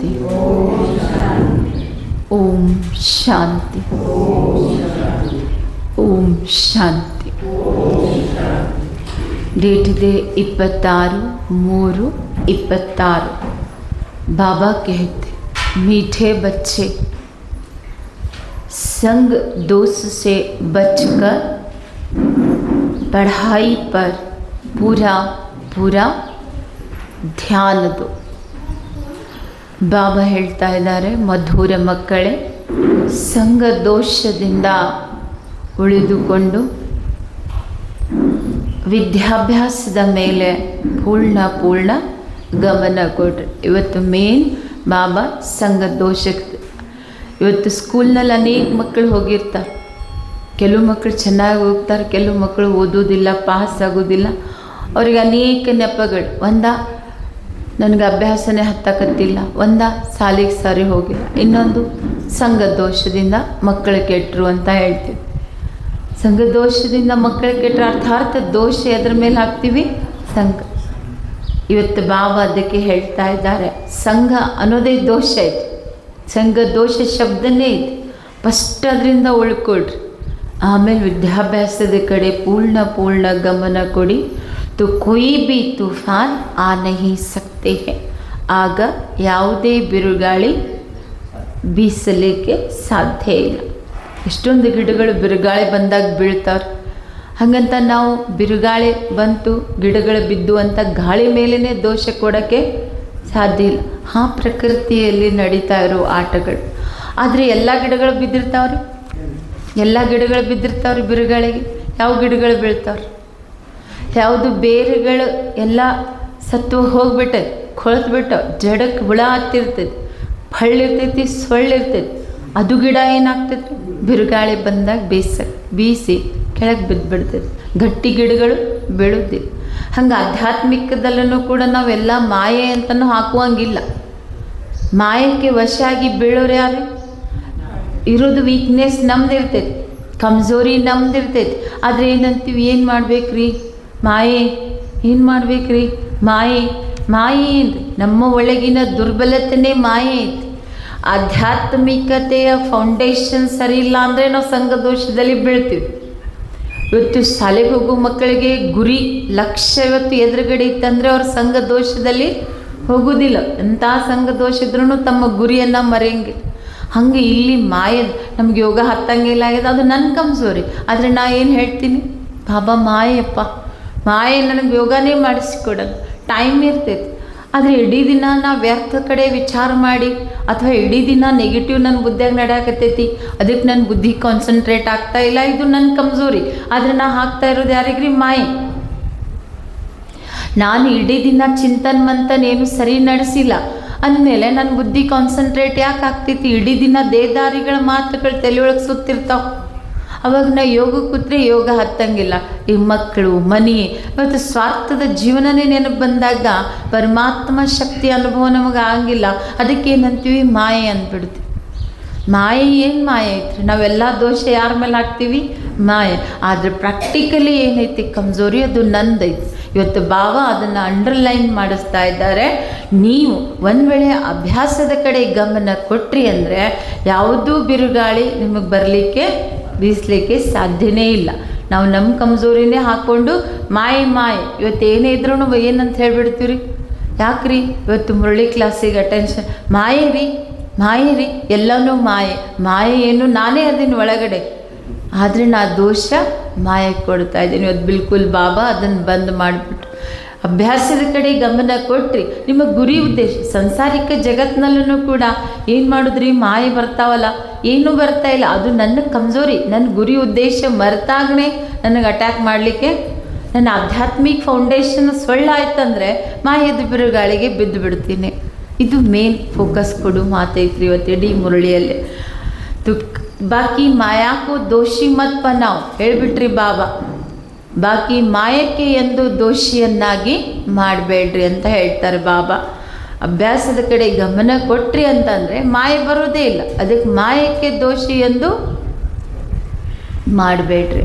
शांति। Om Shanti. Om Shanti. Date दे 26/3/26। बाबा कहते मीठे बच्चे, संग दोष से बचकर पढ़ाई पर पूरा ಧ್ಯಾನ दो। ಬಾಬಾ ಹೇಳ್ತಾ ಇದ್ದಾರೆ, ಮಧುರ ಮಕ್ಕಳೇ, ಸಂಘ ದೋಷದಿಂದ ಉಳಿದುಕೊಂಡು ವಿದ್ಯಾಭ್ಯಾಸದ ಮೇಲೆ ಪೂರ್ಣ ಗಮನ ಕೊಡ್ರಿ. ಇವತ್ತು ಮೇನ್ ಬಾಬಾ ಸಂಘ ದೋಷಕ್ಕೆ. ಇವತ್ತು ಸ್ಕೂಲ್ನಲ್ಲಿ ಅನೇಕ ಮಕ್ಕಳು ಹೋಗಿರ್ತಾರೆ. ಕೆಲವು ಮಕ್ಕಳು ಚೆನ್ನಾಗಿ ಹೋಗ್ತಾರೆ, ಕೆಲವು ಮಕ್ಕಳು ಓದೋದಿಲ್ಲ, ಪಾಸ್ ಆಗೋದಿಲ್ಲ. ಅವ್ರಿಗೆ ಅನೇಕ ನೆಪಗಳು. ನನಗೆ ಅಭ್ಯಾಸನೇ ಹತ್ತಕತ್ತಿಲ್ಲ, ಸಾಲಿಗೆ ಸರಿ ಹೋಗಿಲ್ಲ, ಇನ್ನೊಂದು ಸಂಘ ದೋಷದಿಂದ ಮಕ್ಕಳು ಕೆಟ್ಟರು ಅಂತ ಹೇಳ್ತೀವಿ. ಸಂಘ ದೋಷದಿಂದ ಮಕ್ಕಳು ಕೆಟ್ಟರು ಅರ್ಥಾತ್ ದೋಷ ಎದ್ರ ಮೇಲೆ ಹಾಕ್ತೀವಿ? ಸಂಘ. ಇವತ್ತು ಬಾಬಾ ಅದಕ್ಕೆ ಹೇಳ್ತಾ ಇದ್ದಾರೆ, ಸಂಘ ಅನ್ನೋದೇ ದೋಷ ಐತೆ. ಸಂಘ ದೋಷ ಶಬ್ದನೇ ಐತೆ. ಫಸ್ಟ್ ಅದರಿಂದ ಉಳ್ಕೊಡ್ರಿ, ಆಮೇಲೆ ವಿದ್ಯಾಭ್ಯಾಸದ ಕಡೆ ಪೂರ್ಣ ಗಮನ ಕೊಡಿ. तो कोई भी तूफान आ नहीं सकते हैं. ಆಗ ಯಾವುದೇ ಬಿರುಗಾಳಿ ಬೀಸಲಿಕ್ಕೆ ಸಾಧ್ಯ ಇಲ್ಲ. ಎಷ್ಟೊಂದು ಗಿಡಗಳು ಬಿರುಗಾಳಿ ಬಂದಾಗ ಬೀಳ್ತಾವ್ರೆ. ಹಾಗಂತ ನಾವು ಬಿರುಗಾಳಿ ಬಂತು ಗಿಡಗಳು ಬಿದ್ದು ಅಂತ ಗಾಳಿ ಮೇಲೇ ದೋಷ ಕೊಡೋಕ್ಕೆ ಸಾಧ್ಯ ಇಲ್ಲ. ಪ್ರಕೃತಿಯಲ್ಲಿ ನಡೀತಾ ಇರೋ ಆಟಗಳು. ಆದರೆ ಎಲ್ಲ ಗಿಡಗಳು ಬಿದ್ದಿರ್ತಾವ್ರಿ, ಬಿರುಗಾಳಿಗೆ. ಯಾವ ಗಿಡಗಳು ಬೀಳ್ತಾವ್ರಿ? ಯಾವುದು ಬೇರುಗಳು ಎಲ್ಲ ಸತ್ತು ಹೋಗ್ಬಿಟ್ಟೈತೆ, ಕೊಳೆತ್ಬಿಟ್ಟು ಜಡಕ್ಕೆ ಹುಳ ಹತ್ತಿರ್ತೈತಿ, ಹಳ್ಳಿರ್ತೈತಿ, ಸೊಳ್ಳಿರ್ತೈತಿ. ಅದು ಗಿಡ ಏನಾಗ್ತೈತಿ? ಬಿರುಗಾಳಿ ಬಂದಾಗ ಬೀಸಿ ಕೆಳಗೆ ಬಿದ್ದುಬಿಡ್ತೈತಿ. ಗಟ್ಟಿ ಗಿಡಗಳು ಬೀಳೋದಿಲ್ಲ. ಹಂಗೆ ಆಧ್ಯಾತ್ಮಿಕದಲ್ಲೂ ಕೂಡ ನಾವೆಲ್ಲ ಮಾಯೆ ಅಂತಲೂ ಹಾಕುವಂಗಿಲ್ಲ. ಮಾಯಕ್ಕೆ ವಶ ಆಗಿ ಬೀಳೋರು ಯಾರು? ಇರೋದು ವೀಕ್ನೆಸ್ ನಮ್ದಿರ್ತೈತಿ, ಕಮ್ಜೋರಿ ನಮ್ದಿರ್ತೈತಿ. ಆದರೆ ಏನಂತೀವಿ? ಏನು ಮಾಡ್ಬೇಕ್ರಿ? ಮಾಯೆ. ಏನು ಮಾಡ್ಬೇಕ್ರಿ? ಮಾಯೆ ಏನ್ರಿ? ನಮ್ಮ ಒಳಗಿನ ದುರ್ಬಲತೆನೇ ಮಾಯೆ ಐತಿ. ಆಧ್ಯಾತ್ಮಿಕತೆಯ ಫೌಂಡೇಶನ್ ಸರಿ ಇಲ್ಲ ಅಂದರೆ ನಾವು ಸಂಘ ದೋಷದಲ್ಲಿ ಬೀಳ್ತೀವಿ. ಇವತ್ತು ಶಾಲೆಗೆ ಹೋಗೋ ಮಕ್ಕಳಿಗೆ ಗುರಿ ಲಕ್ಷ್ಯ ಇವತ್ತು ಎದುರುಗಡೆ ಇತ್ತಂದರೆ ಅವ್ರ ಸಂಘ ದೋಷದಲ್ಲಿ ಹೋಗೋದಿಲ್ಲ. ಎಂಥ ಸಂಘ ದೋಷ ಇದ್ರೂ ತಮ್ಮ ಗುರಿಯನ್ನು ಮರೆಯಂಗಿಲ್ಲ. ಹಂಗೆ ಇಲ್ಲಿ ಮಾಯ. ನಮ್ಗೆ ಯೋಗ ಹತ್ತಂಗಿಲ್ಲ ಆಗಿದೆ, ಅದು ನನ್ನ ಕಮ್ಸೋರಿ. ಆದರೆ ನಾ ಏನು ಹೇಳ್ತೀನಿ? ಬಾಬಾ ಮಾಯಪ್ಪ, ಮಾಯೆ ನನಗೆ ಯೋಗನೇ ಮಾಡಿಸಿಕೊಡೋದು. ಟೈಮ್ ಇರ್ತೈತಿ, ಆದರೆ ಇಡೀ ದಿನ ನಾ ವ್ಯರ್ಥ ಕಡೆ ವಿಚಾರ ಮಾಡಿ ಅಥವಾ ಇಡೀ ದಿನ ನೆಗೆಟಿವ್ ನನ್ನ ಬುದ್ಧಿಯಾಗ ನಡೆಯಾಕತ್ತೈತಿ, ಅದಕ್ಕೆ ನನ್ನ ಬುದ್ಧಿ ಕಾನ್ಸಂಟ್ರೇಟ್ ಆಗ್ತಾ ಇಲ್ಲ. ಇದು ನನ್ನ ಕಮ್ಜೋರಿ. ಆದರೆ ನಾ ಹಾಕ್ತಾ ಇರೋದು ಯಾರಿಗ್ರಿ? ಮಾಯೆ. ನಾನು ಇಡೀ ದಿನ ಚಿಂತನ್ ಏನು ಸರಿ ನಡೆಸಿಲ್ಲ ಅಂದಮೇಲೆ ನನ್ನ ಬುದ್ಧಿ ಕಾನ್ಸಂಟ್ರೇಟ್ ಯಾಕೆ ಆಗ್ತೈತಿ? ಇಡೀ ದಿನ ದೇದಾರಿಗಳ ಮಾತುಗಳು ತಲೆಯೊಳಗೆ ಸುತ್ತಿರ್ತಾವೆ. ಅವಾಗ ನಾ ಯೋಗ ಕೂತ್ರೆ ಯೋಗ ಹತ್ತಂಗಿಲ್ಲ. ಈ ಮಕ್ಕಳು, ಮನೆ, ಇವತ್ತು ಸ್ವಾರ್ಥದ ಜೀವನನೇ ನೆನಪು ಬಂದಾಗ ಪರಮಾತ್ಮ ಶಕ್ತಿ ಅನುಭವ ನಮಗೆ ಆಗಂಗಿಲ್ಲ. ಅದಕ್ಕೇನಂತೀವಿ? ಮಾಯೆ ಅಂದ್ಬಿಡ್ತೀವಿ. ಮಾಯೆ ಏನು ಮಾಯೆ ಐತ್ರಿ? ನಾವೆಲ್ಲ ದೋಷ ಯಾರ ಮೇಲೆ ಹಾಕ್ತೀವಿ? ಮಾಯೆ. ಆದರೆ ಪ್ರಾಕ್ಟಿಕಲಿ ಏನೈತಿ? ಕಮ್ಜೋರಿ ಅದು ನಂದೈತಿ. ಇವತ್ತು ಬಾಬಾ ಅದನ್ನು ಅಂಡರ್ಲೈನ್ ಮಾಡಿಸ್ತಾ ಇದ್ದಾರೆ. ನೀವು ಒಂದು ವೇಳೆ ಅಭ್ಯಾಸದ ಕಡೆ ಗಮನ ಕೊಟ್ರಿ ಅಂದರೆ ಯಾವುದೂ ಬಿರುಗಾಳಿ ನಿಮಗೆ ಬೀಸಲಿಕ್ಕೆ ಸಾಧ್ಯನೇ ಇಲ್ಲ. ನಾವು ನಮ್ಮ ಕಮ್ಜೋರಿನೇ ಹಾಕ್ಕೊಂಡು ಮಾಯೆ. ಇವತ್ತು ಏನೇ ಇದ್ರೂ ಏನಂತ ಹೇಳ್ಬಿಡ್ತೀವಿ? ಯಾಕ್ರಿ ಇವತ್ತು ಮುರಳಿ ಕ್ಲಾಸಿಗೆ ಅಟೆನ್ಷನ್? ಮಾಯೆ ರೀ, ಎಲ್ಲನೂ ಮಾಯೆ ಏನು? ನಾನೇ ಅದನ್ನು ಒಳಗಡೆ. ಆದರೆ ನಾ ದೋಷ ಮಾಯೆ ಕೊಡ್ತಾ ಇದ್ದೀನಿ. ಇವತ್ತು ಬಿಲ್ಕುಲ್ ಬಾಬಾ ಅದನ್ನು ಬಂದ್ ಮಾಡಿಬಿಟ್ಟು ಅಭ್ಯಾಸದ ಕಡೆ ಗಮನ ಕೊಟ್ರಿ. ನಿಮ್ಮ ಗುರಿ ಉದ್ದೇಶ ಸಂಸಾರಿಕ ಜಗತ್ತಿನಲ್ಲೂ ಕೂಡ ಏನು ಮಾಡಿದ್ರಿ? ಮಾಯೆ ಬರ್ತಾವಲ್ಲ, ಏನೂ ಬರ್ತಾ ಇಲ್ಲ. ಅದು ನನ್ನ ಕಮ್ಜೋರಿ. ನನ್ನ ಗುರಿ ಉದ್ದೇಶ ಮರೆತಾಗನೇ ನನಗೆ ಅಟ್ಯಾಕ್ ಮಾಡಲಿಕ್ಕೆ ನನ್ನ ಆಧ್ಯಾತ್ಮಿಕ ಫೌಂಡೇಶನ್ ಸೊಳ್ಳಾಯ್ತಂದರೆ ಮಾಯದ ಬಿರುಗಾಳಿಗೆ ಬಿದ್ದು ಬಿಡ್ತೀನಿ. ಇದು ಮೇನ್ ಫೋಕಸ್ ಕೊಡು ಮಾತೈತ್ರಿ ಇವತ್ತು ಇಡೀ ಮುರಳಿಯಲ್ಲಿ. ಬಾಕಿ ಮಾಯಾಕು ದೋಷಿ ಮತ್ ಪನಾವ್ ಹೇಳ್ಬಿಟ್ರಿ ಬಾಬಾ. ಬಾಕಿ ಮಾಯಕ್ಕೆ ಎಂದು ದೋಷಿಯನ್ನಾಗಿ ಮಾಡಬೇಡ್ರಿ ಅಂತ ಹೇಳ್ತಾರೆ ಬಾಬಾ. ಅಭ್ಯಾಸದ ಕಡೆ ಗಮನ ಕೊಟ್ರಿ ಅಂತಂದರೆ ಮಾಯೆ ಬರೋದೇ ಇಲ್ಲ. ಅದಕ್ಕೆ ಮಾಯಕ್ಕೆ ದೋಷಿ ಎಂದು ಮಾಡಬೇಡ್ರಿ.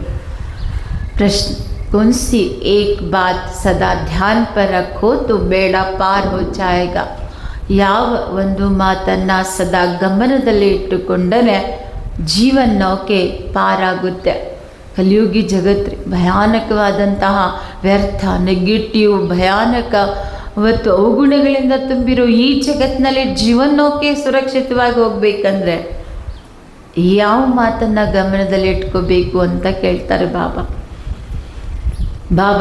प्रश्न कौन सी एक बात सदा ध्यान पर रखो तो बेड़ा पार हो जाएगा. ಯಾವ ಒಂದು ಮಾತನ್ನು ಸದಾ ಗಮನದಲ್ಲಿ ಇಟ್ಟುಕೊಂಡರೆ ಜೀವನ ನೌಕೆ ಪಾರಾಗುತ್ತೆ. ಕಲಿಯುಗಿ ಜಗತ್ತು ಭಯಾನಕವಾದಂತಹ ವ್ಯರ್ಥ, ನೆಗೆಟಿವ್, ಭಯಾನಕ ಅವತ್ತು ಅವಗುಣಗಳಿಂದ ತುಂಬಿರೋ ಈ ಜಗತ್ತಿನಲ್ಲಿ ಜೀವನ ನೌಕೆ ಸುರಕ್ಷಿತವಾಗಿ ಹೋಗ್ಬೇಕಂದ್ರೆ ಯಾವ ಮಾತನ್ನು ಗಮನದಲ್ಲಿ ಇಟ್ಕೋಬೇಕು ಅಂತ ಕೇಳ್ತಾರೆ ಬಾಬಾ.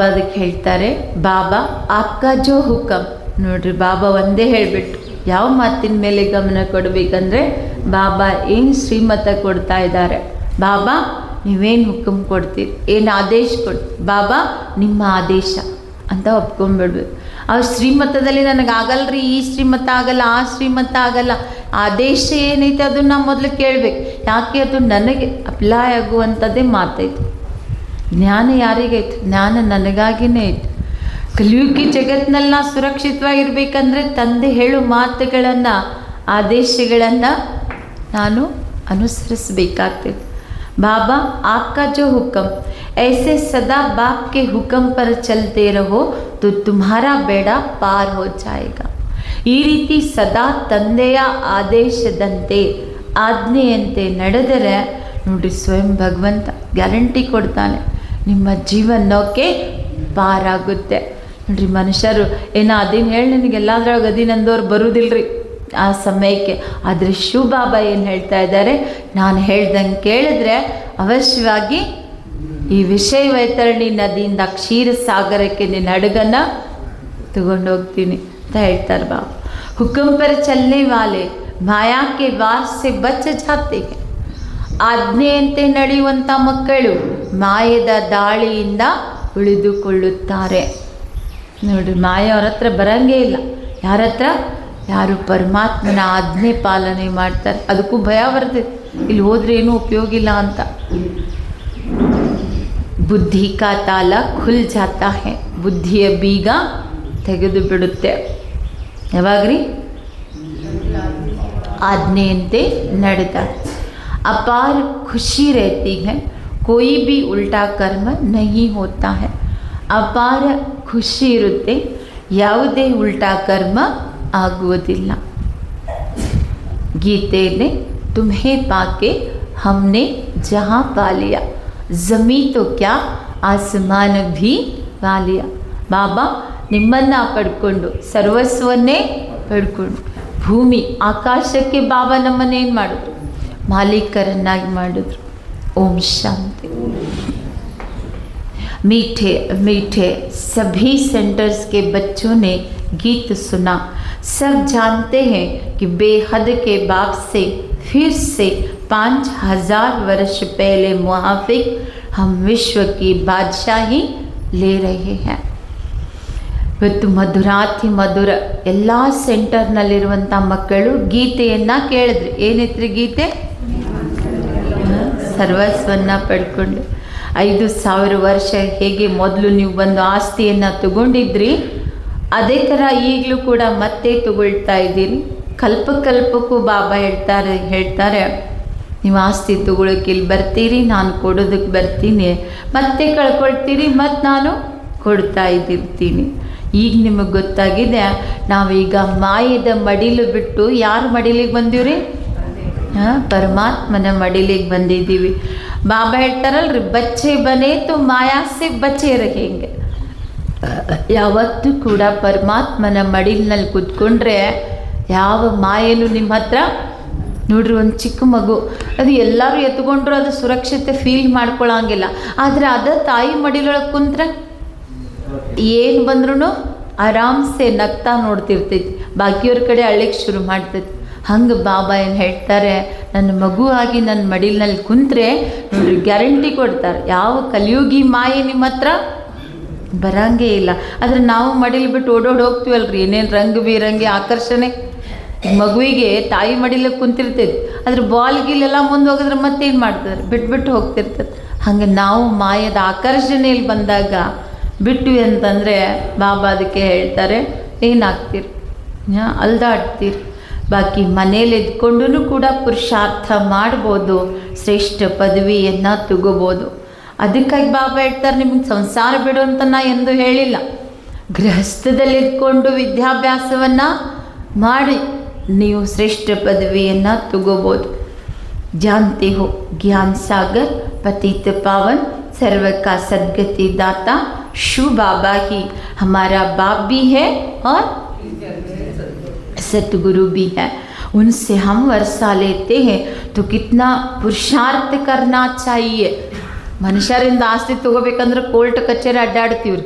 ಅದಕ್ಕೆ ಹೇಳ್ತಾರೆ, ಬಾಬಾ ಆಪ್ಕಾ ಜೋ ಹುಕಮ್. ನೋಡ್ರಿ, ಬಾಬಾ ಒಂದೇ ಹೇಳಿಬಿಟ್ಟು ಯಾವ ಮಾತಿನ ಮೇಲೆ ಗಮನ ಕೊಡಬೇಕಂದ್ರೆ ಬಾಬಾ ಏನು ಶ್ರೀಮತ ಕೊಡ್ತಾ ಇದ್ದಾರೆ. ಬಾಬಾ ನೀವೇನು ಹುಕಮ್ ಕೊಡ್ತೀರಿ, ಏನು ಆದೇಶ ಕೊಡ್ತೀರಿ, ಬಾಬಾ ನಿಮ್ಮ ಆದೇಶ ಅಂತ ಒಪ್ಕೊಂಡ್ಬಿಡ್ಬೇಕು. ಅವ್ರ ಶ್ರೀಮತದಲ್ಲಿ ನನಗೆ ಆಗಲ್ರಿ, ಈ ಶ್ರೀಮತ ಆಗಲ್ಲ, ಆ ಶ್ರೀಮತ ಆಗಲ್ಲ, ಆದೇಶ ಏನೈತೆ ಅದನ್ನು ನಾವು ಮೊದಲು ಕೇಳಬೇಕು. ಯಾಕೆ ಅದು ನನಗೆ ಅಪ್ಲೈ ಆಗುವಂಥದ್ದೇ ಮಾತೈತೆ. ಜ್ಞಾನ ಯಾರಿಗೈತೆ? ಜ್ಞಾನ ನನಗಾಗಿನೇ ಐತೆ. ಕಲಿಯುಗಿ ಜಗತ್ತಿನಲ್ಲಿ ನಾವು ಸುರಕ್ಷಿತವಾಗಿರ್ಬೇಕಂದ್ರೆ ತಂದೆ ಹೇಳೋ ಮಾತುಗಳನ್ನು, ಆದೇಶಗಳನ್ನು ನಾನು ಅನುಸರಿಸಬೇಕಾಗ್ತದೆ. बाबा आपका जो हुक्म ऐसे सदा बाप के हुक्म पर चलते रहो तो तुम्हारा बेड़ा पार हो जाएगा. ಈ ರೀತಿ ಸದಾ ತಂದೆಯ ಆದೇಶದಂತೆ ಆಜ್ಞೆಯಂತೆ ನಡೆದರೆ ನೋಡ್ರಿ, ಸ್ವಯಂ ಭಗವಂತ ಗ್ಯಾರಂಟಿ ಕೊಡ್ತಾನೆ, ನಿಮ್ಮ ಜೀವನ ನೌಕೆ ಪಾರಾಗುತ್ತೆ. ನೋಡ್ರಿ, ಮನುಷ್ಯರು ಏನೋ ಅದೇನು ಹೇಳಿ ನನಗೆಲ್ಲಾದ್ರಾಗ ಅದಿನಂದವ್ರು ಬರುವುದಿಲ್ಲರಿ ಆ ಸಮಯಕ್ಕೆ. ಆದರೆ ಶಿವ ಬಾಬಾ ಏನು ಹೇಳ್ತಾ ಇದ್ದಾರೆ, ನಾನು ಹೇಳ್ದಂಗೆ ಕೇಳಿದ್ರೆ ಅವಶ್ಯವಾಗಿ ಈ ವಿಷಯ ವೈತರಣಿ ನದಿಯಿಂದ ಕ್ಷೀರ ಸಾಗರಕ್ಕೆ ನಿನ್ನ ಹಡಗನ್ನು ತಗೊಂಡೋಗ್ತೀನಿ ಅಂತ ಹೇಳ್ತಾರೆ ಬಾಬಾ. ಹುಕುಂ ಪರ್ ಚಲನೆ ವಾಲೆ ಮಾಯಾ ಕೆ ವಾರ್ ಸೆ ಬಚ ಜಾತೆ ಹೈ. ಆಜ್ಞೆಯಂತೆ ನಡೆಯುವಂಥ ಮಕ್ಕಳು ಮಾಯದ ದಾಳಿಯಿಂದ ಉಳಿದುಕೊಳ್ಳುತ್ತಾರೆ. ನೋಡ್ರಿ, ಮಾಯ ಅವ್ರ ಹತ್ರ ಬರಂಗೇ ಇಲ್ಲ. ಯಾರ ಹತ್ರ? ಯಾರು ಪರಮಾತ್ಮನ ಆಜ್ಞೆ ಪಾಲನೆ ಮಾಡ್ತಾರೆ. ಅದಕ್ಕೂ ಭಯ ಬರ್ತದೆ, ಇಲ್ಲಿ ಹೋದ್ರೆ ಏನೂ ಉಪಯೋಗ ಇಲ್ಲ ಅಂತ. ಬುದ್ಧಿ ಕಾ ತಾಲ ಖುಲ್ ಜಾತಾ ಹೈ, ಬುದ್ಧಿಯ ಬೀಗ ತೆಗೆದು ಬಿಡುತ್ತೆ. ಯಾವಾಗ್ರಿ? ಆಜ್ಞೆಯಂತೆ ನಡೆದ. ಅಪಾರ ಖುಷಿ रहती है, कोई भी उल्टा कर्म नहीं होता है. ಅಪಾರ ಖುಷಿ ಇರುತ್ತೆ, ಯಾವುದೇ ಉಲ್ಟಾ ಕರ್ಮ ಆಗುವುದಿಲ್ಲ. ಗೀತೆ ने तुम्हें पाके हमने जहाँ पा लिया, ज़मीं तो क्या आसमान भी पा लिया. ಬಾಬಾ ನಿಮ್ಮನ್ನು ಪಡ್ಕೊಂಡು, ಸರ್ವಸ್ವನ್ನೇ ಪಡ್ಕೊಂಡು, ಭೂಮಿ ಆಕಾಶಕ್ಕೆ ಬಾಬಾ ನಮ್ಮನ್ನೇನು ಮಾಡಿದ್ರು? ಮಾಲೀಕರನ್ನಾಗಿ ಮಾಡಿದ್ರು. ಓಂ ಶಾಂತಿ. मीठे मीठे सभी सेंटर्स के बच्चों ने गीत सुना. सब जानते हैं कि बेहद के बाप से फिर से 5000 वर्ष पहले मुआफिक हम विश्व की बादशाही ले रहे हैं. ಇವತ್ತು ಮಧುರಾತಿ ಮಧುರ ಎಲ್ಲ ಸೆಂಟರ್ನಲ್ಲಿರುವಂಥ ಮಕ್ಕಳು ಗೀತೆಯನ್ನು ಕೇಳಿದ್ರಿ. ಏನಿತ್ರಿ ಗೀತೆ? ಸರ್ವಸ್ವನ್ನ ಪಡ್ಕೊಂಡು 5000 ವರ್ಷ ಹೇಗೆ ಮೊದಲು ನೀವು ಬಂದು ಆಸ್ತಿಯನ್ನು ತಗೊಂಡಿದ್ರಿ, ಅದೇ ಥರ ಈಗಲೂ ಕೂಡ ಮತ್ತೆ ತಗೊಳ್ತಾ ಇದ್ದೀರಿ. ಕಲ್ಪಕ್ಕೂ ಬಾಬಾ ಹೇಳ್ತಾರೆ ನೀವು ಆಸ್ತಿ ತಗೊಳ್ಳೋಕೆ ಇಲ್ಲಿ ಬರ್ತೀರಿ, ನಾನು ಕೊಡೋದಕ್ಕೆ ಬರ್ತೀನಿ, ಮತ್ತೆ ಕಳ್ಕೊಳ್ತೀರಿ, ಮತ್ತು ನಾನು ಕೊಡ್ತಾ ಇದ್ದಿರ್ತೀನಿ. ಈಗ ನಿಮಗೆ ಗೊತ್ತಾಗಿದೆ, ನಾವೀಗ ಮಾಯದ ಮಡಿಲು ಬಿಟ್ಟು ಯಾರ ಮಡಿಲಿಗೆ ಬಂದೀವ್ರಿ? ಪರಮಾತ್ಮನ ಮಡಿಲಿಗೆ ಬಂದಿದ್ದೀವಿ. ಬಾಬಾ ಹೇಳ್ತಾರಲ್ರಿ, ಬಚ್ಚೆ ಬನೆ ತು ಮಾಯಾ ಸೆ ಬಚ್ಚೆ रहेंगे. ಯಾವತ್ತೂ ಕೂಡ ಪರಮಾತ್ಮನ ಮಡಿಲಿನಲ್ಲಿ ಕೂತ್ಕೊಂಡ್ರೆ ಯಾವ ಮಾಯೇನು ನಿಮ್ಮ ಹತ್ರ ನೋಡ್ರಿ. ಒಂದು ಚಿಕ್ಕ ಮಗು ಅದು ಎಲ್ಲರೂ ಎತ್ಕೊಂಡ್ರು ಅದು ಸುರಕ್ಷತೆ ಫೀಲ್ ಮಾಡ್ಕೊಳ್ಳೋಂಗಿಲ್ಲ. ಆದರೆ ಅದ ತಾಯಿ ಮಡಿಲೊಳಗೆ ಕುಂತ್ರೆ ಏನು ಬಂದ್ರೂ ಆರಾಮ್ಸೆ ನಗ್ತಾ ನೋಡ್ತಿರ್ತೈತಿ, ಬಾಕಿಯವ್ರ ಕಡೆ ಅಳ್ಳಿಕ್ಕೆ ಶುರು ಮಾಡ್ತೈತಿ. ಹಂಗೆ ಬಾಬಾ ಏನು ಹೇಳ್ತಾರೆ, ನನ್ನ ಮಗು ಆಗಿ ನನ್ನ ಮಡಿಲಿನಲ್ಲಿ ಕುಂತ್ರೆ ನೋಡ್ರಿ ಗ್ಯಾರಂಟಿ ಕೊಡ್ತಾರೆ, ಯಾವ ಕಲಿಯುಗಿ ಮಾಯೆ ನಿಮ್ಮ ಹತ್ರ ಬರಂಗೇ ಇಲ್ಲ. ಆದರೆ ನಾವು ಮಡಿಲಿ ಬಿಟ್ಟು ಓಡೋಡಿ ಹೋಗ್ತೀವಲ್ರಿ, ಏನೇನು ರಂಗು ಬೀರಂಗಿ ಆಕರ್ಷಣೆ. ಮಗುವಿಗೆ ತಾಯಿ ಮಡಿಲಿಗೆ ಕುಂತಿರ್ತೈತಿ, ಅದ್ರ ಬಾಲ್ ಗೀಲೆಲ್ಲ ಮುಂದೆ ಹೋಗಿದ್ರೆ ಮತ್ತೇನು ಮಾಡ್ತಾರೆ, ಬಿಟ್ಬಿಟ್ಟು ಹೋಗ್ತಿರ್ತದೆ. ಹಂಗೆ ನಾವು ಮಾಯದ ಆಕರ್ಷಣೆಯಲ್ಲಿ ಬಂದಾಗ ಬಿಟ್ವಿ ಅಂತಂದರೆ ಬಾಬಾ ಅದಕ್ಕೆ ಹೇಳ್ತಾರೆ, ಏನಾಗ್ತೀರಿ, ಅಲ್ದಾಡ್ತೀರಿ. ಬಾಕಿ ಮನೇಲಿ ಇದ್ಕೊಂಡು ಕೂಡ ಪುರುಷಾರ್ಥ ಮಾಡ್ಬೋದು, ಶ್ರೇಷ್ಠ ಪದವಿಯನ್ನು ತಗೋಬೋದು. ಅದಕ್ಕಾಗಿ ಬಾಬಾ ಹೇಳ್ತಾರೆ, ನಿಮಗೆ ಸಂಸಾರ ಬಿಡು ಅಂತ ನಾ ಎಂದು ಹೇಳಿಲ್ಲ. ಗೃಹಸ್ಥದಲ್ಲಿ ಇದ್ಕೊಂಡು ವಿದ್ಯಾಭ್ಯಾಸವನ್ನು ಮಾಡಿ ನೀವು ಶ್ರೇಷ್ಠ ಪದವಿಯನ್ನು ತಗೋಬೋದು. जानते हो ज्ञान सागर पतित पावन सर्व का सद्गति दाता शिव बाबा ही हमारा बाप भी है और सतगुरु भी है. उनसे हम वर्षा लेते हैं तो कितना पुरुषार्थ करना चाहिए. ಮನುಷ್ಯರಿಂದ ಆಸ್ತಿ ತೊಗೋಬೇಕಂದ್ರೆ ಕೋರ್ಟ್ ಕಚೇರಿ ಅಡ್ಡಾಡ್ತೀವ್ರಿ.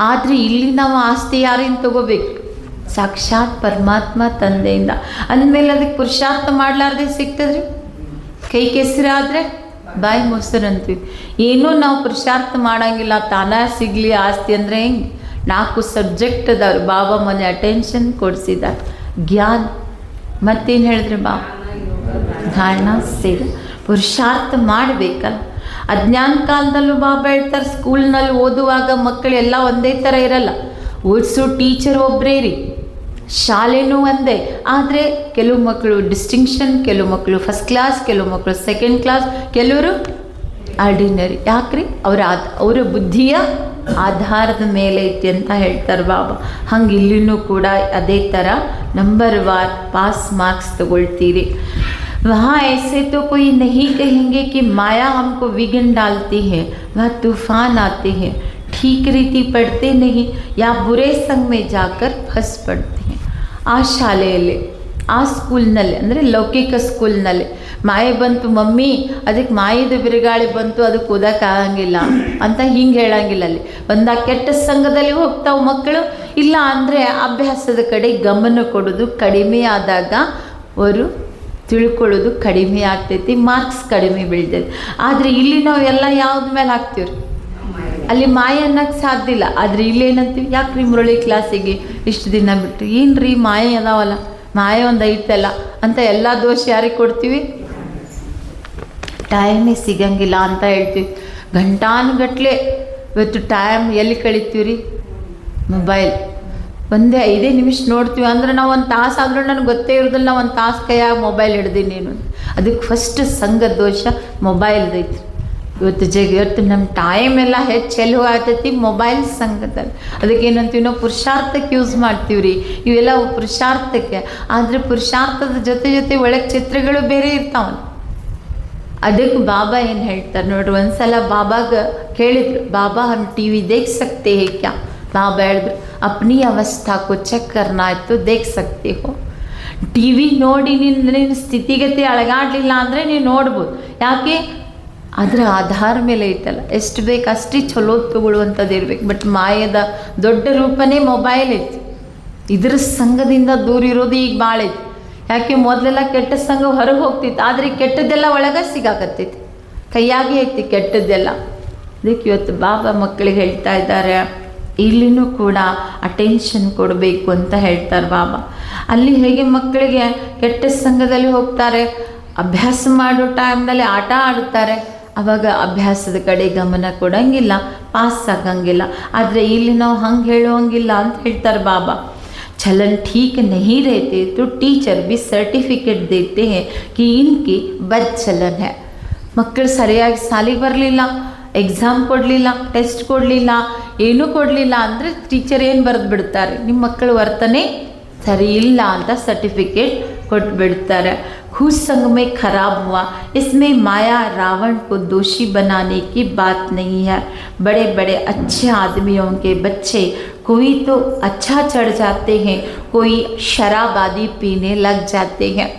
ಆದರೆ ಇಲ್ಲಿ ನಾವು ಆಸ್ತಿ ಯಾರಿಂದ ತೊಗೋಬೇಕು? ಸಾಕ್ಷಾತ್ ಪರಮಾತ್ಮ ತಂದೆಯಿಂದ. ಅಂದಮೇಲೆ ಅದಕ್ಕೆ ಪುರುಷಾರ್ಥ ಮಾಡಲಾರ್ದೆ ಸಿಗ್ತದ್ರಿ. ಕೈ ಕೆಸರಾದರೆ ಬಾಯಿ ಮೊಸರು ಅಂತೀವಿ. ಏನೂ ನಾವು ಪುರುಷಾರ್ಥ ಮಾಡೋಂಗಿಲ್ಲ, ತಾನೇ ಸಿಗಲಿ ಆಸ್ತಿ ಅಂದರೆ ಹೆಂಗೆ? 4 ಸಬ್ಜೆಕ್ಟ್ ಅದಾವ್ರಿ. ಬಾಬಾ ಮೊನ್ನೆ ಅಟೆನ್ಷನ್ ಕೊಡಿಸಿದ್ದಾರೆ. ಜ್ಞಾನ, ಮತ್ತೇನು ಹೇಳಿದ್ರೆ ಬಾಬಾ? ಧಾರಣ, ಸೇವೆ, ಪುರುಷಾರ್ಥ ಮಾಡಬೇಕಲ್ಲ. ಅಜ್ಞಾನ ಕಾಲದಲ್ಲೂ ಬಾಬಾ ಹೇಳ್ತಾರೆ, ಸ್ಕೂಲ್ನಲ್ಲಿ ಓದುವಾಗ ಮಕ್ಕಳು ಎಲ್ಲ ಒಂದೇ ಥರ ಇರಲ್ಲ. ಓದಿಸೋ ಟೀಚರ್ ಒಬ್ಬರೇ ರೀ, ಶಾಲೆನೂ ಒಂದೇ. ಆದರೆ ಕೆಲವು ಮಕ್ಕಳು ಡಿಸ್ಟಿಂಕ್ಷನ್, ಕೆಲವು ಮಕ್ಕಳು ಫಸ್ಟ್ ಕ್ಲಾಸ್, ಕೆಲವು ಮಕ್ಕಳು ಸೆಕೆಂಡ್ ಕ್ಲಾಸ್, ಕೆಲವರು ಆರ್ಡಿನರಿ. ಯಾಕ್ರಿ? ಅವರ ಬುದ್ಧಿಯ ಆಧಾರದ ಮೇಲೆ ಐತಿ ಅಂತ ಹೇಳ್ತಾರೆ ಬಾಬಾ. ಹಂಗೆ ಇಲ್ಲಿನೂ ಕೂಡ ಅದೇ ಥರ ನಂಬರ್ ವಾರ್ ಪಾಸ್ ಮಾರ್ಕ್ಸ್ ತಗೊಳ್ತೀರಿ. वहाँ ऐसे तो कोई नहीं कहेंगे कि माया हमको विघ्न डालती है, वह तूफान आते हैं, ठीक रीति पढ़ते नहीं या बुरे संग में जाकर फंस पड़ते हैं. ಆ ಶಾಲೆಯಲ್ಲಿ, ಆ ಸ್ಕೂಲ್ನಲ್ಲಿ, ಅಂದರೆ ಲೌಕಿಕ ಸ್ಕೂಲ್ನಲ್ಲಿ ಮಾಯೆ ಬಂತು ಮಮ್ಮಿ, ಅದಕ್ಕೆ ಮಾಯದ ಬಿರುಗಾಳಿ ಬಂತು, ಅದಕ್ಕೆ ಓದೋಕ್ಕಾಗಂಗಿಲ್ಲ ಅಂತ ಹಿಂಗೆ ಹೇಳಂಗಿಲ್ಲ. ಅಲ್ಲಿ ಒಂದ ಕೆಟ್ಟ ಸಂಘದಲ್ಲಿ ಹೋಗ್ತಾವೆ ಮಕ್ಕಳು. ಇಲ್ಲ ಅಂದರೆ ಅಭ್ಯಾಸದ ಕಡೆ ಗಮನ ಕೊಡೋದು ಕಡಿಮೆ ಆದಾಗ ಅವರು ತಿಳ್ಕೊಳ್ಳೋದು ಕಡಿಮೆ ಆಗ್ತೈತಿ, ಮಾರ್ಕ್ಸ್ ಕಡಿಮೆ ಬೀಳ್ತೈತಿ. ಆದರೆ ಇಲ್ಲಿ ನಾವು ಎಲ್ಲ ಯಾವ್ದ ಮೇಲೆ ಹಾಕ್ತೀವಿ ರೀ? ಅಲ್ಲಿ ಮಾಯ ಅನ್ನೋಕ್ಕೆ ಸಾಧ್ಯ ಇಲ್ಲ. ಆದರೆ ಇಲ್ಲೇನಂತೀವಿ? ಯಾಕೆ ರೀ ಮುರಳಿ ಕ್ಲಾಸಿಗೆ ಇಷ್ಟು ದಿನ ಬಿಟ್ಟು? ಏನು ರೀ ಮಾಯೆ ಅದಾವಲ್ಲ, ಮಾಯೆ ಒಂದು ಐತಲ್ಲ ಅಂತ ಎಲ್ಲ ದೋಷ ಯಾರಿಗೆ ಕೊಡ್ತೀವಿ? ಟೈಮೇ ಸಿಗಂಗಿಲ್ಲ ಅಂತ ಹೇಳ್ತೀವಿ. ಗಂಟಾನುಗಟ್ಲೆ ಇವತ್ತು ಟೈಮ್ ಎಲ್ಲಿ ಕಳಿತೀವಿ ರೀ? ಮೊಬೈಲ್. ಒಂದೇ 5 ನಿಮಿಷ ನೋಡ್ತೀವಿ ಅಂದ್ರೆ ನಾವು ಒಂದು ತಾಸು ಆದರೂ ನನಗೆ ಗೊತ್ತೇ ಇರೋದಿಲ್ಲ, ನಾವು ಒಂದು ತಾಸು ಕೈಯಾಗ ಮೊಬೈಲ್ ಹಿಡ್ದೀನಿ ನೀನು. ಅದಕ್ಕೆ ಫಸ್ಟ್ ಸಂಘ ದೋಷ ಮೊಬೈಲ್ದೈತಿ. ಇವತ್ತು ನಮ್ಮ ಟೈಮ್ ಎಲ್ಲ ಹೆಚ್ಚು ಎಲ್ಲಿ ಹೋಗ್ತೈತಿ? ಮೊಬೈಲ್ ಸಂಘದಲ್ಲಿ. ಅದಕ್ಕೇನಂತೀವಿ ನಾವು? ಪುರುಷಾರ್ಥಕ್ಕೆ ಯೂಸ್ ಮಾಡ್ತೀವಿ ರೀ. ಇವೆಲ್ಲ ಪುರುಷಾರ್ಥಕ್ಕೆ. ಆದರೆ ಪುರುಷಾರ್ಥದ ಜೊತೆ ಜೊತೆ ಒಳಗೆ ಚಿತ್ರಗಳು ಬೇರೆ ಇರ್ತಾವಲ್ಲ. ಅದಕ್ಕೆ ಬಾಬಾ ಏನು ಹೇಳ್ತಾರೆ ನೋಡ್ರಿ. ಒಂದ್ಸಲ ಬಾಬಾಗ ಕೇಳಿದ್ರು, ಬಾಬಾ ಹಮ್ ಟಿ ವಿ ದೇಖ್ ಸಕ್ತೆ ಹೇ ಕ್ಯಾ? ಬಾಬಾ ಹೇಳಿದ್ರು, ಅಪ್ನಿ ಅವಸ್ಥಾ ಕೋ ಚೆಕ್ ಕರ್ನಾ ಆಯ್ತು ದೇಖ್ ಸಕ್ತೆ ಹೋ. ಟಿ ವಿ ನೋಡಿ ನಿನ್ನ ಸ್ಥಿತಿಗತಿ ಅಳಗಾಡಲಿಲ್ಲ ಅಂದರೆ ನೀವು ನೋಡ್ಬೋದು. ಯಾಕೆ? ಅದರ ಆಧಾರ ಮೇಲೆ ಐತಲ್ಲ. ಎಷ್ಟು ಬೇಕು ಅಷ್ಟೇ ಚಲೋ ತಗೊಳ್ಳುವಂಥದ್ದು ಇರ್ಬೇಕು. ಬಟ್ ಮಾಯದ ದೊಡ್ಡ ರೂಪನೇ ಮೊಬೈಲ್ ಐತಿ. ಇದ್ರ ಸಂಘದಿಂದ ದೂರ ಇರೋದು ಈಗ ಭಾಳ ಐತಿ. ಯಾಕೆ? ಮೊದಲೆಲ್ಲ ಕೆಟ್ಟ ಸಂಘ ಹೊರಗೆ ಹೋಗ್ತಿತ್ತು, ಆದರೆ ಕೆಟ್ಟದ್ದೆಲ್ಲ ಒಳಗೆ ಸಿಗಾಕತ್ತೈತಿ, ಕೈಯಾಗೆ ಐತಿ ಕೆಟ್ಟದ್ದೆಲ್ಲ. ಅದಕ್ಕೆ ಇವತ್ತು ಬಾಬಾ ಮಕ್ಕಳಿಗೆ ಹೇಳ್ತಾ ಇದ್ದಾರೆ, ಇಲ್ಲಿನೂ ಕೂಡ ಅಟೆನ್ಷನ್ ಕೊಡಬೇಕು ಅಂತ ಹೇಳ್ತಾರೆ ಬಾಬಾ. ಅಲ್ಲಿ ಹೇಗೆ ಮಕ್ಕಳಿಗೆ ಕೆಟ್ಟ ಸಂಘದಲ್ಲಿ ಹೋಗ್ತಾರೆ, ಅಭ್ಯಾಸ ಮಾಡೋ ಟೈಮ್ನಲ್ಲಿ ಆಟ ಆಡುತ್ತಾರೆ, ಆವಾಗ ಅಭ್ಯಾಸದ ಕಡೆ ಗಮನ ಕೊಡೋಂಗಿಲ್ಲ, ಪಾಸ್ ಆಗಂಗಿಲ್ಲ. ಆದರೆ ಇಲ್ಲಿ ನಾವು ಹಂಗೆ ಹೇಳುವಂಗಿಲ್ಲ ಅಂತ ಹೇಳ್ತಾರೆ ಬಾಬಾ. चलन ठीक नहीं रहते तो टीचर भी सर्टिफिकेट देते हैं कि इनकी बद चलन है. ಮಕ್ಕಳು ಸರಿಯಾಗಿ ಸಾಲಿಗೆ ಬರಲಿಲ್ಲ, ಎಕ್ಸಾಮ್ ಕೊಡಲಿಲ್ಲ, ಟೆಸ್ಟ್ ಕೊಡಲಿಲ್ಲ, ಏನೂ ಕೊಡಲಿಲ್ಲ ಅಂದರೆ ಟೀಚರ್ ಏನು ಬರೆದು ಬಿಡ್ತಾರೆ? ನಿಮ್ಮ ಮಕ್ಕಳ ವರ್ತನೆ ಸರಿ ಇಲ್ಲ ಅಂತ ಸರ್ಟಿಫಿಕೇಟ್ ಕೊಟ್ಬಿಡ್ತಾರೆ. खुश संग में खराब हुआ, इसमें माया रावण को दोषी बनाने की बात नहीं है. बड़े बड़े अच्छे आदमियों के बच्चे कोई तो अच्छा चढ़ जाते हैं, कोई शराब आदि पीने लग जाते हैं.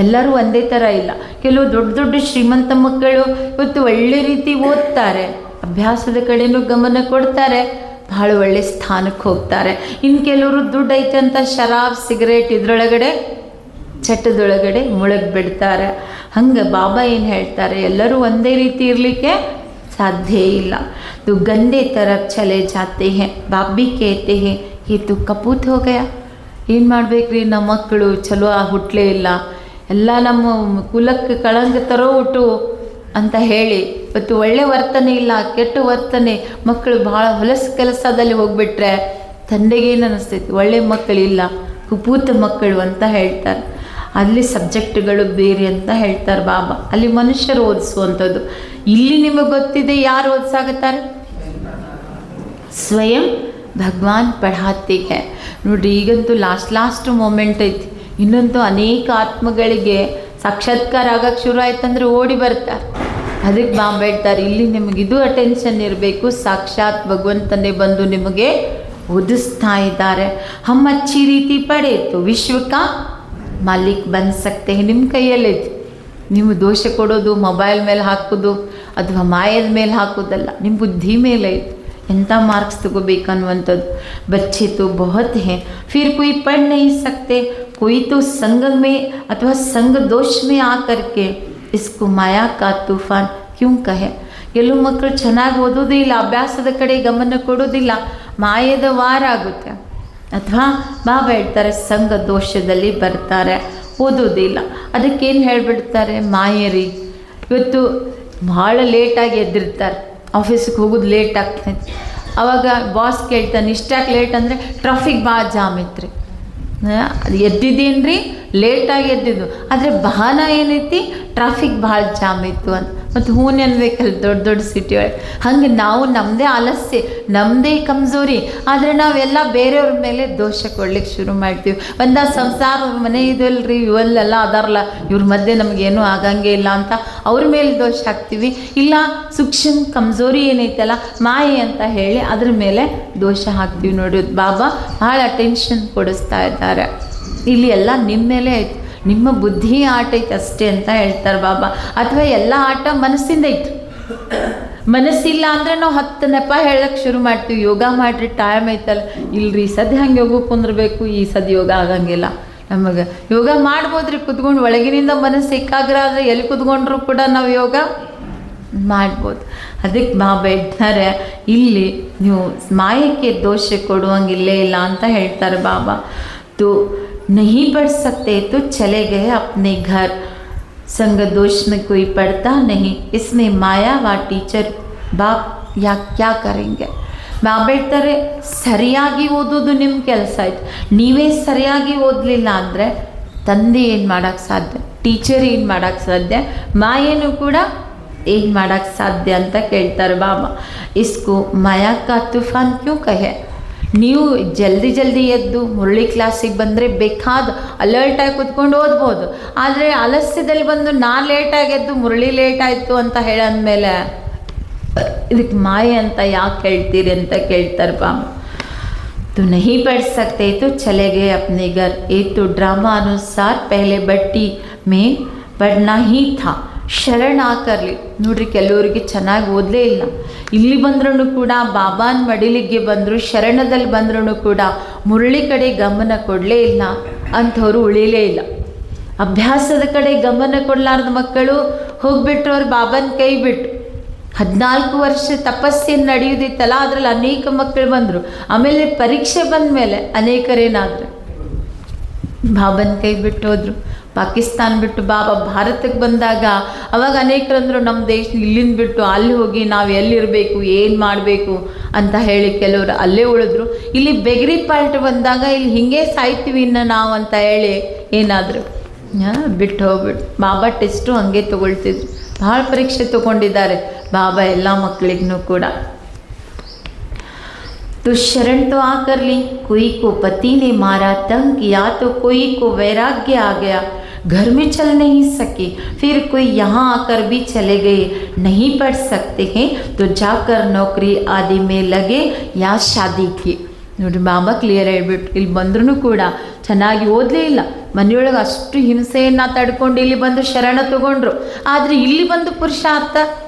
ಎಲ್ಲರೂ ಒಂದೇ ಥರ ಇಲ್ಲ. ಕೆಲವು ದೊಡ್ಡ ದೊಡ್ಡ ಶ್ರೀಮಂತ ಮಕ್ಕಳು ಇವತ್ತು ಒಳ್ಳೆ ರೀತಿ ಓದ್ತಾರೆ, ಅಭ್ಯಾಸದ ಕಡೆನೂ ಗಮನ ಕೊಡ್ತಾರೆ, ಭಾಳ ಒಳ್ಳೆ ಸ್ಥಾನಕ್ಕೆ ಹೋಗ್ತಾರೆ. ಇನ್ನು ಕೆಲವರು ದುಡ್ಡು ಐತೆ ಅಂತ ಶರಾಬ್ ಸಿಗರೇಟ್ ಇದರೊಳಗಡೆ ಚಟದೊಳಗಡೆ ಮುಳುಗಿಬಿಡ್ತಾರೆ. ಹಂಗೆ ಬಾಬಾ ಏನು ಹೇಳ್ತಾರೆ? ಎಲ್ಲರೂ ಒಂದೇ ರೀತಿ ಇರಲಿಕ್ಕೆ ಸಾಧ್ಯ ಇಲ್ಲ. तो गंदे तरफ चले जाते हैं. बाप भी कहते हैं ये तो कपूत हो गया. ಏನು ಮಾಡ್ಬೇಕ್ರಿ? ನಮ್ಮ ಮಕ್ಕಳು ಚಲೋ ಹುಟ್ಟಲೇ ಇಲ್ಲ, ಎಲ್ಲ ನಮ್ಮ ಕುಲಕ್ಕೆ ಕಳಂಕ ತರೋ ಹುಟ್ಟು ಅಂತ ಹೇಳಿ ಇವತ್ತು ಒಳ್ಳೆ ವರ್ತನೆ ಇಲ್ಲ, ಕೆಟ್ಟ ವರ್ತನೆ. ಮಕ್ಕಳು ಭಾಳ ಹೊಲಸು ಕೆಲಸದಲ್ಲಿ ಹೋಗ್ಬಿಟ್ರೆ ತಂದೆಗೇನು ಅನ್ನಿಸ್ತೈತಿ? ಒಳ್ಳೆ ಮಕ್ಕಳಿಲ್ಲ, ಕುಪೂತ ಮಕ್ಕಳು ಅಂತ ಹೇಳ್ತಾರೆ. ಅಲ್ಲಿ ಸಬ್ಜೆಕ್ಟ್ಗಳು ಬೇರೆ ಅಂತ ಹೇಳ್ತಾರೆ ಬಾಬಾ. ಅಲ್ಲಿ ಮನುಷ್ಯರು ಓದಿಸುವಂಥದ್ದು. ಇಲ್ಲಿ ನಿಮಗೆ ಗೊತ್ತಿದೆ ಯಾರು ಓದಿಸಾಗುತ್ತಾರೆ? ಸ್ವಯಂ ಭಗವಾನ್ ಪಢಾತೆ ಹೈ. ನೋಡಿರಿ, ಈಗಂತೂ ಲಾಸ್ಟ್ ಮೂಮೆಂಟ್ ಐತಿ. ಇನ್ನಂತೂ ಅನೇಕ ಆತ್ಮಗಳಿಗೆ ಸಾಕ್ಷಾತ್ಕಾರ ಆಗಕ್ಕೆ ಶುರು ಆಯ್ತಂದ್ರೆ ಓಡಿ ಬರ್ತಾರೆ. ಅದಕ್ಕೆ ಬಾಬಾ ಹೇಳ್ತಾರೆ, ಇಲ್ಲಿ ನಿಮಗೆ ಇದು ಅಟೆನ್ಷನ್ ಇರಬೇಕು, ಸಾಕ್ಷಾತ್ ಭಗವಂತನೇ ಬಂದು ನಿಮಗೆ ಓದಿಸ್ತಾ ಇದ್ದಾರೆ. ಹಮ್ ಅಚ್ಚಿ ರೀತಿ ಪಡೆ ತೋ ವಿಶ್ವಕ ಮಾಲೀಕ್ ಬನ್ ಸಕ್ತೆ. ನಿಮ್ಮ ಕೈಯಲ್ಲೈತಿ. ನೀವು ದೋಷ ಕೊಡೋದು, ಮೊಬೈಲ್ ಮೇಲೆ ಹಾಕೋದು ಅಥವಾ ಮಾಯದ ಮೇಲೆ ಹಾಕೋದಲ್ಲ, ನಿಮ್ಮ ಬುದ್ಧಿ ಮೇಲೆ ಐತಿ. ಎಂಥ ಮಾರ್ಕ್ಸ್ ತಗೋಬೇಕನ್ನುವಂಥದ್ದು. ಬಚ್ಚೆ ತೋ ಬಹುತ್ ಹೇ, ಫಿರ್ कोई पढ़ नहीं सकते, कोई तो संग में अथवा संग दोष में आकर के इसको माया का तूफान क्यों कहे. ಕೆಲವು ಮಕ್ಕಳು ಚೆನ್ನಾಗಿ ಓದೋದಿಲ್ಲ, ಅಭ್ಯಾಸದ ಕಡೆ ಗಮನ ಕೊಡೋದಿಲ್ಲ, ಮಾಯದ ವಾರ ಆಗುತ್ತೆ. ಅಥವಾ ಬಾಬಾ ಹೇಳ್ತಾರೆ ಸಂಘ ದೋಷದಲ್ಲಿ ಬರ್ತಾರೆ, ಓದೋದಿಲ್ಲ. ಅದಕ್ಕೇನು ಹೇಳಿಬಿಡ್ತಾರೆ, ಮಾಯರಿ. ಇವತ್ತು ಭಾಳ ಲೇಟಾಗಿ ಎದ್ದಿರ್ತಾರೆ, ಆಫೀಸಿಗೆ ಹೋಗೋದು ಲೇಟ್ ಆಗ್ತೈತಿ. ಆವಾಗ ಬಾಸ್ ಕೇಳ್ತಾನೆ, ಇಷ್ಟಾಗಿ ಲೇಟ್ ಅಂದರೆ ಟ್ರಾಫಿಕ್ ಭಾಳ ಜಾಮ್ ಇತ್ತು ರೀ, ಎದ್ದಿದ್ದೀನಿ ರೀ, ಲೇಟಾಗಿ ಎದ್ದಿದ್ದು, ಆದರೆ ಬಹಾನ ಏನೈತಿ, ಟ್ರಾಫಿಕ್ ಭಾಳ ಜಾಮ್ ಇತ್ತು ಅಂತ. ಮತ್ತು ಹೂನೆ ಅನ್ಬೇಕಲ್ಲ ದೊಡ್ಡ ದೊಡ್ಡ ಸಿಟಿ ಒಳಗೆ. ಹಂಗೆ ನಾವು ನಮ್ಮದೇ ಆಲಸ್ಯ, ನಮ್ಮದೇ ಕಮ್ಜೋರಿ, ಆದರೆ ನಾವೆಲ್ಲ ಬೇರೆಯವ್ರ ಮೇಲೆ ದೋಷ ಕೊಡ್ಲಿಕ್ಕೆ ಶುರು ಮಾಡ್ತೀವಿ. ಒಂದು ಸಂಸಾರ ಮನೆ ಇದಲ್ರಿ, ಇವಲ್ಲೆಲ್ಲ ಅದಾರಲ್ಲ, ಇವ್ರ ಮಧ್ಯೆ ನಮಗೇನೂ ಆಗಂಗೆ ಇಲ್ಲ ಅಂತ ಅವ್ರ ಮೇಲೆ ದೋಷ ಹಾಕ್ತೀವಿ. ಇಲ್ಲ ಸೂಕ್ಷ್ಮ ಕಮ್ಜೋರಿ ಏನೈತಲ್ಲ ಮಾಯೆ ಅಂತ ಹೇಳಿ ಅದ್ರ ಮೇಲೆ ದೋಷ ಹಾಕ್ತೀವಿ. ನೋಡಿ, ಬಾಬಾ ಭಾಳ ಅಟೆನ್ಷನ್ ಕೊಡಿಸ್ತಾ ಇದ್ದಾರೆ. ಇಲ್ಲಿ ಎಲ್ಲ ನಿಮ್ಮ ಮೇಲೆ ಐತೆ, ನಿಮ್ಮ ಬುದ್ಧಿ ಆಟ ಐತೆ ಅಷ್ಟೇ ಅಂತ ಹೇಳ್ತಾರೆ ಬಾಬಾ. ಅಥವಾ ಎಲ್ಲ ಆಟ ಮನಸ್ಸಿಂದ ಐತೆ. ಮನಸ್ಸಿಲ್ಲ ಅಂದರೆ ನಾವು 10 ನೆಪ ಹೇಳಕ್ಕೆ ಶುರು ಮಾಡ್ತೀವಿ. ಯೋಗ ಮಾಡಿರಿ, ಟೈಮ್ ಐತಲ್ಲ, ಇಲ್ರಿ ಸದ್ಯ ಹಂಗೆ ಯೋಗ ಕುಂದ್ರಬೇಕು, ಈ ಸದ್ಯ ಯೋಗ ಆಗಂಗಿಲ್ಲ ನಮಗೆ. ಯೋಗ ಮಾಡ್ಬೋದ್ರಿ ಕುತ್ಕೊಂಡು, ಒಳಗಿನಿಂದ ಮನಸ್ಸು ಏಕಾಗ್ರ ಆದರೆ ಎಲ್ಲಿ ಕುತ್ಕೊಂಡ್ರು ಕೂಡ ನಾವು ಯೋಗ ಮಾಡ್ಬೋದು. ಅದಕ್ಕೆ ಬಾಬಾ ಹೇಳ್ತಾರೆ, ಇಲ್ಲಿ ನೀವು ಮಾಯಕ್ಕೆ ದೋಷ ಕೊಡುವಂಗಿಲ್ಲೇ ಇಲ್ಲ ಅಂತ ಹೇಳ್ತಾರೆ ಬಾಬಾ. तो नहीं पढ़ सकते तो चले गए अपने घर. संग दोष में कोई पढ़ता नहीं, इसमें माया व टीचर बाप या क्या करेंगे. ಬಾಬಾ ಹೇಳ್ತಾರೆ, ಸರಿಯಾಗಿ ಓದೋದು ನಿಮ್ಮ ಕೆಲಸ ಆಯ್ತು. ನೀವೇ ಸರಿಯಾಗಿ ಓದಲಿಲ್ಲ ಅಂದರೆ ತಂದೆ ಏನು ಮಾಡೋಕ್ಕೆ ಸಾಧ್ಯ, ಟೀಚರ್ ಏನು ಮಾಡೋಕ್ಕೆ ಸಾಧ್ಯ, ಮಾಯೇನು ಕೂಡ ಏನು ಮಾಡೋಕ್ಕೆ ಸಾಧ್ಯ ಅಂತ ಕೇಳ್ತಾರೆ ಬಾಬಾ. ಇಸ್ಕೋ ಮಾಯಾ ಕಾ ತೂಫಾನ್ ಕ್ಯೂ ಕಹೆ. ನೀವು ಜಲ್ದಿ ಎದ್ದು ಮುರಳಿ ಕ್ಲಾಸಿಗೆ ಬಂದರೆ ಬೇಕಾದ ಅಲರ್ಟಾಗಿ ಕೂತ್ಕೊಂಡು ಓದ್ಬೋದು. ಆದರೆ ಆಲಸ್ಯದಲ್ಲಿ ಬಂದು ನಾನು ಲೇಟಾಗಿ ಎದ್ದು ಮುರಳಿ ಲೇಟ್ ಆಯಿತು ಅಂತ ಹೇಳಂದಮೇಲೆ ಇದಕ್ಕೆ ಮಾಯೆ ಅಂತ ಯಾಕೆ ಹೇಳ್ತೀರಿ ಅಂತ ಕೇಳ್ತಾರೆ ಬಾಬಾ. तो नहीं पढ़ सकते तो चले गए अपने घर. ये तो ड्रामा अनुसार पहले बट्टी में पढ़ना ही था. ಶರಣ್ ಆಕರ್ಲಿ. ನೋಡ್ರಿ, ಕೆಲವರಿಗೆ ಚೆನ್ನಾಗಿ ಓದಲೇ ಇಲ್ಲ, ಇಲ್ಲಿ ಬಂದ್ರೂ ಕೂಡ ಬಾಬಾನ ಮಡಿಲಿಗೆ ಬಂದರು, ಶರಣದಲ್ಲಿ ಬಂದ್ರೂ ಕೂಡ ಮುರಳಿ ಕಡೆ ಗಮನ ಕೊಡಲೇ ಇಲ್ಲ ಅಂಥವ್ರು ಉಳಿಲೇ ಇಲ್ಲ. ಅಭ್ಯಾಸದ ಕಡೆ ಗಮನ ಕೊಡಲಾರ್ದ ಮಕ್ಕಳು ಹೋಗ್ಬಿಟ್ರು, ಅವ್ರು ಬಾಬಾನ ಕೈ ಬಿಟ್ಟು. 14 ವರ್ಷ ತಪಸ್ಸೇನು ನಡೆಯೋದಿತ್ತಲ್ಲ, ಅದರಲ್ಲಿ ಅನೇಕ ಮಕ್ಕಳು ಬಂದರು. ಆಮೇಲೆ ಪರೀಕ್ಷೆ ಬಂದ ಮೇಲೆ ಅನೇಕರೇನಾದ್ರು ಬಾಬಾನ ಕೈ ಬಿಟ್ಟು ಹೋದರು. ಪಾಕಿಸ್ತಾನ ಬಿಟ್ಟು ಬಾಬಾ ಭಾರತಕ್ಕೆ ಬಂದಾಗ ಅವಾಗ ಅನೇಕರಂದರು, ನಮ್ಮ ದೇಶ ಇಲ್ಲಿಂದ ಬಿಟ್ಟು ಅಲ್ಲಿ ಹೋಗಿ ನಾವು ಎಲ್ಲಿರಬೇಕು, ಏನು ಮಾಡಬೇಕು ಅಂತ ಹೇಳಿ ಕೆಲವರು ಅಲ್ಲೇ ಉಳಿದ್ರು. ಇಲ್ಲಿ ಬೆಗರಿ ಪಾಲ್ಟ್ ಬಂದಾಗ ಇಲ್ಲಿ ಹಿಂಗೆ ಸಾಯ್ತೀವಿ ಇನ್ನು ನಾವು ಅಂತ ಹೇಳಿ ಏನಾದರೂ ಬಿಟ್ಟು ಹೋಗ್ಬಿಟ್ಟು ಬಾಬಾ ಟೆಸ್ಟು ಹಂಗೆ ತೊಗೊಳ್ತಿದ್ರು. ಭಾಳ ಪರೀಕ್ಷೆ ತೊಗೊಂಡಿದ್ದಾರೆ ಬಾಬಾ ಎಲ್ಲ ಮಕ್ಕಳಿಗೂ ಕೂಡ. तो शरण तो आकर ली. कोई को पति ने मारा, तंग किया, तो कोई को वैराग्य आ गया, घर में चल नहीं सके. फिर कोई यहाँ आकर भी चले गए. नहीं पढ़ सकते हैं तो जाकर नौकरी आदि में लगे या शादी की. ನೋಡಿ, ಬಾಬಾ ಕ್ಲಿಯರ್ ಹೇಳ್ಬಿಟ್ಟು ಇಲ್ಲಿ ಬಂದ್ರೂ ಕೂಡ ಚೆನ್ನಾಗಿ ಓದಲೇ ಇಲ್ಲ. ಮನೆಯೊಳಗೆ ಅಷ್ಟು ಹಿಂಸೆಯನ್ನು ತಡ್ಕೊಂಡು ಇಲ್ಲಿ ಬಂದು ಶರಣ ತಗೊಂಡ್ರು. ಆದರೆ ಇಲ್ಲಿ ಬಂದು ಪುರುಷಾರ್ಥ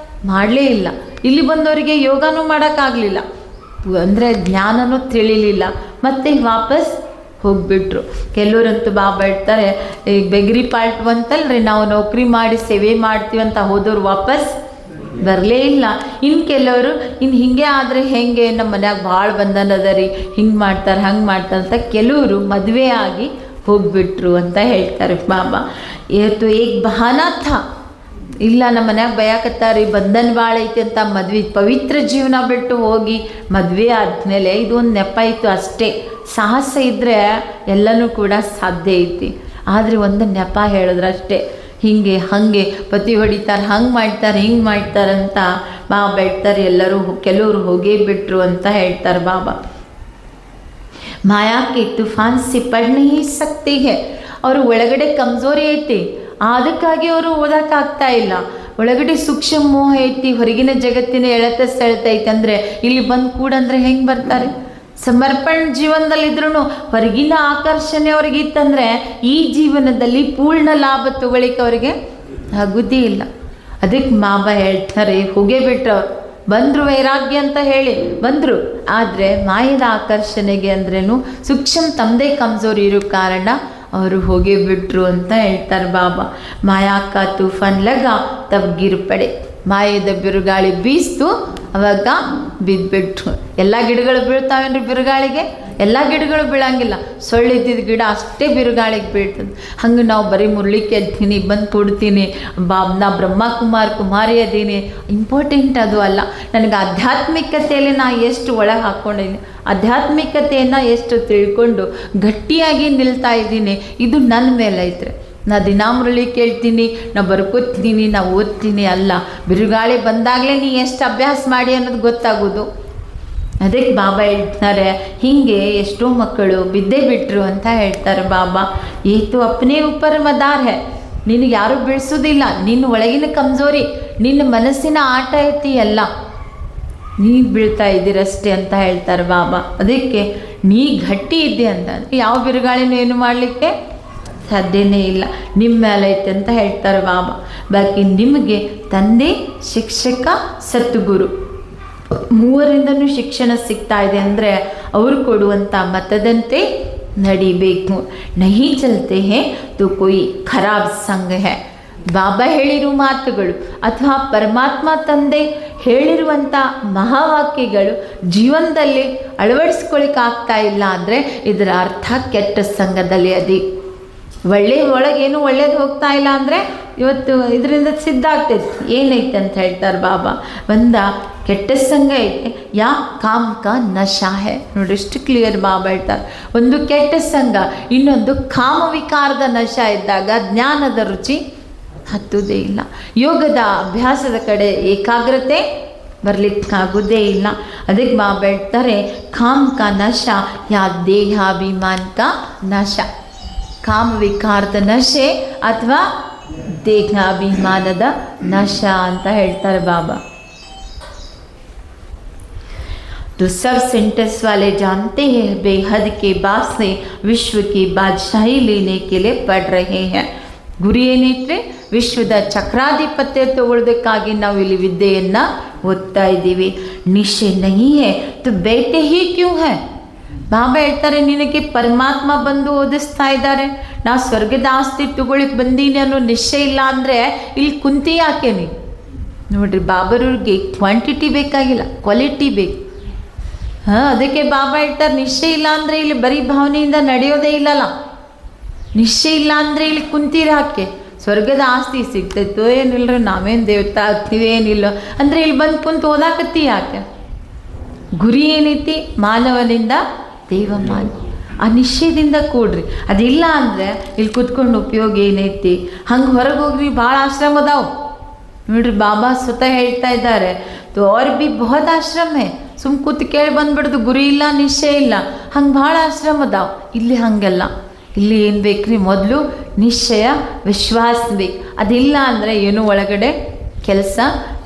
ಮಾಡಲೇ ಇಲ್ಲ. ಇಲ್ಲಿ ಬಂದವರಿಗೆ ಯೋಗನೂ ಮಾಡೋಕ್ಕಾಗಲಿಲ್ಲ, ಅಂದರೆ ಜ್ಞಾನನೂ ತಿಳಿಲಿಲ್ಲ, ಮತ್ತೆ ವಾಪಸ್ ಹೋಗಿಬಿಟ್ರು. ಕೆಲವರಂತೂ ಬಾಬಾ ಹೇಳ್ತಾರೆ, ಈಗ ಬೆಗ್ರಿ ಪಾಲ್ಟ್ ಬಂತಲ್ರಿ, ನಾವು ನೌಕರಿ ಮಾಡಿ ಸೇವೆ ಮಾಡ್ತೀವಿ ಅಂತ ಹೋದವ್ರು ವಾಪಸ್ ಬರಲೇ ಇಲ್ಲ. ಇನ್ನು ಕೆಲವರು ಇನ್ನು ಹಿಂಗೆ ಆದರೆ ಹೇಗೆ, ನಮ್ಮ ಮನ್ಯಾಗ ಭಾಳ ಬಂಧನ ಅದ ರೀ, ಹಿಂಗೆ ಮಾಡ್ತಾರೆ ಹಂಗೆ ಮಾಡ್ತಾರೆ ಅಂತ ಕೆಲವರು ಮದುವೆ ಆಗಿ ಹೋಗಿಬಿಟ್ರು ಅಂತ ಹೇಳ್ತಾರೆ ಬಾಬಾ. ಇವತ್ತು ಈಗ ಬಹಾನಾ ಥಾ, ಇಲ್ಲ ನಮ್ಮ ಮನ್ಯಾಗ ಬಯಾಕತ್ತಾರೆ, ಬಂಧನ ಭಾಳ ಐತಿ ಅಂತ ಮದ್ವೆ ಪವಿತ್ರ ಜೀವನ ಬಿಟ್ಟು ಹೋಗಿ ಮದುವೆ ಆದಮೇಲೆ ಇದು ಒಂದು ನೆಪ ಇತ್ತು ಅಷ್ಟೇ. ಸಾಹಸ ಇದ್ದರೆ ಎಲ್ಲನೂ ಕೂಡ ಸಾಧ್ಯ ಐತಿ. ಆದರೆ ಒಂದು ನೆಪ ಹೇಳಿದ್ರಷ್ಟೇ, ಹೀಗೆ ಹಾಗೆ ಪತಿ ಹೊಡಿತಾರೆ, ಹಂಗೆ ಮಾಡ್ತಾರೆ ಹಿಂಗೆ ಮಾಡ್ತಾರಂತ ಬಾಬಾ ಹೇಳ್ತಾರೆ. ಎಲ್ಲರೂ ಕೆಲವರು ಹೋಗೇ ಬಿಟ್ರು ಅಂತ ಹೇಳ್ತಾರೆ ಬಾಬಾ. ಮಾಯಾ ಕೆ ತೂಫಾನ್ ಸೆ ಪढ़ नहीं सकते है. ಅವರು ಒಳಗಡೆ ಕಮ್ಜೋರಿ ಐತಿ, ಅದಕ್ಕಾಗಿ ಅವರು ಓದಕ್ಕಾಗ್ತಾ ಇಲ್ಲ. ಒಳಗಡೆ ಸೂಕ್ಷ್ಮ ಮೋಹ ಐತಿ, ಹೊರಗಿನ ಜಗತ್ತಿನ ಎಳೆತ ಸೆಳೆತ ಐತಿ. ಅಂದರೆ ಇಲ್ಲಿ ಬಂದು ಕೂಡಂದ್ರೆ ಹೆಂಗೆ ಬರ್ತಾರೆ? ಸಮರ್ಪಣೆ ಜೀವನದಲ್ಲಿದ್ರೂ ಹೊರಗಿನ ಆಕರ್ಷಣೆ ಅವ್ರಿಗೆ ಇತ್ತಂದರೆ ಈ ಜೀವನದಲ್ಲಿ ಪೂರ್ಣ ಲಾಭ ತಗೊಳ್ಳಿಕ್ಕೆ ಅವರಿಗೆ ಆಗುವುದೇ ಇಲ್ಲ. ಅದಕ್ಕೆ ಬಾಬಾ ಹೇಳ್ತಾರೆ, ಹೋಗೇ ಬಿಟ್ರು ಅವ್ರು. ಬಂದರು ವೈರಾಗ್ಯ ಅಂತ ಹೇಳಿ ಬಂದರು, ಆದರೆ ಮಾಯದ ಆಕರ್ಷಣೆಗೆ ಅಂದ್ರೇನು ಸೂಕ್ಷ್ಮ ತಮ್ಮದೇ ಕಮ್ಜೋರಿ ಇರೋ ಕಾರಣ ಅವರು ಹೋಗಿ ಬಿಟ್ರು ಅಂತ ಹೇಳ್ತಾರೆ ಬಾಬಾ. ಮಾಯಾ ಕಾ ತೂಫಾನ್ ಲಗ ತಬ್ ಗಿರ್ ಪಡೆ. ಮಾಯದ ಬಿರುಗಾಳಿ ಬೀಸ್ತು, ಅವಾಗ ಬಿದ್ದುಬಿಟ್ರು. ಎಲ್ಲ ಗಿಡಗಳು ಬೀಳ್ತಾವೇನ್ರಿ ಬಿರುಗಾಳಿಗೆ? ಎಲ್ಲ ಗಿಡಗಳು ಬೀಳಂಗಿಲ್ಲ. ಸೊಳ್ಳಿದ್ದಿದ್ದ ಗಿಡ ಅಷ್ಟೇ ಬಿರುಗಾಳಿಗೆ ಬೀಳ್ತದೆ. ಹಂಗೆ ನಾವು ಬರೀ ಮುರ್ಲಿಕ್ಕೆ ಎದ್ದೀನಿ, ಬಂದು ಕೊಡ್ತೀನಿ, ನಾ ಕುಮಾರಿ ಅದೀನಿ, ಇಂಪಾರ್ಟೆಂಟ್ ಅದು ಅಲ್ಲ. ನನಗೆ ಆಧ್ಯಾತ್ಮಿಕತೆಯಲ್ಲಿ ನಾ ಎಷ್ಟು ಒಳಗೆ ಹಾಕ್ಕೊಂಡಿದ್ದೀನಿ, ಆಧ್ಯಾತ್ಮಿಕತೆಯನ್ನು ಎಷ್ಟು ತಿಳ್ಕೊಂಡು ಗಟ್ಟಿಯಾಗಿ ನಿಲ್ತಾ ಇದ್ದೀನಿ, ಇದು ನನ್ನ ಮೇಲೆ ಐತ್ರಿ. ನಾ ದಿನಾ ಮುರಳಿ ಕೇಳ್ತೀನಿ, ನಾ ಬರ್ಕೋತೀನಿ, ನಾ ಓದ್ತೀನಿ ಅಲ್ಲ. ಬಿರುಗಾಳಿ ಬಂದಾಗಲೇ ನೀ ಎಷ್ಟು ಅಭ್ಯಾಸ ಮಾಡಿ ಅನ್ನೋದು ಗೊತ್ತಾಗೋದು. ಅದಕ್ಕೆ ಬಾಬಾ ಹೇಳ್ತಾರೆ, ಹೀಗೆ ಎಷ್ಟೋ ಮಕ್ಕಳು ಬಿದ್ದೇ ಬಿಟ್ಟರು ಅಂತ ಹೇಳ್ತಾರೆ ಬಾಬಾ. ಏತು ಅಪ್ನೇ ಉಪರ್ ಮದಾರ್ ಹೇ, ನಿನಗೆ ಯಾರೂ ಬೀಳಿಸೋದಿಲ್ಲ, ನಿನ್ನ ಒಳಗಿನ ಕಮ್ಜೋರಿ, ನಿನ್ನ ಮನಸ್ಸಿನ ಆಟ ಐತಿ ಎಲ್ಲ, ನೀವು ಬೀಳ್ತಾ ಇದ್ದೀರಷ್ಟೇ ಅಂತ ಹೇಳ್ತಾರೆ ಬಾಬಾ. ಅದಕ್ಕೆ ನೀ ಗಟ್ಟಿ ಇದ್ದೆ ಅಂತ ಯಾವ ಬಿರುಗಾಳಿನೂ ಏನು ಮಾಡಲಿಕ್ಕೆ ಸಾಧ್ಯನೇ ಇಲ್ಲ, ನಿಮ್ಮ ಮೇಲೆ ಐತೆ ಅಂತ ಹೇಳ್ತಾರೆ ಬಾಬಾ. ಬಾಕಿ ನಿಮಗೆ ತಂದೆ, ಶಿಕ್ಷಕ, ಸದ್ಗುರು ಮೂವರಿಂದನೂ ಶಿಕ್ಷಣ ಸಿಗ್ತಾ ಇದೆ ಅಂದರೆ ಅವರು ಕೊಡುವಂಥ ಮತದಂತೆ ನಡಿಬೇಕು. ನಹಿ ಚಲ್ತೆ ಹೇ ತೋ ಕೋಯಿ ಖರಾಬ್ ಸಂಘ ಹೇ. ಬಾಬಾ ಹೇಳಿರೋ ಮಾತುಗಳು ಅಥವಾ ಪರಮಾತ್ಮ ತಂದೆ ಹೇಳಿರುವಂಥ ಮಹಾವಾಕ್ಯಗಳು ಜೀವನದಲ್ಲಿ ಅಳವಡಿಸ್ಕೊಳ್ಳಿಕ್ಕಾಗ್ತಾ ಇಲ್ಲ ಅಂದರೆ ಇದರ ಅರ್ಥ ಕೆಟ್ಟ ಸಂಘದಲ್ಲಿ ಅದೇ. ಒಳಗೇನು ಒಳ್ಳೇದು ಹೋಗ್ತಾ ಇಲ್ಲ ಅಂದರೆ ಇವತ್ತು ಇದರಿಂದ ಸಿದ್ಧ ಆಗ್ತೈತಿ. ಏನೈತೆ ಅಂತ ಹೇಳ್ತಾರೆ ಬಾಬಾ, ಕೆಟ್ಟ ಸಂಘ ಐತೆ, ಯಾ ಕಾಮ್ ಕಾ ನಶಾ ಹೇ. ನೋಡಿ ಎಷ್ಟು ಕ್ಲಿಯರ್ ಬಾಬಾ ಹೇಳ್ತಾರೆ. ಒಂದು ಕೆಟ್ಟ ಸಂಘ, ಇನ್ನೊಂದು ಕಾಮ ವಿಕಾರದ ನಶಾ ಇದ್ದಾಗ ಜ್ಞಾನದ ರುಚಿ ಹತ್ತುವುದೇ ಇಲ್ಲ. ಯೋಗದ ಅಭ್ಯಾಸದ ಕಡೆ ಏಕಾಗ್ರತೆ ಬರಲಿಕ್ಕಾಗೋದೇ ಇಲ್ಲ. ಅದಕ್ಕೆ ಬಾಬಾ ಹೇಳ್ತಾರೆ, ಕಾಮ್ ಕಾ ನಶಾ ಯಾ ದೇಹಾಭಿಮಾನ್ ಕಾ ನಶಾ. ಕಾಮ ವಿಕಾರದ ನಶೆ ಅಥವಾ ದೇಹಾಭಿಮಾನದ ನಶಾ ಅಂತ ಹೇಳ್ತಾರೆ ಬಾಬಾ. तो सब सेंटेंस वाले जानते हैं बेहद के बाद से विश्व की बादशाही लेने के लिए पढ़ रहे हैं. ಗುರಿ ಏನೈತ್ರಿ? ವಿಶ್ವದ ಚಕ್ರಾಧಿಪತ್ಯ ತಗೊಳ್ಳೋದಕ್ಕಾಗಿ ನಾವು ಇಲ್ಲಿ ವಿದ್ಯೆಯನ್ನು ಓದ್ತಾ ಇದ್ದೀವಿ. ನಿಶ್ಚಯ ನಹಿ ಹೇ ತು ಬೇಟೆ ಹಿ ಕ್ಯೂ ಹೇ. ಬಾಬಾ ಹೇಳ್ತಾರೆ, ನಿನಗೆ ಪರಮಾತ್ಮ ಬಂದು ಓದಿಸ್ತಾ ಇದ್ದಾರೆ, ನಾ ಸ್ವರ್ಗದ ಆಸ್ತಿ ತಗೊಳ್ಳಿಕ್ಕೆ ಬಂದೀನಿ ಅನ್ನೋ ನಿಶ್ಚಯ ಇಲ್ಲ ಅಂದರೆ ಇಲ್ಲಿ ಕುಂತಿ ಯಾಕೆ ನೀ? ನೋಡ್ರಿ, ಬಾಬರವ್ರಿಗೆ ಕ್ವಾಂಟಿಟಿ ಬೇಕಾಗಿಲ್ಲ, ಕ್ವಾಲಿಟಿ ಬೇಕು. ಅದಕ್ಕೆ ಬಾಬಾ ಹೇಳ್ತಾರೆ, ನಿಶ್ಚಯ ಇಲ್ಲ ಅಂದರೆ ಇಲ್ಲಿ ಬರೀ ಭಾವನೆಯಿಂದ ನಡೆಯೋದೇ ಇಲ್ಲಲ್ಲ. ನಿಶ್ಚಯ ಇಲ್ಲ ಅಂದರೆ ಇಲ್ಲಿ ಕುಂತೀರಿ ಹಾಕಿ ಸ್ವರ್ಗದ ಆಸ್ತಿ ಸಿಗ್ತೈತೋ ಏನಿಲ್ಲರಿ, ನಾವೇನು ದೇವತಾ ಆಗ್ತೀವಿ ಏನಿಲ್ಲ ಅಂದರೆ ಇಲ್ಲಿ ಬಂದು ಕುಂತು ಓದಾಕತ್ತಿ ಯಾಕೆ? ಗುರಿ ಏನೈತಿ? ಮಾನವನಿಂದ ದೇವಮಾನ. ಆ ನಿಶ್ಚಯದಿಂದ ಕೂಡ್ರಿ. ಅದಿಲ್ಲ ಅಂದರೆ ಇಲ್ಲಿ ಕುತ್ಕೊಂಡು ಉಪಯೋಗ ಏನೈತಿ? ಹಂಗೆ ಹೊರಗೆ ಹೋಗ್ರಿ, ಭಾಳ ಆಶ್ರಮ ಅದಾವು ನೋಡ್ರಿ. ಬಾಬಾ ಸ್ವತಃ ಹೇಳ್ತಾ ಇದ್ದಾರೆ, ತೋ ಅವ್ರ ಬಿ ಬಹುತ್ ಆಶ್ರಮ ಹೇ, ಸುಮ್ ಕೂತು ಕೇಳಿ ಬಂದ್ಬಿಡ್ದು, ಗುರಿ ಇಲ್ಲ, ನಿಶ್ಚಯ ಇಲ್ಲ, ಹಂಗೆ ಭಾಳ ಆಶ್ರಮ ಅದಾವು. ಇಲ್ಲಿ ಹಾಗೆಲ್ಲ, ಇಲ್ಲಿ ಏನು ಬೇಕ್ರಿ? ಮೊದಲು ನಿಶ್ಚಯ, ವಿಶ್ವಾಸ ಬೇಕು. ಅದಿಲ್ಲ ಅಂದರೆ ಏನೂ ಒಳಗಡೆ ಕೆಲಸ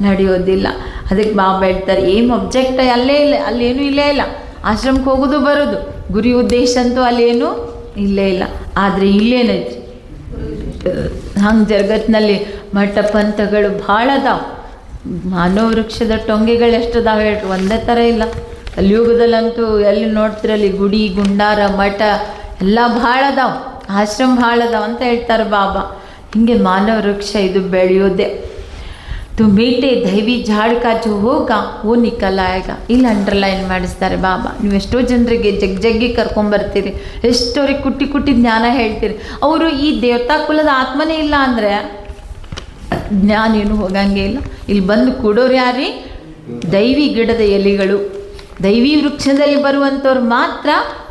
ನಡೆಯೋದಿಲ್ಲ. ಅದಕ್ಕೆ ಬಾಬಾ ಹೇಳ್ತಾರೆ, ಏನು ಅಬ್ಜೆಕ್ಟ್ ಅಲ್ಲೇ ಇಲ್ಲ, ಅಲ್ಲೇನೂ ಇಲ್ಲೇ ಇಲ್ಲ. ಆಶ್ರಮಕ್ಕೆ ಹೋಗೋದು ಬರೋದು, ಗುರಿ ಉದ್ದೇಶ ಅಂತೂ ಅಲ್ಲೇನೂ ಇಲ್ಲೇ ಇಲ್ಲ. ಆದರೆ ಇಲ್ಲೇನೈತಿ? ಹಂಗೆ ಜಗತ್ತಿನಲ್ಲಿ ಮಠ ಪಂಥಗಳು ಭಾಳ ಅದಾವೆ. ಮಾನವ ವೃಕ್ಷದ ಟೊಂಗೆಗಳು ಎಷ್ಟು ಅದಾವೆ ಹೇಳ್ರಿ? ಒಂದೇ ಥರ ಇಲ್ಲ. ಕಲಿಯುಗದಲ್ಲಂತೂ ಎಲ್ಲಿ ನೋಡ್ತಿರಲ್ಲಿ ಗುಡಿ ಗುಂಡಾರ ಮಠ ಎಲ್ಲ ಭಾಳ ಅದಾವೆ, ಆಶ್ರಮ ಭಾಳ ಅದಾವೆ ಅಂತ ಹೇಳ್ತಾರೆ ಬಾಬಾ. ಹೀಗೆ ಮಾನವ ವೃಕ್ಷ ಇದು ಬೆಳೆಯೋದೆ. ತು ಮೀಟೆ ದೈವಿ ಝಾಡ್ ಕಾ ಜೋ ಹೋಗಾ ಓ ನಿಕಲ್ ಆಯೇಗಾ. ಇಲ್ಲಿ ಅಂಡರ್ಲೈನ್ ಮಾಡಿಸ್ತಾರೆ ಬಾಬಾ. ನೀವು ಎಷ್ಟೋ ಜನರಿಗೆ ಜಗ್ಗಿ ಕರ್ಕೊಂಬರ್ತೀರಿ, ಎಷ್ಟೋರಿಗೆ ಕುಟ್ಟಿ ಕುಟ್ಟಿ ಜ್ಞಾನ ಹೇಳ್ತೀರಿ. ಅವರು ಈ ದೇವತಾ ಕುಲದ ಆತ್ಮನೇ ಇಲ್ಲ ಅಂದರೆ ಜ್ಞಾನ ಏನು ಹೋಗಂಗೆ ಇಲ್ಲ. ಇಲ್ಲಿ ಬಂದು ಕೂಡೋರು ಯಾರೀ? ದೈವಿ ಗಿಡದ ಎಲೆಗಳು, ದೈವಿ ವೃಕ್ಷದಲ್ಲಿ ಬರುವಂಥವ್ರು ಮಾತ್ರ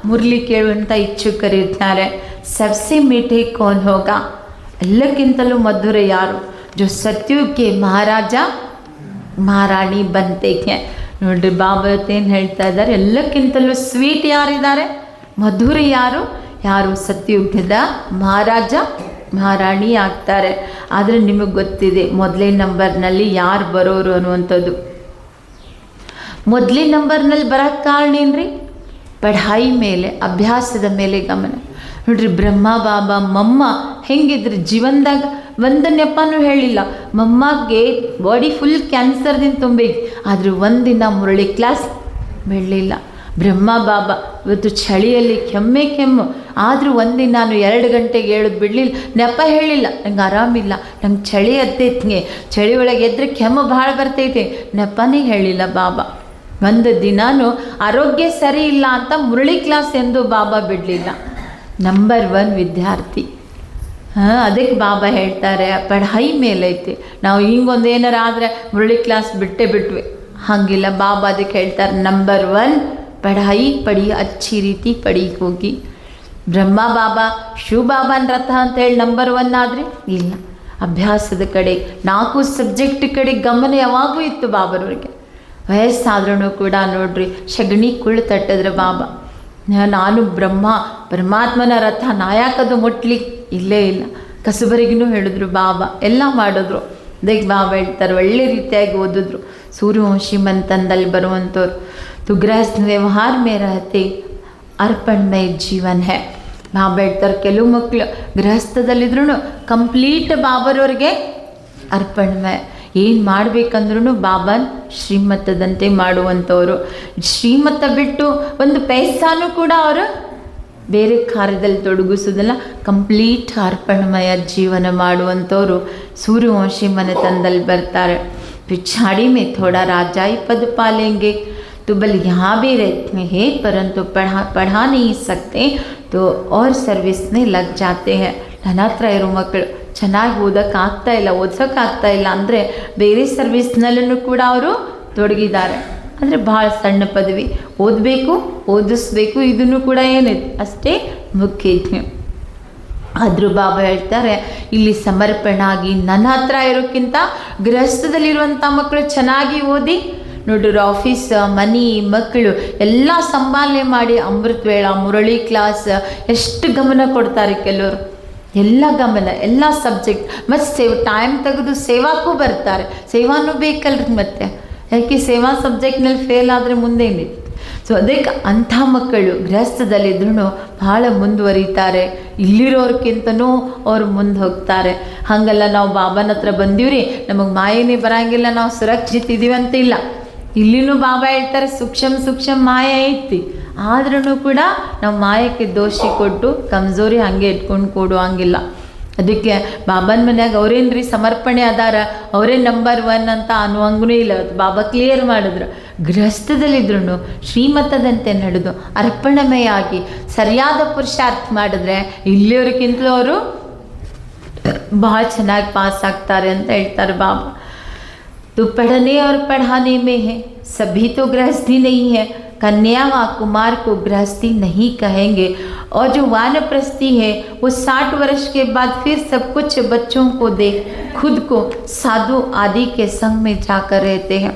ಮುರಳಿ ಕೇಳುವಂಥ ಇಚ್ಛುಕರಿರ್ತಾರೆ. ಸಬ್ಸೆ ಮೀಠೆ ಕೌನ್ ಹೋಗ, ಎಲ್ಲಕ್ಕಿಂತಲೂ ಮಧುರ ಯಾರು? ಜೋ ಸತ್ಯುಗೆ ಮಹಾರಾಜ ಮಹಾರಾಣಿ ಬಂತೆ. ನೋಡ್ರಿ, ಬಾಬಾ ಏನು ಹೇಳ್ತಾ ಇದ್ದಾರೆ, ಎಲ್ಲಕ್ಕಿಂತಲೂ ಸ್ವೀಟ್ ಯಾರಿದ್ದಾರೆ? ಮಧುರ ಯಾರು ಯಾರು ಸತ್ಯಯುಗದ ಮಹಾರಾಜ ಮಹಾರಾಣಿ ಆಗ್ತಾರೆ. ಆದರೆ ನಿಮಗೆ ಗೊತ್ತಿದೆ ಮೊದಲೇ ನಂಬರ್ನಲ್ಲಿ ಯಾರು ಬರೋರು ಅನ್ನುವಂಥದ್ದು. ಮೊದಲೇ ನಂಬರ್ನಲ್ಲಿ ಬರೋಕ್ಕೆ ಕಾರಣ ಏನ್ರಿ? ಪಢಾಯಿ ಮೇಲೆ, ಅಭ್ಯಾಸದ ಮೇಲೆ ಗಮನ. ನೋಡ್ರಿ, ಬ್ರಹ್ಮ ಬಾಬಾ ಮಮ್ಮ ಹೆಂಗಿದ್ರಿ ಜೀವನದಾಗ ಒಂದು ನೆಪನೂ ಹೇಳಿಲ್ಲ. ಮಮ್ಮಗೆ ಬಾಡಿ ಫುಲ್ ಕ್ಯಾನ್ಸರ್ದಿಂದ ತುಂಬೈತಿ, ಆದರೆ ಒಂದಿನ ಮುರಳಿ ಕ್ಲಾಸ್ ಬಿಡಲಿಲ್ಲ. ಬ್ರಹ್ಮ ಬಾಬಾ ಇವತ್ತು ಚಳಿಯಲ್ಲಿ ಕೆಮ್ಮು, ಆದರೂ ಒಂದಿನ ನಾನು 2 ಗಂಟೆಗೆ ಹೇಳೋದು ಬಿಡಲಿಲ್ಲ. ನೆಪ ಹೇಳಿಲ್ಲ, ನಂಗೆ ಆರಾಮಿಲ್ಲ, ನಂಗೆ ಚಳಿ ಹತ್ತೈತಿ, ಚಳಿ ಒಳಗೆ ಎದ್ರೆ ಕೆಮ್ಮು ಭಾಳ ಬರ್ತೈತೆ, ನೆಪನೇ ಹೇಳಿಲ್ಲ ಬಾಬಾ. ಒಂದು ದಿನಾನು ಆರೋಗ್ಯ ಸರಿ ಇಲ್ಲ ಅಂತ ಮುರಳಿ ಕ್ಲಾಸ್ ಎಂದು ಬಾಬಾ ಬಿಡಲಿಲ್ಲ. ನಂಬರ್ 1 ವಿದ್ಯಾರ್ಥಿ. ಅದಕ್ಕೆ ಬಾಬಾ ಹೇಳ್ತಾರೆ ಪಢಾಯಿ ಮೇಲೈತಿ. ನಾವು ಹಿಂಗೊಂದು ಏನಾರು ಆದರೆ ಮುರಳಿ ಕ್ಲಾಸ್ ಬಿಟ್ವಿ, ಹಾಗಿಲ್ಲ. ಬಾಬಾ ಅದಕ್ಕೆ ಹೇಳ್ತಾರೆ ನಂಬರ್ 1 ಪಢಾಯಿ ಪಡಿ, ಅಚ್ಚಿ ರೀತಿ ಪಡಿ ಹೋಗಿ. ಬ್ರಹ್ಮ ಬಾಬಾ ಶಿವ ಬಾಬಾನ ರಥ ಅಂತೇಳಿ ನಂಬರ್ 1 ಆದರೆ ಇಲ್ಲ. ಅಭ್ಯಾಸದ ಕಡೆ 4 ಸಬ್ಜೆಕ್ಟ್ ಕಡೆ ಗಮನ ಯಾವಾಗೂ ಇತ್ತು ಬಾಬರವ್ರಿಗೆ. ವಯಸ್ಸಾದ್ರೂ ಕೂಡ ನೋಡ್ರಿ, ಸಗಣಿ ಕುಳ್ಳು ತಟ್ಟಿದ್ರೆ ಬಾಬಾ, ನಾನು ಪರಮಾತ್ಮನ ರಥ ನಾಯಕದು ಮುಟ್ಲಿ ಇಲ್ಲೇ ಇಲ್ಲ. ಕಸುಬರಿಗೂ ಹೇಳಿದ್ರು ಬಾಬಾ, ಎಲ್ಲ ಮಾಡಿದ್ರು. ಅದಕ್ಕೆ ಬಾಬಾ ಹೇಳ್ತಾರೆ ಒಳ್ಳೆ ರೀತಿಯಾಗಿ ಓದಿದ್ರು. ಸೂರ್ಯವಂಶಿ ಮಂತಂದಲ್ಲಿ ಬರುವಂಥವ್ರು. ತು ಗೃಹಸ್ಥ ವ್ಯವಹಾರ ಮೇ ರಹತೆ ಅರ್ಪಣಮಯ ಜೀವನ ಹೇ. ಬಾಬಾ ಹೇಳ್ತಾರೆ ಕೆಲವು ಮಕ್ಕಳು ಗೃಹಸ್ಥದಲ್ಲಿದ್ರೂ ಕಂಪ್ಲೀಟ್ ಬಾಬರವ್ರಿಗೆ ಅರ್ಪಣಮಯ. ಏನು ಮಾಡಬೇಕಂದ್ರೂ ಬಾಬಾನ ಶ್ರೀಮತದಂತೆ ಮಾಡುವಂಥವ್ರು. ಶ್ರೀಮತ ಬಿಟ್ಟು ಒಂದು ಪೈಸಾನೂ ಕೂಡ ಅವರು ಬೇರೆ ಕಾರ್ಯದಲ್ಲಿ ತೊಡಗಿಸೋದಲ್ಲ, ಕಂಪ್ಲೀಟ್ ಅರ್ಪಣಮಯ ಜೀವನ ಮಾಡುವಂಥವ್ರು ಸೂರ್ಯವಂಶಿ ಮನೆತನದಲ್ಲಿ ಬರ್ತಾರೆ. पिछाड़ी में थोड़ा राजाई पद पालेंगे तो बल यहाँ भी रहते हैं, परंतु पढ़ा नहीं सकते तो और सर्विस में लग जाते हैं. ನನ್ನ ಹತ್ರ ಇರೋ ಮಕ್ಕಳು ಚೆನ್ನಾಗಿ ಓದೋಕ್ಕಾಗ್ತಾ ಇಲ್ಲ ಅಂದರೆ ಬೇರೆ ಸರ್ವಿಸ್ನಲ್ಲೂ ಕೂಡ ಅವರು ತೊಡಗಿದ್ದಾರೆ. ಅಂದರೆ ಭಾಳ ಸಣ್ಣ ಪದವಿ, ಓದಿಸ್ಬೇಕು, ಇದನ್ನು ಕೂಡ ಏನಿದೆ ಅಷ್ಟೇ ಮುಖ್ಯ. ಆದರೂ ಬಾಬಾ ಹೇಳ್ತಾರೆ ಇಲ್ಲಿ ಸಮರ್ಪಣಾಗಿ ನನ್ನ ಹತ್ರ ಇರೋಕ್ಕಿಂತ ಗೃಹಸ್ಥದಲ್ಲಿರುವಂಥ ಮಕ್ಕಳು ಚೆನ್ನಾಗಿ ಓದಿ ನೋಡ್ರಿ, ಆಫೀಸ್, ಮನೆ, ಮಕ್ಕಳು ಎಲ್ಲ ಸಂಭಾಲನೆ ಮಾಡಿ ಅಮೃತ ವೇಳ, ಮುರಳಿ ಕ್ಲಾಸ್ ಎಷ್ಟು ಗಮನ ಕೊಡ್ತಾರೆ ಕೆಲವರು. ಎಲ್ಲ ಗಮನ, ಎಲ್ಲ ಸಬ್ಜೆಕ್ಟ್, ಮತ್ತು ಟೈಮ್ ತೆಗೆದು ಸೇವಾಕ್ಕೂ ಬರ್ತಾರೆ. ಸೇವಾನೂ ಬೇಕಲ್ರಿ, ಮತ್ತೆ ಯಾಕೆ ಸೇವಾ ಸಬ್ಜೆಕ್ಟ್ನಲ್ಲಿ ಫೇಲ್ ಆದರೆ ಮುಂದೇನಿದೆ. ಸೊ ಅದಕ್ಕೆ ಅಂಥ ಮಕ್ಕಳು ಗೃಹಸ್ಥದಲ್ಲಿದ್ರೂ ಭಾಳ ಮುಂದುವರಿತಾರೆ, ಇಲ್ಲಿರೋರ್ಕಿಂತನೂ ಅವ್ರು ಮುಂದೆ ಹೋಗ್ತಾರೆ. ಹಾಗಲ್ಲ ನಾವು ಬಾಬಾನ ಹತ್ರ ಬಂದೀವ್ರಿ, ನಮಗೆ ಮಾಯನೇ ಬರೋಂಗಿಲ್ಲ, ನಾವು ಸುರಕ್ಷಿತ ಇದ್ದೀವಿ ಅಂತ ಇಲ್ಲ. ಇಲ್ಲಿನೂ ಬಾಬಾ ಹೇಳ್ತಾರೆ ಸೂಕ್ಷ್ಮ ಮಾಯ ಐತಿ, ಆದ್ರೂ ಕೂಡ ನಾವು ಮಾಯಕ್ಕೆ ದೋಷಿ ಕೊಟ್ಟು ಕಮ್ಜೋರಿ ಹಾಗೆ ಇಟ್ಕೊಂಡು ಕೊಡುವಂಗಿಲ್ಲ. ಅದಕ್ಕೆ ಬಾಬಾನ ಮನ್ಯಾಗ ಅವ್ರೇನ್ರಿ ಸಮರ್ಪಣೆ ಅದಾರ, ಅವರೇ ನಂಬರ್ 1 ಅಂತ ಅನ್ನುವಂಗೂ ಇಲ್ಲ. ಬಾಬಾ ಕ್ಲಿಯರ್ ಮಾಡಿದ್ರು, ಗೃಹಸ್ಥದಲ್ಲಿದ್ರೂ ಶ್ರೀಮತದಂತೆ ನಡೆದು ಅರ್ಪಣಮಯ ಆಗಿ ಸರಿಯಾದ ಪುರುಷಾರ್ಥ ಮಾಡಿದ್ರೆ ಇಲ್ಲಿಯವ್ರಿಗಿಂತಲೂ ಅವರು ಭಾಳ ಚೆನ್ನಾಗಿ ಪಾಸ್ ಆಗ್ತಾರೆ ಅಂತ ಹೇಳ್ತಾರೆ ಬಾಬಾ. तो पढ़ने और पढ़ाने में है, सभी तो गृहस्थी नहीं है. कन्या व कुमार को गृहस्थी नहीं कहेंगे. और जो वानप्रस्थी है वो 60 वर्ष के बाद फिर सब कुछ बच्चों को दे खुद को साधु आदि के संग में जाकर रहते हैं.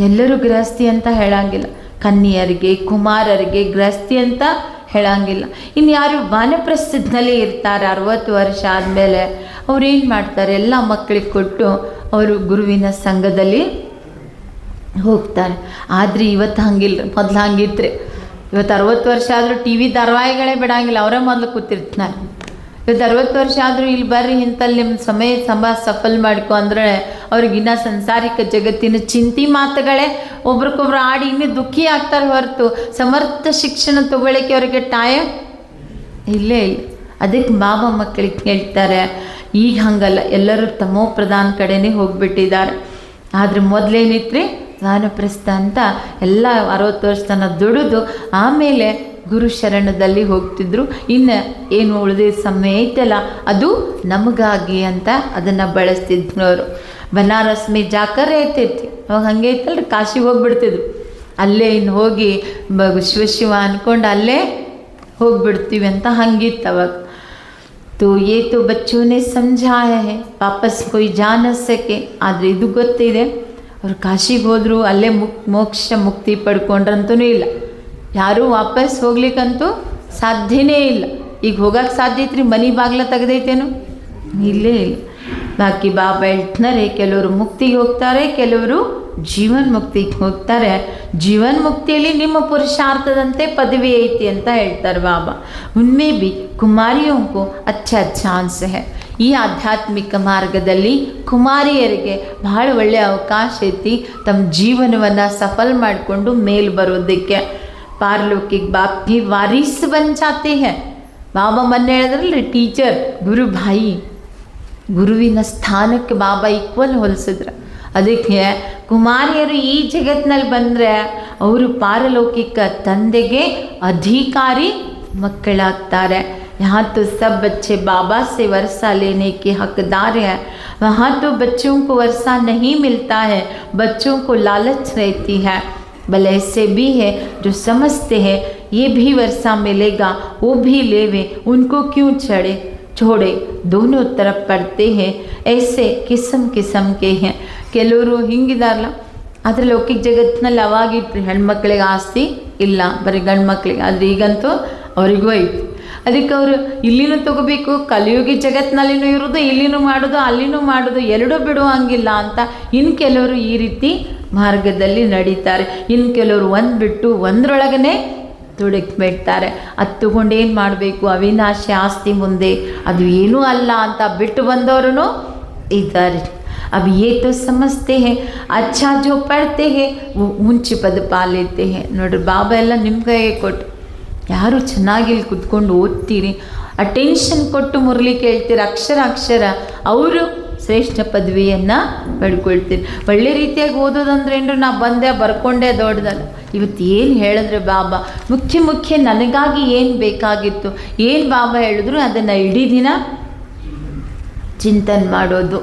ಎಲ್ಲರೂ ಗೃಹಸ್ಥಿ ಅಂತ ಹೇಳಂಗಿಲ್ಲ, ಕನ್ಯರಿಗೆ ಕುಮಾರರಿಗೆ ಗೃಹಸ್ಥಿ ಅಂತ ಹೇಳಂಗಿಲ್ಲ. ಇನ್ನು ಯಾರು ವಾನಪ್ರಸ್ಥದಲ್ಲಿ ಇರ್ತಾರೆ 60 ವರ್ಷ ಆದಮೇಲೆ ಅವ್ರೇನು ಮಾಡ್ತಾರೆ, ಎಲ್ಲ ಮಕ್ಕಳಿಗೆ ಕೊಟ್ಟು ಅವರು ಗುರುವಿನ ಸಂಘದಲ್ಲಿ ಹೋಗ್ತಾರೆ. ಆದರೆ ಇವತ್ತು ಹಂಗಿಲ್ಲ, ಮೊದಲು ಹಂಗಿತ್ತು. ಇವತ್ತು 60 ವರ್ಷ ಆದರೂ ಟಿ ವಿ ಧಾರಾವಾಹಿಗಳೇ ಬಿಡಂಗಿಲ್ಲ, ಅವರೇ ಮೊದಲು ಕೂತಿರ್ತಾರೆ. ಇವತ್ತು 60 ವರ್ಷ ಆದರೂ ಇಲ್ಲಿ ಬರ್ರಿ ಇಂಥಲ್ಲಿ ನಿಮ್ಮ ಸಮಯ ಸಫಲ್ ಮಾಡ್ಕೊ ಅಂದರೆ ಅವ್ರಿಗಿನ್ನ ಸಂಸಾರಿಕ ಜಗತ್ತಿನ ಚಿಂತೆ ಮಾತುಗಳೇ ಒಬ್ರಿಗೊಬ್ರು ಆಡಿ ಇನ್ನೂ ದುಃಖಿ ಆಗ್ತಾರೆ ಹೊರತು ಸಮರ್ಥ ಶಿಕ್ಷಣ ತಗೊಳ್ಳೋಕ್ಕೆ ಅವರಿಗೆ ಟೈಮ್ ಇಲ್ಲೇ ಇಲ್ಲ. ಅದಕ್ಕೆ ಬಾಬಾ ಮಕ್ಕಳಿಗೆ ಹೇಳ್ತಾರೆ ಈಗ ಹಂಗಲ್ಲ, ಎಲ್ಲರೂ ತಮೋ ಪ್ರಧಾನ ಕಡೆನೇ ಹೋಗಿಬಿಟ್ಟಿದ್ದಾರೆ. ಆದರೆ ಮೊದಲೇನಿತ್ರಿ ವಾನಪ್ರಸ್ಥ ಅಂತ ಎಲ್ಲ 60 ವರ್ಷ ತನಕ ದುಡಿದು ಆಮೇಲೆ ಗುರು ಶರಣದಲ್ಲಿ ಹೋಗ್ತಿದ್ರು. ಇನ್ನು ಏನು ಉಳಿದ ಸಮಯ ಐತಲ್ಲ ಅದು ನಮಗಾಗಿ ಅಂತ ಅದನ್ನು ಬಳಸ್ತಿದ್ರು ಅವರು. ಬನಾರಸ್ ಮೇ ಜಾಕರ್ ಐತೈತಿ, ಅವಾಗ ಹಂಗೆ ಐತಲ್ರಿ, ಕಾಶಿಗೆ ಹೋಗ್ಬಿಡ್ತಿದ್ರು. ಅಲ್ಲೇ ಇನ್ನು ಹೋಗಿ ಶಿವ ಅಂದ್ಕೊಂಡು ಅಲ್ಲೇ ಹೋಗ್ಬಿಡ್ತೀವಿ ಅಂತ ಹಂಗಿತ್ತು ಅವಾಗ. तो ये तो बच्चों ने समझाया है, वापस कोई जा न सके. ಆದರೆ ಇದು ಗೊತ್ತಿದೆ, ಅವ್ರು ಕಾಶಿಗೆ ಹೋದ್ರು ಅಲ್ಲೇ ಮುಕ್ತಿ ಪಡ್ಕೊಂಡ್ರಂತೂ ಇಲ್ಲ, ಯಾರೂ ವಾಪಸ್ ಹೋಗ್ಲಿಕ್ಕಂತೂ ಸಾಧ್ಯನೇ ಇಲ್ಲ. ಈಗ ಹೋಗಕ್ಕೆ ಸಾಧ್ಯ ಐತ್ರಿ, ಮನೆ ಬಾಗ್ಲ ತೆಗೆದೈತೇನು? ಇಲ್ಲೇ ಇಲ್ಲ. ಬಾಕಿ ಬಾಬಾ ಹೇಳ್ತಾರೆ, ಕೆಲವರು ಮುಕ್ತಿಗೆ ಹೋಗ್ತಾರೆ, ಕೆಲವರು ಜೀವನ್ ಮುಕ್ತಿಗೆ ಹೋಗ್ತಾರೆ. ಜೀವನ್ ಮುಕ್ತಿಯಲ್ಲಿ ನಿಮ್ಮ ಪುರುಷಾರ್ಥದಂತೆ ಪದವಿ ಐತಿ ಅಂತ ಹೇಳ್ತಾರೆ ಬಾಬಾ. ಉನ್ಮೇ ಬಿ ಕುಮಾರಿಯೋಂಕು ಅಚ್ಚಾ ಚಾನ್ಸ್ ಹೈ. ಈ ಆಧ್ಯಾತ್ಮಿಕ ಮಾರ್ಗದಲ್ಲಿ ಕುಮಾರಿಯರಿಗೆ ಬಹಳ ಒಳ್ಳೆಯ ಅವಕಾಶ ಐತಿ ತಮ್ಮ ಜೀವನವನ್ನು ಸಫಲ ಮಾಡಿಕೊಂಡು ಮೇಲೆ ಬರೋದಕ್ಕೆ. ಪಾರಲೌಕಿಕ ಬಾಪ್ ಭಿ ವಾರಿಸ್ ಬನ್ ಜಾತೆ ಹೈ. ಬಾಬಾ ಮೊನ್ನೆ ಹೇಳಿದ್ರಲ್ರಿ, ಟೀಚರ್ ಗುರು ಭಾಯಿ, ಗುರುವಿನ ಸ್ಥಾನಕ್ಕೆ ಬಾಬಾ ಈಕ್ವಲ್ ಹೋಲಿಸಿದ್ರು. ಅದಕ್ಕೆ ಕುಮಾರಿಯರು ಈ ಜಗತ್ತಿನಲ್ಲಿ ಬಂದರೆ ಅವರು ಪಾರಲೌಕಿಕ ತಂದೆಗೆ ಅಧಿಕಾರಿ ಮಕ್ಕಳಾಗ್ತಾರೆ. यहाँ तो सब बच्चे बाबा से वर्षा लेने के हकदार हैं. वहाँ तो बच्चों को वर्षा नहीं मिलता है, बच्चों को लालच रहती है. भले ऐसे भी है जो समझते हैं ये भी वर्षा मिलेगा, वो भी लेवे, उनको क्यों छोड़े. दोनों तरफ पढ़ते हैं. ऐसे किस्म किस्म के हैं. ಕೆಲವರು ಹಿಂಗಿದಾರಲ್ಲ, ಆದರೆ ಲೌಕಿಕ ಜಗತ್ತಿನಲ್ಲಿ ಅವಾಗಿಟ್ರಿ ಹೆಣ್ಮಕ್ಳಿಗೆ ಆಸ್ತಿ ಇಲ್ಲ, ಬರೀ ಗಂಡು ಮಕ್ಳಿಗೆ. ಆದರೆ ಈಗಂತೂ ಅವರಿಗೂ ಐತಿ. ಅದಕ್ಕೆ ಅವರು ಇಲ್ಲಿನೂ ತಗೋಬೇಕು, ಕಲಿಯುಗಿ ಜಗತ್ತಿನಲ್ಲಿನೂ ಇರೋದು, ಇಲ್ಲಿನೂ ಮಾಡೋದು, ಅಲ್ಲಿನೂ ಮಾಡೋದು, ಎರಡೂ ಬಿಡುವಂಗಿಲ್ಲ ಅಂತ ಇನ್ನು ಕೆಲವರು ಈ ರೀತಿ ಮಾರ್ಗದಲ್ಲಿ ನಡೀತಾರೆ. ಇನ್ನು ಕೆಲವರು ಒಂದು ಬಿಟ್ಟು ಒಂದರೊಳಗನೆ ತೊಡಗಿಬಿಡ್ತಾರೆ. ಅದು ತಗೊಂಡು ಏನು ಮಾಡಬೇಕು, ಅವಿನಾಶಿ ಆಸ್ತಿ ಮುಂದೆ ಅದು ಏನೂ ಅಲ್ಲ ಅಂತ ಬಿಟ್ಟು ಬಂದವರು ಇದ್ದಾರೆ. अब ये तो समझते हैं अच्छा जो पढ़ते हैं वो ऊंच पद पा लेते हैं. ನೋಡ್ರಿ, ಬಾಬಾ ಎಲ್ಲ ನಿಮ್ಮ ಕೈಗೆ ಕೊಟ್ಟು, ಯಾರು ಚೆನ್ನಾಗಿ ಇಲ್ಲಿ ಕುತ್ಕೊಂಡು ಓದ್ತೀರಿ, ಅಟೆನ್ಷನ್ ಕೊಟ್ಟು ಮುರಳಿ ಕೇಳ್ತೀರಿ ಅಕ್ಷರ ಅಕ್ಷರ, ಅವರು ಶ್ರೇಷ್ಠ ಪದವಿಯನ್ನು ಪಡ್ಕೊಳ್ತೀರಿ. ಒಳ್ಳೆ ರೀತಿಯಾಗಿ ಓದೋದಂದ್ರೆ ಏನ್ರಿ, ನಾ ಬಂದೆ ಬರ್ಕೊಂಡೆ ದೊಡ್ಡದಲ್ಲ. ಇವತ್ತು ಏನು ಹೇಳಿದ್ರೆ ಬಾಬಾ ಮುಖ್ಯ ನನಗಾಗಿ ಏನು ಬೇಕಾಗಿತ್ತು, ಏನು ಬಾಬಾ ಹೇಳಿದ್ರು ಅದನ್ನು ಇಡೀ ದಿನ ಚಿಂತನೆ ಮಾಡೋದು.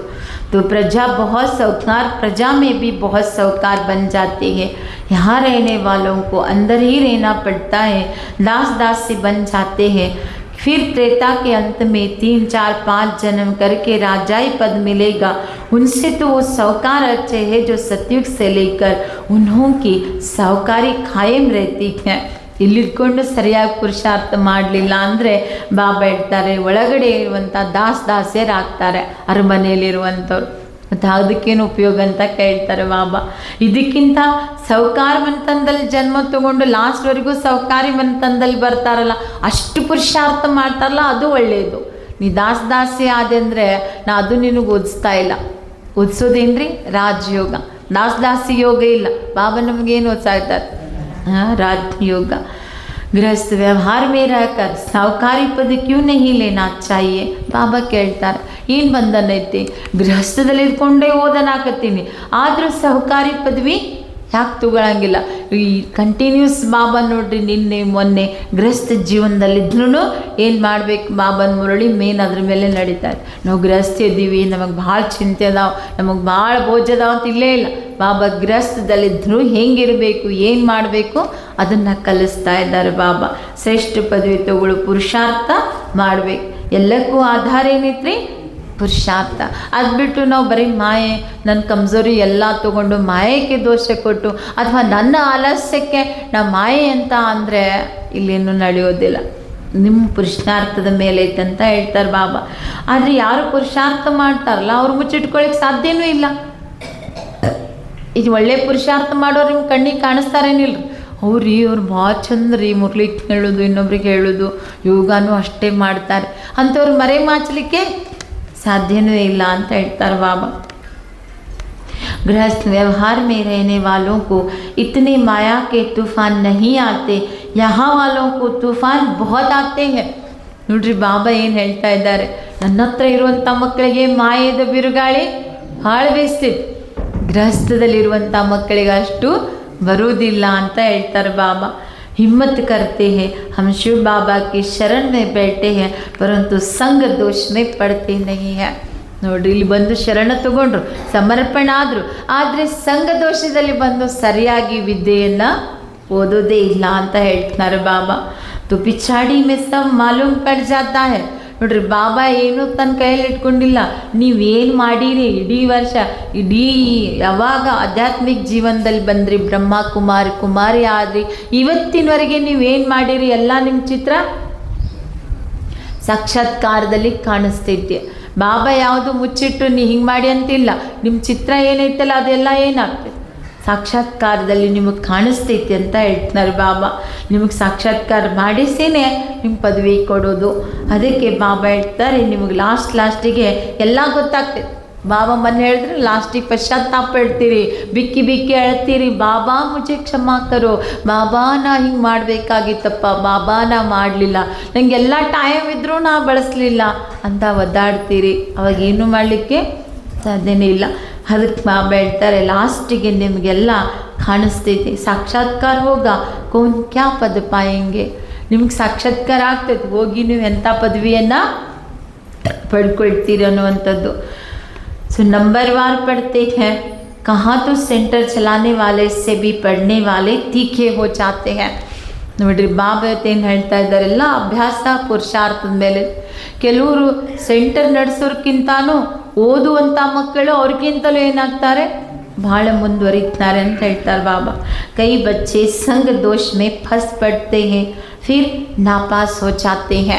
तो प्रजा बहुत साहूकार, प्रजा में भी बहुत साहूकार बन जाते हैं. यहाँ रहने वालों को अंदर ही रहना पड़ता है, दास से बन जाते हैं. फिर त्रेता के अंत में 3, 4, 5 जन्म करके राजाई पद मिलेगा. उनसे तो वो साहूकार अच्छे हैं जो सतयुग से लेकर उन्हों की साहूकारी कायम रहती है. ಇಲ್ಲಿದ್ಕೊಂಡು ಸರಿಯಾಗಿ ಪುರುಷಾರ್ಥ ಮಾಡಲಿಲ್ಲ ಅಂದರೆ ಬಾಬಾ ಹೇಳ್ತಾರೆ, ಒಳಗಡೆ ಇರುವಂಥ ದಾಸ್ಯರಾಗ್ತಾರೆ ಅರಮನೆಯಲ್ಲಿರುವಂಥವ್ರು. ಮತ್ತು ಅದಕ್ಕೇನು ಉಪಯೋಗ ಅಂತ ಕೇಳ್ತಾರೆ ಬಾಬಾ. ಇದಕ್ಕಿಂತ ಸೌಕಾರ ಮನೆತನದಲ್ಲಿ ಜನ್ಮ ತಗೊಂಡು ಲಾಸ್ಟ್ವರೆಗೂ ಸೌಕಾರಿ ಮನೆತನದಲ್ಲಿ ಬರ್ತಾರಲ್ಲ, ಅಷ್ಟು ಪುರುಷಾರ್ಥ ಮಾಡ್ತಾರಲ್ಲ, ಅದು ಒಳ್ಳೆಯದು. ನೀ ದಾಸ್ಯ ಆದೆ ಅಂದರೆ ನಾ ಅದು ನಿನಗೆ ಓದಿಸ್ತಾ ಇಲ್ಲ. ಓದಿಸೋದೇನ್ರಿ ರಾಜಯೋಗ, ದಾಸಿ ಯೋಗ ಇಲ್ಲ. ಬಾಬಾ ನಮಗೇನು ಓದಿಸ್ತಾ ಇರ್ತಾರೆ, राजयोग. गृहस्थ व्यवहार में रहकर साहूकारी पद क्यों नहीं लेना चाहिए. ಬಾಬಾ ಕೇಳ್ತಾರೆ, ಏನು ಬಂಧನ ಐತಿ, ಗೃಹಸ್ಥದಲ್ಲಿ ಇದ್ಕೊಂಡೇ ಓದನಾಕತ್ತೀನಿ, ಆದರೂ ಸಾಹುಕಾರಿ ಪದವಿ ಯಾಕೆ ತಗೊಳಂಗಿಲ್ಲ. ಈ ಕಂಟಿನ್ಯೂಸ್ ಬಾಬಾ ನೋಡ್ರಿ, ನಿನ್ನೆ ಮೊನ್ನೆ ಗೃಹಸ್ಥ ಜೀವನದಲ್ಲಿದ್ರೂ ಏನು ಮಾಡಬೇಕು, ಬಾಬನ ಮುರಳಿ ಮೇನ್ ಅದ್ರ ಮೇಲೆ ನಡೀತಾರೆ. ನಾವು ಗೃಹಸ್ಥ ಇದ್ದೀವಿ, ನಮಗೆ ಭಾಳ ಚಿಂತೆ ಅದಾವ, ನಮಗೆ ಭಾಳ ಬೋಜ್ ಅದಾವ ಅಂತ ಇಲ್ಲೇ ಇಲ್ಲ. ಬಾಬಾ ಗೃಹಸ್ಥದಲ್ಲಿದ್ದರೂ ಹೆಂಗಿರಬೇಕು, ಏನು ಮಾಡಬೇಕು ಅದನ್ನು ಕಲಿಸ್ತಾ ಇದ್ದಾರೆ ಬಾಬಾ. ಶ್ರೇಷ್ಠ ಪದವಿ ತಗೊಳ್ಳೋ ಪುರುಷಾರ್ಥ ಮಾಡಬೇಕು. ಎಲ್ಲಕ್ಕೂ ಆಧಾರ ಏನೈತ್ರಿ, ಪುರುಷಾರ್ಥ. ಅದು ಬಿಟ್ಟು ನಾವು ಬರೀ ಮಾಯೆ, ನನ್ನ ಕಮ್ಜೋರಿ ಎಲ್ಲ ತೊಗೊಂಡು ಮಾಯೆಗೆ ದೋಷ ಕೊಟ್ಟು, ಅಥವಾ ನನ್ನ ಆಲಸ್ಯಕ್ಕೆ ನಾ ಮಾಯೆ ಅಂತ ಅಂದರೆ ಇಲ್ಲೇನು ನಡೆಯೋದಿಲ್ಲ. ನಿಮ್ಮ ಪುರುಷಾರ್ಥದ ಮೇಲೆ ಐತಂತ ಹೇಳ್ತಾರೆ ಬಾಬಾ. ಆದರೆ ಯಾರು ಪುರುಷಾರ್ಥ ಮಾಡ್ತಾರಲ್ಲ ಅವ್ರು ಮುಚ್ಚಿಟ್ಕೊಳ್ಳಿಕ್ಕೆ ಸಾಧ್ಯವೂ ಇಲ್ಲ. ಇದು ಒಳ್ಳೆ ಪುರುಷಾರ್ಥ ಮಾಡೋರು ನಿಮ್ಮ ಕಣ್ಣಿಗೆ ಕಾಣಿಸ್ತಾರೇನಿಲ್ಲ. ಅವ್ರು ಭಾಳ ಚಂದ ರೀ, ಮುರ್ಲಿಕ್ಕೆ ಹೇಳೋದು, ಇನ್ನೊಬ್ರಿಗೆ ಹೇಳೋದು, ಯೋಗನೂ ಅಷ್ಟೇ ಮಾಡ್ತಾರೆ. ಅಂಥವ್ರು ಮರೆ ಮಾಚಲಿಕ್ಕೆ ಸಾಧ್ಯವೂ ಇಲ್ಲ ಅಂತ ಹೇಳ್ತಾರೆ ಬಾಬಾ. गृहस्थ व्यवहार में रहने वालों को इतने माया के तूफान नहीं आते, यहाँ वालों को तूफान बहुत आते हैं. ನೋಡ್ರಿ, ಬಾಬಾ ಏನು ಹೇಳ್ತಾ ಇದ್ದಾರೆ, ನನ್ನ ಹತ್ರ ಇರುವಂಥ ಮಕ್ಕಳಿಗೆ ಮಾಯದ ಬಿರುಗಾಳಿ ಭಾಳ ಬೀಸ್ತಿತ್ತು, ಗೃಹಸ್ಥದಲ್ಲಿರುವಂಥ ಮಕ್ಕಳಿಗೆ ಅಷ್ಟು ಬರುವುದಿಲ್ಲ ಅಂತ ಹೇಳ್ತಾರೆ ಬಾಬಾ. हिम्मत करते हैं हम शिव बाबा की शरण में बैठे हैं, परंतु संग दोष में पड़ते नहीं हैं. ನೋಡ್ರಿ, ಇಲ್ಲಿ ಬಂದು ಶರಣ ತಗೊಂಡ್ರು, ಸಮರ್ಪಣೆ ಆದರು, ಆದರೆ ಸಂಘ ದೋಷದಲ್ಲಿ ಬಂದು ಸರಿಯಾಗಿ ವಿದ್ಯೆಯನ್ನು ಓದೋದೇ ಇಲ್ಲ ಅಂತ ಹೇಳ್ತಾರೆ ಬಾಬಾ. तो पिछाड़ी में सब मालूम पड़ जाता है, ನೋಡ್ರಿ ಬಾಬಾ ಏನೂ ತನ್ನ ಕೈಯಲ್ಲಿ ಇಟ್ಕೊಂಡಿಲ್ಲ. ನೀವೇನು ಮಾಡೀರಿ ಇಡೀ ವರ್ಷ, ಇಡೀ ಯಾವಾಗ ಆಧ್ಯಾತ್ಮಿಕ ಜೀವನದಲ್ಲಿ ಬಂದ್ರಿ, ಬ್ರಹ್ಮ ಕುಮಾರಿ ಆದ್ರಿ, ಇವತ್ತಿನವರೆಗೆ ನೀವೇನು ಮಾಡೀರಿ ಎಲ್ಲ ನಿಮ್ಮ ಚಿತ್ರ ಸಾಕ್ಷಾತ್ಕಾರದಲ್ಲಿ ಕಾಣಿಸ್ತೈತಿ. ಬಾಬಾ ಯಾವುದು ಮುಚ್ಚಿಟ್ಟು ನೀ ಹಿಂಗೆ ಮಾಡಿ ಅಂತಿಲ್ಲ. ನಿಮ್ಮ ಚಿತ್ರ ಏನೈತಲ್ಲ ಅದೆಲ್ಲ ಏನಾಗ್ತೈತಿ ಸಾಕ್ಷಾತ್ಕಾರದಲ್ಲಿ ನಿಮಗೆ ಕಾಣಿಸ್ತೈತಿ ಅಂತ ಹೇಳ್ತಾರೆ ಬಾಬಾ. ನಿಮಗೆ ಸಾಕ್ಷಾತ್ಕಾರ ಮಾಡಿಸಿನೇ ನಿಮ್ಮ ಪದವಿ ಕೊಡೋದು. ಅದಕ್ಕೆ ಬಾಬಾ ಹೇಳ್ತಾರೆ ನಿಮಗೆ ಲಾಸ್ಟಿಗೆ ಎಲ್ಲ ಗೊತ್ತಾಗ್ತೈತಿ. ಬಾಬಾ ಮೊನ್ನೆ ಹೇಳಿದ್ರೆ ಲಾಸ್ಟಿಗೆ ಪಶ್ಚಾತ್ತಾಪ ಹೇಳ್ತೀರಿ, ಬಿಕ್ಕಿ ಹೇಳ್ತೀರಿ, ಬಾಬಾ ಮುಜೆ ಕ್ಷಮಾ ಕರೋ, ಬಾಬಾ ನಾ ಹಿಂಗೆ ಮಾಡಬೇಕಾಗಿತ್ತಪ್ಪ, ಬಾಬಾ ನಾ ಮಾಡಲಿಲ್ಲ, ನನಗೆಲ್ಲ ಟೈಮ್ ಇದ್ದರೂ ನಾ ಬಳಸಲಿಲ್ಲ ಅಂತ ಒದ್ದಾಡ್ತೀರಿ. ಅವಾಗೇನು ಮಾಡಲಿಕ್ಕೆ ಸಾಧ್ಯನೇ ಇಲ್ಲ. ಅದಕ್ಕೆ ಬಾಬಾ ಹೇಳ್ತಾರೆ ಲಾಸ್ಟಿಗೆ ನಿಮಗೆಲ್ಲ ಕಾಣಿಸ್ತೈತಿ. ಸಾಕ್ಷಾತ್ಕಾರ ಹೋಗ ಕೌನ್ ಕ್ಯಾ ಪದ ಪಾಯಂಗೆ, ನಿಮ್ಗೆ ಸಾಕ್ಷಾತ್ಕಾರ ಆಗ್ತೈತಿ, ಹೋಗಿ ನೀವು ಎಂಥ ಪದವಿಯನ್ನು ಪಡ್ಕೊಳ್ತೀರಿ ಅನ್ನುವಂಥದ್ದು. सो नंबरवार पढ़ते हैं, कहाँ तो सेंटर चलाने वाले से भी पढ़ने वाले तीखे हो जाते हैं. ನೋಡ್ರಿ ಬಾಬಾ ಏನು ಹೇಳ್ತಾ ಇದ್ದಾರೆಲ್ಲ ಅಭ್ಯಾಸ ಪುರುಷಾರ್ಥದ ಮೇಲೆ. ಕೆಲವರು ಸೆಂಟರ್ ನಡೆಸೋರ್ಕಿಂತಾನು ಓದುವಂಥ ಮಕ್ಕಳು ಅವ್ರಿಗಿಂತಲೂ ಏನಾಗ್ತಾರೆ ಭಾಳ ಮುಂದುವರಿತಾರೆ ಅಂತ ಹೇಳ್ತಾರೆ ಬಾಬಾ. ಕೈ ಬಚ್ಚೆ ಸಂಘ ದೋಷ ಮೇ ಫಸ್ ಪಡ್ತೆ ಹೇ ಫಿರ್ ನಾಪಾಸ್ ಹೋ ಜಾತೆ ಹೇ.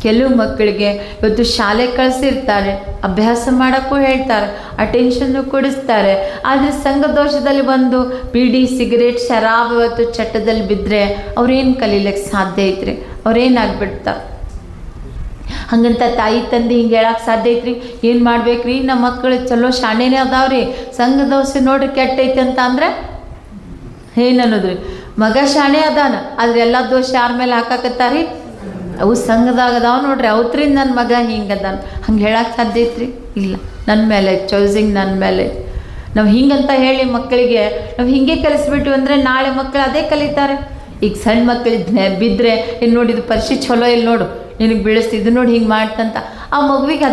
ಕೆಲವು ಮಕ್ಕಳಿಗೆ ಇವತ್ತು ಶಾಲೆ ಕಳಿಸಿರ್ತಾರೆ, ಅಭ್ಯಾಸ ಮಾಡೋಕ್ಕೂ ಹೇಳ್ತಾರೆ, ಅಟೆನ್ಷನ್ನು ಕೊಡಿಸ್ತಾರೆ, ಆದರೆ ಸಂಘ ದೋಷದಲ್ಲಿ ಬಂದು ಬೀಡಿ ಸಿಗರೇಟ್ ಶರಾಬ್ ಇವತ್ತು ಚಟ್ಟದಲ್ಲಿ ಬಿದ್ದರೆ ಅವ್ರೇನು ಕಲೀಲಿಕ್ಕೆ ಸಾಧ್ಯ ಐತ್ರಿ, ಅವ್ರೇನಾಗ್ಬಿಡ್ತಾರೆ. ಹಂಗಂತ ತಾಯಿ ತಂದೆ ಹಿಂಗೆ ಹೇಳಕ್ಕೆ ಸಾಧ್ಯ ಐತ್ರಿ. ಏನು ಮಾಡ್ಬೇಕ್ರಿ, ನಮ್ಮ ಮಕ್ಕಳು ಚಲೋ ಶಾಣೆನೇ ಅದಾವ್ರಿ, ಸಂಘ ದೋಷ ನೋಡ್ರಿ ಕೆಟ್ಟೈತೆ ಅಂತ ಅಂದರೆ ಏನನ್ನೋದ್ರಿ, ಮಗ ಶಾಣೆ ಅದಾನ ಆದರೆ ಎಲ್ಲ ದೋಷ ಯಾರ ಮೇಲೆ ಹಾಕಾಕತ್ತಾರಿ, ಅವು ಸಂಘದಾಗ ಅದಾವ ನೋಡ್ರಿ, ಅವತ್ರಿಂದ ನನ್ನ ಮಗ ಹಿಂಗದಾನ, ಹಂಗೆ ಹೇಳಕ್ಕೆ ಸಾಧ್ಯ ಐತ್ರಿ? ಇಲ್ಲ. ನನ್ನ ಮೇಲೆ ಚೂಸಿಂಗ್ ನನ್ನ ಮೇಲೆ. ನಾವು ಹಿಂಗಂತ ಹೇಳಿ ಮಕ್ಕಳಿಗೆ ನಾವು ಹಿಂಗೆ ಕಲಿಸ್ಬಿಟ್ವಿ ಅಂದರೆ ನಾಳೆ ಮಕ್ಕಳು ಅದೇ ಕಲಿತಾರೆ. ಈಗ ಸಣ್ಣ ಮಕ್ಕಳಿದ್ನೆ ಬಿದ್ದರೆ ಏನು ನೋಡಿದ್ದು ಪರಿಸ್ಥಿತಿ ಚಲೋ ಇಲ್ಲಿ ನೋಡು, ನಿನಗೆ ಬೀಳಿಸ್ತಿದ್ದು ನೋಡಿ ಹಿಂಗೆ ಮಾಡ್ತಂತ ಆ ಮಗುವಿಗೆ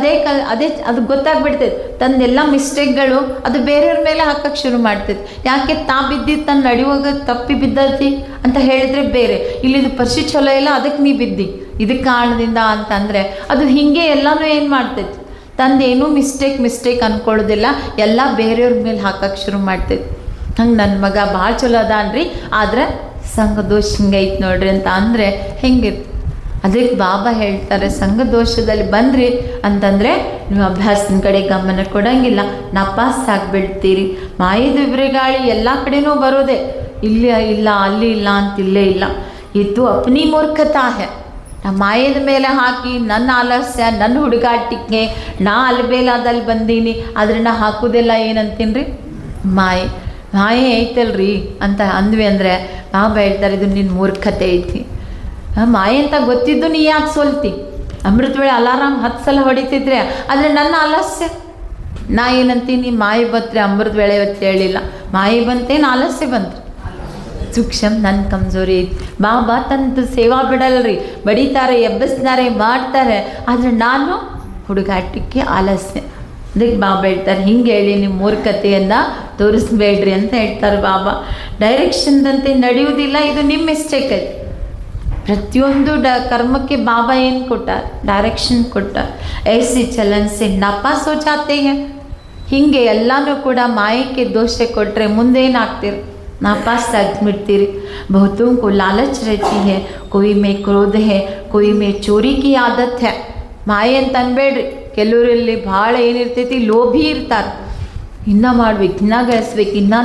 ಅದು ಗೊತ್ತಾಗ್ಬಿಡ್ತೈತೆ. ತನ್ನೆಲ್ಲ ಮಿಸ್ಟೇಕ್ಗಳು ಅದು ಬೇರೆಯವ್ರ ಮೇಲೆ ಹಾಕಕ್ಕೆ ಶುರು ಮಾಡ್ತೈತೆ. ಯಾಕೆ ಬಿದ್ದಿದ್ದು ತನ್ನ ನಡೆಯುವಾಗ ತಪ್ಪಿ ಬಿದ್ದತಿ ಅಂತ ಹೇಳಿದರೆ ಬೇರೆ, ಇಲ್ಲಿದು ಪರಿಸ್ಥಿತಿ ಚಲೋ ಇಲ್ಲ ಅದಕ್ಕೆ ನೀ ಬಿದ್ದಿ ಇದಕ್ಕೆ ಕಾರಣದಿಂದ ಅಂತಂದರೆ ಅದು ಹೀಗೆ ಎಲ್ಲನೂ ಏನು ಮಾಡ್ತೈತಿ, ತಂದೇನೂ ಮಿಸ್ಟೇಕ್ ಅಂದ್ಕೊಳ್ಳೋದಿಲ್ಲ, ಎಲ್ಲ ಬೇರೆಯವ್ರ ಮೇಲೆ ಹಾಕಕ್ಕೆ ಶುರು ಮಾಡ್ತೈತಿ. ಹಂಗೆ ನನ್ನ ಮಗ ಭಾಳ ಚಲೋ ಅದಾನ್ರಿ, ಆದರೆ ಸಂಘ ದೋಷ ಹಿಂಗೈತೆ ನೋಡ್ರಿ ಅಂತ ಅಂದರೆ ಹೆಂಗಿರ್ತಿ. ಅದಕ್ಕೆ ಬಾಬಾ ಹೇಳ್ತಾರೆ ಸಂಘ ದೋಷದಲ್ಲಿ ಬಂದ್ರಿ ಅಂತಂದರೆ ನೀವು ಅಭ್ಯಾಸದ ಕಡೆ ಗಮನ ಕೊಡೋಂಗಿಲ್ಲ, ನಾಪಾಸ್ ಆಗಿಬಿಡ್ತೀರಿ. ಮಾಯದ ವಿಬ್ರಗಾಳಿ ಎಲ್ಲ ಕಡೆನೂ ಬರೋದೆ, ಇಲ್ಲಿ ಇಲ್ಲ ಅಲ್ಲಿ ಇಲ್ಲ ಅಂತಿಲ್ಲೇ ಇಲ್ಲ. ಇದು ಅಪ್ನಿ ಮೂರ್ಖತಾ ಹೇ. ನಾ ಮಾಯದ ಮೇಲೆ ಹಾಕಿ ನನ್ನ ಆಲಸ್ಯ, ನನ್ನ ಹುಡುಗಾಟಿಕೆ, ನಾ ಅಲ್ಬೇಲಾದಲ್ಲಿ ಬಂದೀನಿ, ಆದರೆ ನಾ ಹಾಕೋದೆಲ್ಲ ಏನಂತೀನಿ ರೀ ಮಾಯೆ ಐತಲ್ರಿ ಅಂತ ಅಂದ್ವಿ ಅಂದರೆ ಬಾಬಾ ಹೇಳ್ತಾರೆ ಇದು ನಿನ್ನ ಮೂರ್ಖತೆ ಐತಿ. ಮಾಯೆ ಅಂತ ಗೊತ್ತಿದ್ದು ನೀ ಯಾಕೆ ಸೋಲ್ತಿ? ಅಮೃತ ವೇಳೆ ಅಲಾರಾಮ್ 10 ಸಲ ಹೊಡಿತಿದ್ರೆ, ಆದರೆ ನನ್ನ ಆಲಸ್ಯ ನಾ ಏನಂತೀನಿ ಮಾಯೆ ಬಂತ್ರೆ ಅಮೃತ ವೇಳೆ ಇವತ್ತು ಹೇಳಿಲ್ಲ, ಮಾಯೆ ಬಂತೇನು ಆಲಸ್ಯ ಬಂತು, ಸೂಕ್ಷ್ಮ ನನ್ನ ಕಮ್ಜೋರಿ ಐತಿ. ಬಾಬಾ ತನ್ನದು ಸೇವಾ ಬಿಡಲ್ರಿ, ಬಡಿತಾರೆ, ಎಬ್ಬಿಸ್ತಾರೆ, ಮಾಡ್ತಾರೆ, ಆದರೆ ನಾನು ಹುಡುಗಾಟಕ್ಕೆ ಆಲಸ್ಯ. ಅದಕ್ಕೆ ಬಾಬಾ ಹೇಳ್ತಾರೆ ಹಿಂಗೆ ಹೇಳಿ ನಿಮ್ಮ ಮೂರ್ಖತೆಯನ್ನು ತೋರಿಸ್ಬೇಡ್ರಿ ಅಂತ ಹೇಳ್ತಾರೆ ಬಾಬಾ. ಡೈರೆಕ್ಷನ್ದಂತೆ ನಡೆಯುವುದಿಲ್ಲ, ಇದು ನಿಮ್ಮ ಮಿಸ್ಟೇಕ್ ಐತಿ. ಪ್ರತಿಯೊಂದು ಕರ್ಮಕ್ಕೆ ಬಾಬಾ ಏನು ಕೊಟ್ಟ, ಡೈರೆಕ್ಷನ್ ಕೊಟ್ಟ. ಐಸಿ ಚಲನ್ ಸೆ ನಾಪಾಸ್ ಹೋ ಜಾತೆ ಹೈ. ಹೀಗೆ ಎಲ್ಲನೂ ಕೂಡ ಮಾಯಕ್ಕೆ ದೋಷ ಕೊಟ್ಟರೆ ಮುಂದೇನಾಗ್ತೀರಿ, ನಾಪಾಸ್ ಆಗಿಬಿಡ್ತೀರಿ. ಬಹುತೋं को लालच रहती है, कोई में क्रोध है, कोई में चोरी की आदत है. ಮಾಯೆ ಅಂತ ಅನ್ಬೇಡ್ರಿ, ಕೆಲವರಲ್ಲಿ ಭಾಳ ಏನಿರ್ತೈತಿ ಲೋಭಿ ಇರ್ತಾರೆ, ಇನ್ನೂ ಮಾಡ್ಬೇಕು, ಇನ್ನೂ ಗಳಿಸ್ಬೇಕು, ಇನ್ನೂ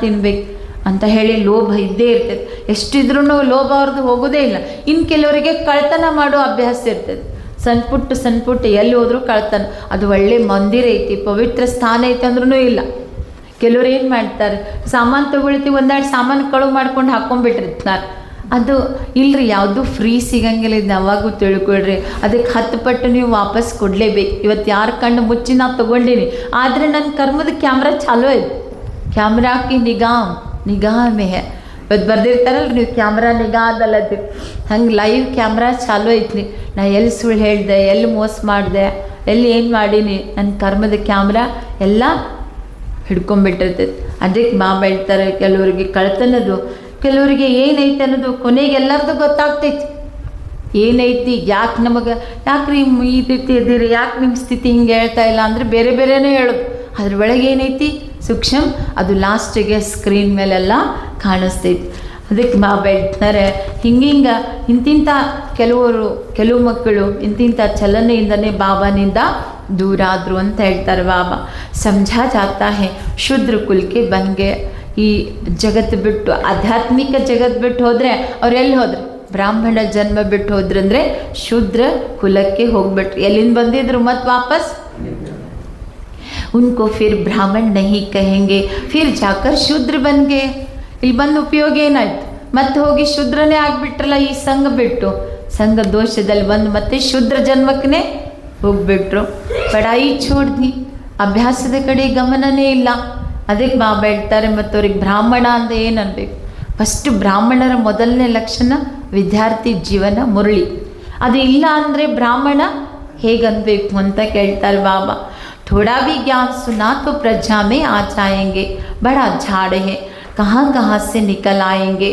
ತಿನ್ಬೇಕು ಅಂತ ಹೇಳಿ ಲೋಭ ಇದ್ದೇ ಇರ್ತೈತೆ. ಎಷ್ಟಿದ್ರೂ ಲೋಭ ಅವ್ರದ್ದು ಹೋಗೋದೇ ಇಲ್ಲ. ಇನ್ನು ಕೆಲವರಿಗೆ ಕಳ್ತನ ಮಾಡೋ ಅಭ್ಯಾಸ ಇರ್ತೈತೆ, ಸಣ್ಣ ಪುಟ್ಟ ಎಲ್ಲಿ ಹೋದ್ರೂ ಕಳ್ತನ. ಅದು ಒಳ್ಳೆ ಮಂದಿರ ಐತಿ, ಪವಿತ್ರ ಸ್ಥಾನ ಐತೆ ಅಂದ್ರೂ ಇಲ್ಲ. ಕೆಲವ್ರು ಏನು ಮಾಡ್ತಾರೆ, ಸಾಮಾನು ತೊಗೊಳ್ತೀವಿ, ಒಂದೆರಡು ಸಾಮಾನು ಕಳುವು ಮಾಡ್ಕೊಂಡು ಹಾಕ್ಕೊಂಡ್ಬಿಟ್ಟಿರ್ತಾರೆ. ಅದು ಇಲ್ಲರಿ, ಯಾವುದು ಫ್ರೀ ಸಿಗಂಗಿಲ್ಲ, ಇದು ಯಾವಾಗೂ ತಿಳ್ಕೊಳ್ರಿ. ಅದಕ್ಕೆ 10 ಪಟ್ಟು ನೀವು ವಾಪಸ್ ಕೊಡಲೇಬೇಕು. ಇವತ್ತು ಯಾರ ಕಣ್ಣು ಮುಚ್ಚಿ ನಾ ತೊಗೊಂಡೀನಿ, ಆದರೆ ನನ್ನ ಕರ್ಮದ ಕ್ಯಾಮ್ರಾ ಚಾಲೂ ಐತಿ. ಕ್ಯಾಮ್ರಾಕಿ ನಿಗಾ ಮೇ ಹೇ. ಇವತ್ತು ಬರ್ದಿರ್ತಾರಲ್ರಿ ನೀವು ಕ್ಯಾಮ್ರಾ ನಿಗಾದಲ್ಲದು, ಹಂಗೆ ಲೈವ್ ಕ್ಯಾಮ್ರಾ ಚಾಲೂ ಐತ್ರಿ. ನಾ ಎಲ್ಲಿ ಸುಳ್ಳು ಹೇಳಿದೆ, ಎಲ್ಲಿ ಮೋಸ ಮಾಡಿದೆ, ಎಲ್ಲಿ ಏನು ಮಾಡೀನಿ, ನನ್ನ ಕರ್ಮದ ಕ್ಯಾಮ್ರಾ ಎಲ್ಲ ಹಿಡ್ಕೊಂಬಿಟ್ಟಿರ್ತೈತೆ. ಅದಕ್ಕೆ ಬಾಬಾ ಹೇಳ್ತಾರೆ ಕೆಲವರಿಗೆ ಕಳ್ತನದು, ಕೆಲವರಿಗೆ ಏನೈತೆ ಅನ್ನೋದು ಕೊನೆಗೆ ಎಲ್ಲರದು ಗೊತ್ತಾಗ್ತೈತಿ. ಏನೈತಿ, ಯಾಕೆ ನಮಗೆ ಯಾಕ್ರಿ ಈ ರೀತಿ ಇದ್ದೀರಿ, ಯಾಕೆ ನಿಮ್ಮ ಸ್ಥಿತಿ ಹಿಂಗೆ ಹೇಳ್ತಾ ಇಲ್ಲ ಅಂದರೆ ಬೇರೆ ಬೇರೆನೇ ಹೇಳೋದು. ಅದ್ರ ಒಳಗೆ ಏನೈತಿ ಸೂಕ್ಷ್ಮ, ಅದು ಲಾಸ್ಟಿಗೆ ಸ್ಕ್ರೀನ್ ಮೇಲೆಲ್ಲ ಕಾಣಿಸ್ತೈತಿ. ಅದಕ್ಕೆ ಬಾಬಾ ಹೇಳ್ತಾರೆ ಹಿಂಗಿಂಗೆ ಇಂತಿಂಥ ಕೆಲವು ಮಕ್ಕಳು ಇಂತಿಂಥ ಚಲನೆಯಿಂದನೇ ಬಾಬಾನಿಂದ दूर आदरू ಅಂತ ಹೇಳ್ತಾರೆ ಬಾಬಾ. ಸಮझा जाता है ಶೂದ್ರ ಕುಲಕ್ಕೆ ಬಂಗೆ. ಈ ಜಗತ್ತು ಬಿಟ್ಟು ಆಧ್ಯಾತ್ಮಿಕ ಜಗತ್ತು ಬಿಟ್ಟು ಹೋದರೆ ಅವ್ರು ಎಲ್ಲಿ ಹೋದ್ರು? ಬ್ರಾಹ್ಮಣ ಜನ್ಮ ಬಿಟ್ಟು ಹೋದ್ರಂದರೆ ಶೂದ್ರ ಕುಲಕ್ಕೆ ಹೋಗ್ಬಿಟ್ರು. ಎಲ್ಲಿಂದ ಬಂದಿದ್ರು ಮತ್ತು ವಾಪಸ್ उनको फिर ब्राह्मण नहीं कहेंगे, फिर जाकर शूद्र बन गए. ಇಲ್ಲಿ ಬಂದು ಉಪಯೋಗ ಏನಾಯ್ತು? ಮತ್ತೆ ಹೋಗಿ ಶೂದ್ರನೇ ಆಗಿಬಿಟ್ರಲ್ಲ. ಈ ಸಂಘ ಬಿಟ್ಟು ಸಂಘ ದೋಷದಲ್ಲಿ ಬಂದು ಮತ್ತೆ ಶೂದ್ರ ಜನ್ಮಕ್ಕೇ ಹೋಗ್ಬಿಟ್ರು. ಪಡಾಯಿ ಛೋಡ್ದಿ, ಅಭ್ಯಾಸದ ಕಡೆ ಗಮನನೇ ಇಲ್ಲ. ಅದಕ್ಕೆ ಬಾಬಾ ಹೇಳ್ತಾರೆ ಮತ್ತು ಅವ್ರಿಗೆ ಬ್ರಾಹ್ಮಣ ಅಂತ ಏನು ಅನ್ಬೇಕು? ಫಸ್ಟು ಬ್ರಾಹ್ಮಣರ ಮೊದಲನೇ ಲಕ್ಷಣ ವಿದ್ಯಾರ್ಥಿ ಜೀವನ ಮುರಳಿ. ಅದು ಇಲ್ಲ ಅಂದರೆ ಬ್ರಾಹ್ಮಣ ಹೇಗನ್ಬೇಕು ಅಂತ ಕೇಳ್ತಾರೆ ಬಾಬಾ. थोड़ा भी ज्ञान सुना तो प्रजा में आ जाएंगे, बड़ा झाड़ है कहाँ कहाँ से निकल आएंगे.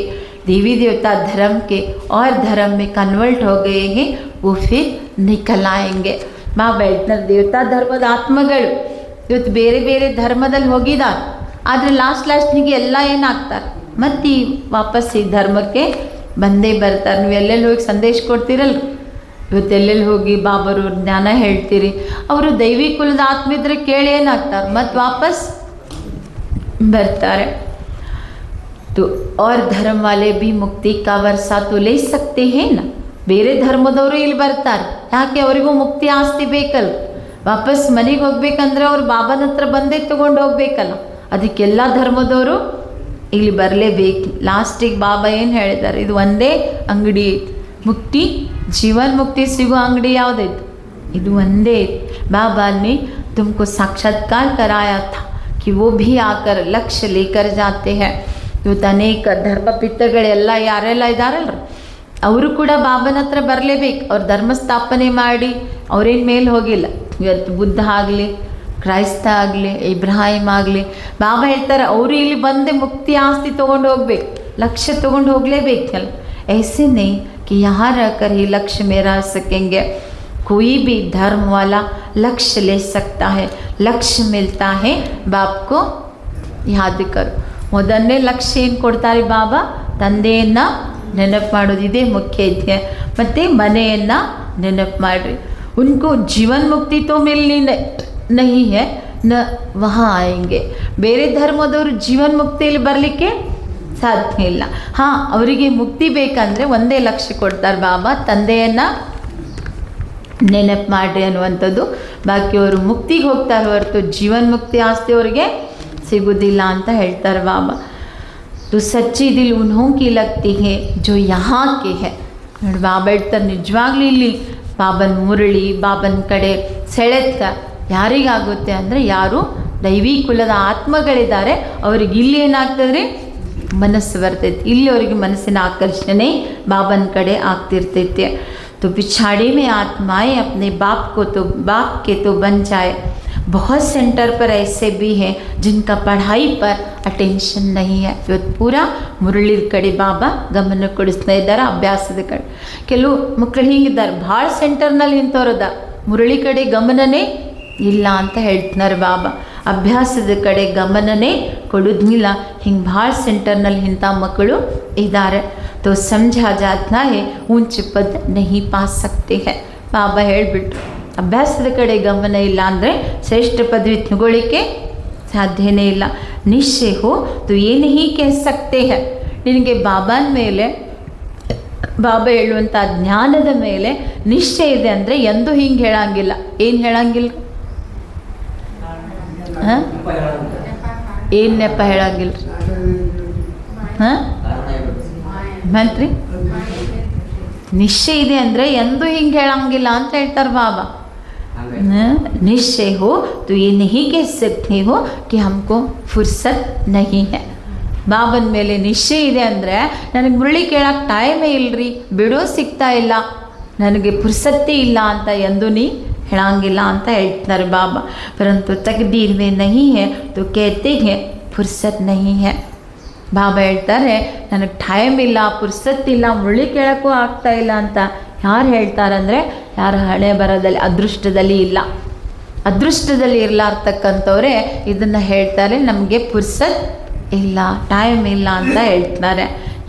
देवी देवता धर्म के और धर्म में कन्वर्ट हो गए हैं, वो फिर निकल आएंगे. ಬಾಬಾ ಹೇಳ್ತಾರೆ ದೇವತಾ ಧರ್ಮದ ಆತ್ಮಗಳು ಇವತ್ತು ಬೇರೆ ಬೇರೆ ಧರ್ಮದಲ್ಲಿ ಹೋಗಿದ್ದಾರೆ. ಆದರೆ ಲಾಸ್ಟ್ನಿಗೆ ಎಲ್ಲ ಏನಾಗ್ತಾರೆ? ಮತ್ತು ಈ ವಾಪಸ್ ಈ ಧರ್ಮಕ್ಕೆ ಬಂದೇ ಬರ್ತಾರೆ. ನೀವು ಎಲ್ಲೆಲ್ಲಿ ಹೋಗಿ ಸಂದೇಶ ಕೊಡ್ತೀರಲ್ಲ, ಇವತ್ತು ಎಲ್ಲೆಲ್ಲಿ ಹೋಗಿ ಬಾಬರು ಜ್ಞಾನ ಹೇಳ್ತೀರಿ, ಅವರು ದೈವಿ ಕುಲದ ಆತ್ಮ ಇದ್ರೆ ಕೇಳಿ ಏನಾಗ್ತಾರೆ? ಮತ್ತು ವಾಪಸ್ ಬರ್ತಾರೆ. तो और धर्म वाले भी मुक्ति का वर्षा तो ले सकते हैं ना. ಬೇರೆ ಧರ್ಮದವರು ಇಲ್ಲಿ ಬರ್ತಾರೆ. ಯಾಕೆ? ಅವರಿಗೂ ಮುಕ್ತಿ ಆಸ್ತಿ ಬೇಕಲ್ಲ. ವಾಪಸ್ ಮನೆಗೆ ಹೋಗ್ಬೇಕಂದ್ರೆ ಅವ್ರು ಬಾಬಾನ ಹತ್ರ ಬಂದೇ ತೊಗೊಂಡು ಹೋಗ್ಬೇಕಲ್ಲ. ಅದಕ್ಕೆಲ್ಲ ಧರ್ಮದವರು ಇಲ್ಲಿ ಬರಲೇಬೇಕು. ಲಾಸ್ಟಿಗೆ ಬಾಬಾ ಏನು ಹೇಳಿದ್ದಾರೆ? ಇದು ಒಂದೇ ಅಂಗಡಿ ಐತಿ, ಮುಕ್ತಿ ಜೀವನ್ ಮುಕ್ತಿ ಸಿಗೋ ಅಂಗಡಿ ಯಾವುದೈತಿ? ಇದು ಒಂದೇ ಐತಿ. बाबा ने तुमको साक्षात्कार कराया था कि वो भी आकर लक्ष्य लेकर जाते हैं. ಇವತ್ತು ಅನೇಕ ಧರ್ಮಪಿತ್ತಗಳೆಲ್ಲ ಯಾರೆಲ್ಲ ಇದ್ದಾರಲ್ರ, ಅವರು ಕೂಡ ಬಾಬನ ಹತ್ರ ಬರಲೇಬೇಕು. ಅವ್ರು ಧರ್ಮ ಸ್ಥಾಪನೆ ಮಾಡಿ ಅವ್ರೇನು ಮೇಲೆ ಹೋಗಿಲ್ಲ. ಇವತ್ತು ಬುದ್ಧ ಆಗಲಿ, ಕ್ರೈಸ್ತ ಆಗಲಿ, ಇಬ್ರಾಹಿಂ ಆಗಲಿ, ಬಾಬಾ ಹೇಳ್ತಾರೆ ಅವರು ಇಲ್ಲಿ ಬಂದು ಮುಕ್ತಿ ಆಸ್ತಿ ತೊಗೊಂಡು ಹೋಗ್ಬೇಕು, ಲಕ್ಷ್ಯ ತೊಗೊಂಡು ಹೋಗಲೇಬೇಕಲ್ಲ. ऐसे नहीं कि यहाँ रहकर ही लक्ष्य में रह सकेंगे. कोई भी धर्म वाला लक्ष्य ले सकता है. लक्ष्य मिलता है बाप को याद करो. ಮೊದಲನೇ ಲಕ್ಷ್ಯ ಏನು ಕೊಡ್ತಾರೆ ಬಾಬಾ? ತಂದೆಯನ್ನು ನೆನಪು ಮಾಡೋದು, ಇದೇ ಮುಖ್ಯ ಇದೆ. ಮತ್ತು ಮನೆಯನ್ನು ನೆನಪು ಮಾಡಿರಿ. ಉನ್ಕೋ ಜೀವನ್ ಮುಕ್ತಿ ತೋ ಮಿಲ್ನಿ ನಹಿ ಹೈ ನ ವಹಾ ಆಯೆಂಗೆ. ಬೇರೆ ಧರ್ಮದವರು ಜೀವನ್ ಮುಕ್ತಿಯಲ್ಲಿ ಬರಲಿಕ್ಕೆ ಸಾಧ್ಯ ಇಲ್ಲ. ಹಾಂ, ಅವರಿಗೆ ಮುಕ್ತಿ ಬೇಕಂದರೆ ಒಂದೇ ಲಕ್ಷ್ಯ ಕೊಡ್ತಾರೆ ಬಾಬಾ, ತಂದೆಯನ್ನು ನೆನಪು ಮಾಡಿರಿ ಅನ್ನುವಂಥದ್ದು. ಬಾಕಿಯವರು ಮುಕ್ತಿಗೆ ಹೋಗ್ತಾರೆ ಹೊರತು ಜೀವನ್ ಮುಕ್ತಿ ಆಸ್ತಿ ಅವರಿಗೆ ಸಿಗುವುದಿಲ್ಲ ಅಂತ ಹೇಳ್ತಾರೆ ಬಾಬಾ. तो सच्ची दिल उन्हों की लगती है जो यहाँ के है. ನೋಡಿ ಬಾಬಾ ಹೇಳ್ತಾರೆ ನಿಜವಾಗ್ಲೂ ಇಲ್ಲಿ ಬಾಬನ ಮುರಳಿ, ಬಾಬನ ಕಡೆ ಸೆಳೆತ ಯಾರಿಗಾಗುತ್ತೆ ಅಂದರೆ ಯಾರು ದೈವಿ ಕುಲದ ಆತ್ಮಗಳಿದ್ದಾರೆ ಅವ್ರಿಗೆ ಇಲ್ಲಿ ಏನಾಗ್ತದ್ರಿ? ಮನಸ್ಸು ಬರ್ತೈತಿ. ಇಲ್ಲಿ ಅವರಿಗೆ ಮನಸ್ಸಿನ ಆಕರ್ಷಣೆ ಬಾಬನ ಕಡೆ ಆಗ್ತಿರ್ತೈತೆ. तो पिछाड़ी में आत्माएं अपने बाप के तो बन जाए. बहुत सेंटर पर ऐसे भी हैं जिनका पढ़ाई पर अटेंशन नहीं है. ಇವತ್ತು ಪೂರಾ ಮುರಳಿ ಕಡೆ ಬಾಬಾ ಗಮನ ಕೊಡಿಸ್ತಾ ಇದ್ದಾರೆ, ಅಭ್ಯಾಸದ ಕಡೆ. ಕೆಲವು ಮಕ್ಕಳು ಹಿಂಗಿದ್ದಾರೆ, ಭಾಳ ಸೆಂಟರ್ನಲ್ಲಿ ಇಂಥವ್ರದ ಮುರಳಿ ಕಡೆ ಗಮನನೇ ಇಲ್ಲ ಅಂತ ಹೇಳ್ತಾರೆ ಬಾಬಾ. ಅಭ್ಯಾಸದ ಕಡೆ ಗಮನನೇ ಕೊಡೋದಿಲ್ಲ. ಹಿಂಗೆ ಭಾಳ ಸೆಂಟರ್ನಲ್ಲಿ ಇಂಥ ಮಕ್ಕಳು ಇದ್ದಾರೆ. तो समझा जाता है ऊंच पद नहीं पा सकते हैं. ಬಾಬಾ ಹೇಳಿಬಿಟ್ರು ಅಭ್ಯಾಸದ ಕಡೆ ಗಮನ ಇಲ್ಲ ಅಂದರೆ ಶ್ರೇಷ್ಠ ಪದವಿ ತಗೊಳ್ಳಿಕ್ಕೆ ಸಾಧ್ಯನೇ ಇಲ್ಲ. ನಿಶ್ಚಯ ಹೋ तो ये नहीं कह सकते हैं. ನಿನಗೆ ಬಾಬಾನ ಮೇಲೆ, ಬಾಬಾ ಹೇಳುವಂಥ ಜ್ಞಾನದ ಮೇಲೆ ನಿಶ್ಚಯ ಇದೆ ಅಂದರೆ ಎಂದೂ ಹಿಂಗೆ ಹೇಳಂಗಿಲ್ಲ. ಏನು ಹೇಳಂಗಿಲ್ಲ? ಹಾಂ, ಏನು ನೆಪ ಹೇಳಂಗಿಲ್ಲ. ಹಾಂ ಮಂತ್ರಿ ನಿಶ್ಚಯ ಇದೆ ಅಂದರೆ ಎಂದೂ ಹಿಂಗೆ ಹೇಳಂಗಿಲ್ಲ ಅಂತ ಹೇಳ್ತಾರೆ ಬಾಬಾ. निश्चय हो तो ये नहीं कह सकते हो कि हमको फुर्सत नहीं है. ಬಾಬನ ಮೇಲೆ ನಿಶ್ಚಯ ಇದೆ ಅಂದರೆ ನನಗೆ ಮುರಳಿ ಕೇಳಕ್ಕೆ ಟೈಮೇ ಇಲ್ಲರಿ, ಬಿಡೋ ಸಿಗ್ತಾ ಇಲ್ಲ, ನನಗೆ ಫುರ್ಸತ್ತೇ ಇಲ್ಲ ಅಂತ ಎಂದೂ ನೀ ಹೇಳಂಗಿಲ್ಲ ಅಂತ ಹೇಳ್ತಾರೆ ಬಾಬಾ. ಪರಂತು ತಕದೀರ್ ಮೇ ನಹೀ ಹೈ तो कहते हैं फुर्सत नहीं है. ಬಾಬಾ ಹೇಳ್ತಾರೆ ನನಗೆ ಟೈಮ್ ಇಲ್ಲ, ಪುರ್ಸತ್ತಿಲ್ಲ, ಮುರಳಿ ಕೇಳೋಕ್ಕೂ ಆಗ್ತಾ ಇಲ್ಲ ಅಂತ ಯಾರು ಹೇಳ್ತಾರಂದರೆ ಯಾರ ಹಣೆ ಬರದಲ್ಲಿ ಅದೃಷ್ಟದಲ್ಲಿ ಇಲ್ಲ, ಅದೃಷ್ಟದಲ್ಲಿ ಇರಲಾರ್ತಕ್ಕಂಥವ್ರೆ ಇದನ್ನು ಹೇಳ್ತಾರೆ, ನಮಗೆ ಪುರ್ಸತ್ ಇಲ್ಲ, ಟೈಮ್ ಇಲ್ಲ ಅಂತ ಹೇಳ್ತಾರೆ.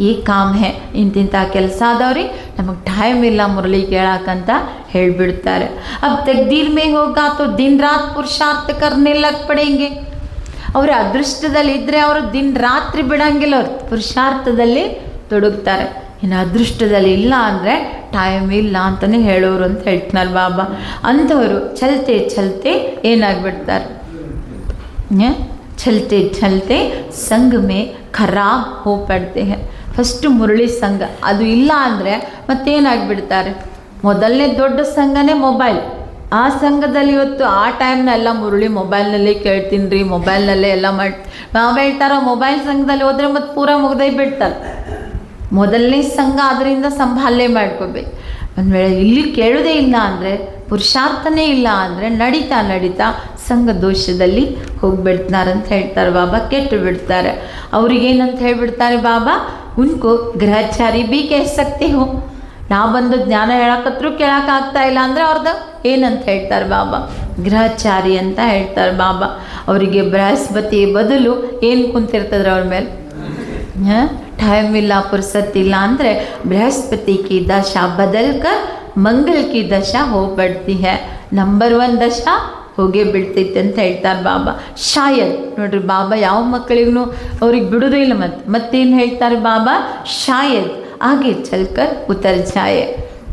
ಈ ಕಾಮ್ ಹೇ, ಇಂತಿಂಥ ಕೆಲಸ ಆದವ್ರಿ ನಮಗೆ ಟೈಮ್ ಇಲ್ಲ ಮುರಳಿ ಕೇಳಕ್ಕಂತ ಹೇಳಿಬಿಡ್ತಾರೆ. अब तकदीर में होगा तो दिन रात पुरुषार्थ करने लग पड़ेंगे. ಅವರ ಅದೃಷ್ಟದಲ್ಲಿ ಇದ್ದರೆ ಅವರು ದಿನ ರಾತ್ರಿ ಬಿಡಂಗಿಲ್ಲ, ಅವ್ರು ಪುರುಷಾರ್ಥದಲ್ಲಿ ತೊಡಗ್ತಾರೆ. ಇನ್ನು ಅದೃಷ್ಟದಲ್ಲಿ ಇಲ್ಲ ಅಂದರೆ ಟೈಮ್ ಇಲ್ಲ ಅಂತಲೇ ಹೇಳೋರು ಅಂತ ಹೇಳ್ತಾರೆ ಬಾಬಾ. ಅಂಥವರು ಚಲ್ತೆ ಚಲ್ತೆ ಏನಾಗ್ಬಿಡ್ತಾರೆ, ಚಲ್ತೆ ಚಲ್ತೆ ಸಂಘ ಮೇ ಖರಾಬ್ ಹೋ ಪಡ್ತೆ ಹೇ. ಫಸ್ಟು ಮುರಳಿ ಸಂಘ ಅದು ಇಲ್ಲ ಅಂದರೆ ಮತ್ತೇನಾಗಿಬಿಡ್ತಾರೆ, ಮೊದಲನೇ ದೊಡ್ಡ ಸಂಘನೇ ಮೊಬೈಲ್. ಆ ಸಂಘದಲ್ಲಿ ಇವತ್ತು ಆ ಟೈಮ್ನೆಲ್ಲ ಮುರಳಿ ಮೊಬೈಲ್ನಲ್ಲೇ ಕೇಳ್ತೀನಿ ರೀ, ಮೊಬೈಲ್ನಲ್ಲೇ ಎಲ್ಲ ಮಾಡಿ ನಾವು ಹೇಳ್ತಾರೋ, ಮೊಬೈಲ್ ಸಂಘದಲ್ಲಿ ಹೋದರೆ ಮತ್ತು ಪೂರ ಮುಗ್ದೇ ಬಿಡ್ತಾರೆ. ಮೊದಲನೇ ಸಂಘ ಅದರಿಂದ ಸಂಭಾಲನೆ ಮಾಡ್ಕೋಬೇಕು. ಒಂದು ವೇಳೆ ಇಲ್ಲಿ ಕೇಳೋದೇ ಇಲ್ಲ ಅಂದರೆ, ಪುರುಷಾರ್ಥನೇ ಇಲ್ಲ ಅಂದರೆ ನಡೀತಾ ನಡೀತಾ ಸಂಘ ದೋಷದಲ್ಲಿ ಹೋಗಿಬಿಡ್ತಾರಂತ ಹೇಳ್ತಾರೆ ಬಾಬಾ, ಕೆಟ್ಟು ಬಿಡ್ತಾರೆ. ಅವ್ರಿಗೇನಂತ ಹೇಳ್ಬಿಡ್ತಾರೆ ಬಾಬಾ, ಉನ್ಕೋ ಗ್ರಹಚಾರಿ ಬಿ ಕಹ ಸಕ್ತೆ ಹೋ. ನಾವು ಬಂದು ಜ್ಞಾನ ಹೇಳಕತ್ರು ಕೇಳೋಕ್ಕಾಗ್ತಾ ಇಲ್ಲ ಅಂದರೆ ಅವ್ರದ್ದು ಏನಂತ ಹೇಳ್ತಾರೆ ಬಾಬಾ, ಗ್ರಹಚಾರಿ ಅಂತ ಹೇಳ್ತಾರೆ ಬಾಬಾ. ಅವರಿಗೆ ಬೃಹಸ್ಪತಿ ಬದಲು ಏನು ಕುಂತಿರ್ತದ್ರೆ ಅವ್ರ ಮೇಲೆ, ಟೈಮ್ ಇಲ್ಲ ಪುರ್ಸತ್ತಿಲ್ಲ ಅಂದರೆ ಬೃಹಸ್ಪತಿ ಕಿ ದಶಾ ಬದಲ್ಕರ್ ಮಂಗಲ್ ಕಿ ದಶಾ ಹೋಗ್ಬಿಡ್ತಿ ಹೇ. ನಂಬರ್ 1 ದಶಾ ಹೋಗೇ ಬಿಡ್ತೈತೆ ಅಂತ ಹೇಳ್ತಾರೆ ಬಾಬಾ. ಶಾಯದ್ ನೋಡ್ರಿ, ಬಾಬಾ ಯಾವ ಮಕ್ಕಳಿಗೂ ಅವ್ರಿಗೆ ಬಿಡೋದೇ ಇಲ್ಲ. ಮತ್ತೇನು ಹೇಳ್ತಾರೆ ಬಾಬಾ, ಶಾಯದ್ ಹಾಗೆ ಚಲ್ಕರ್ ಉತ್ತರ ಜಾಯೆ.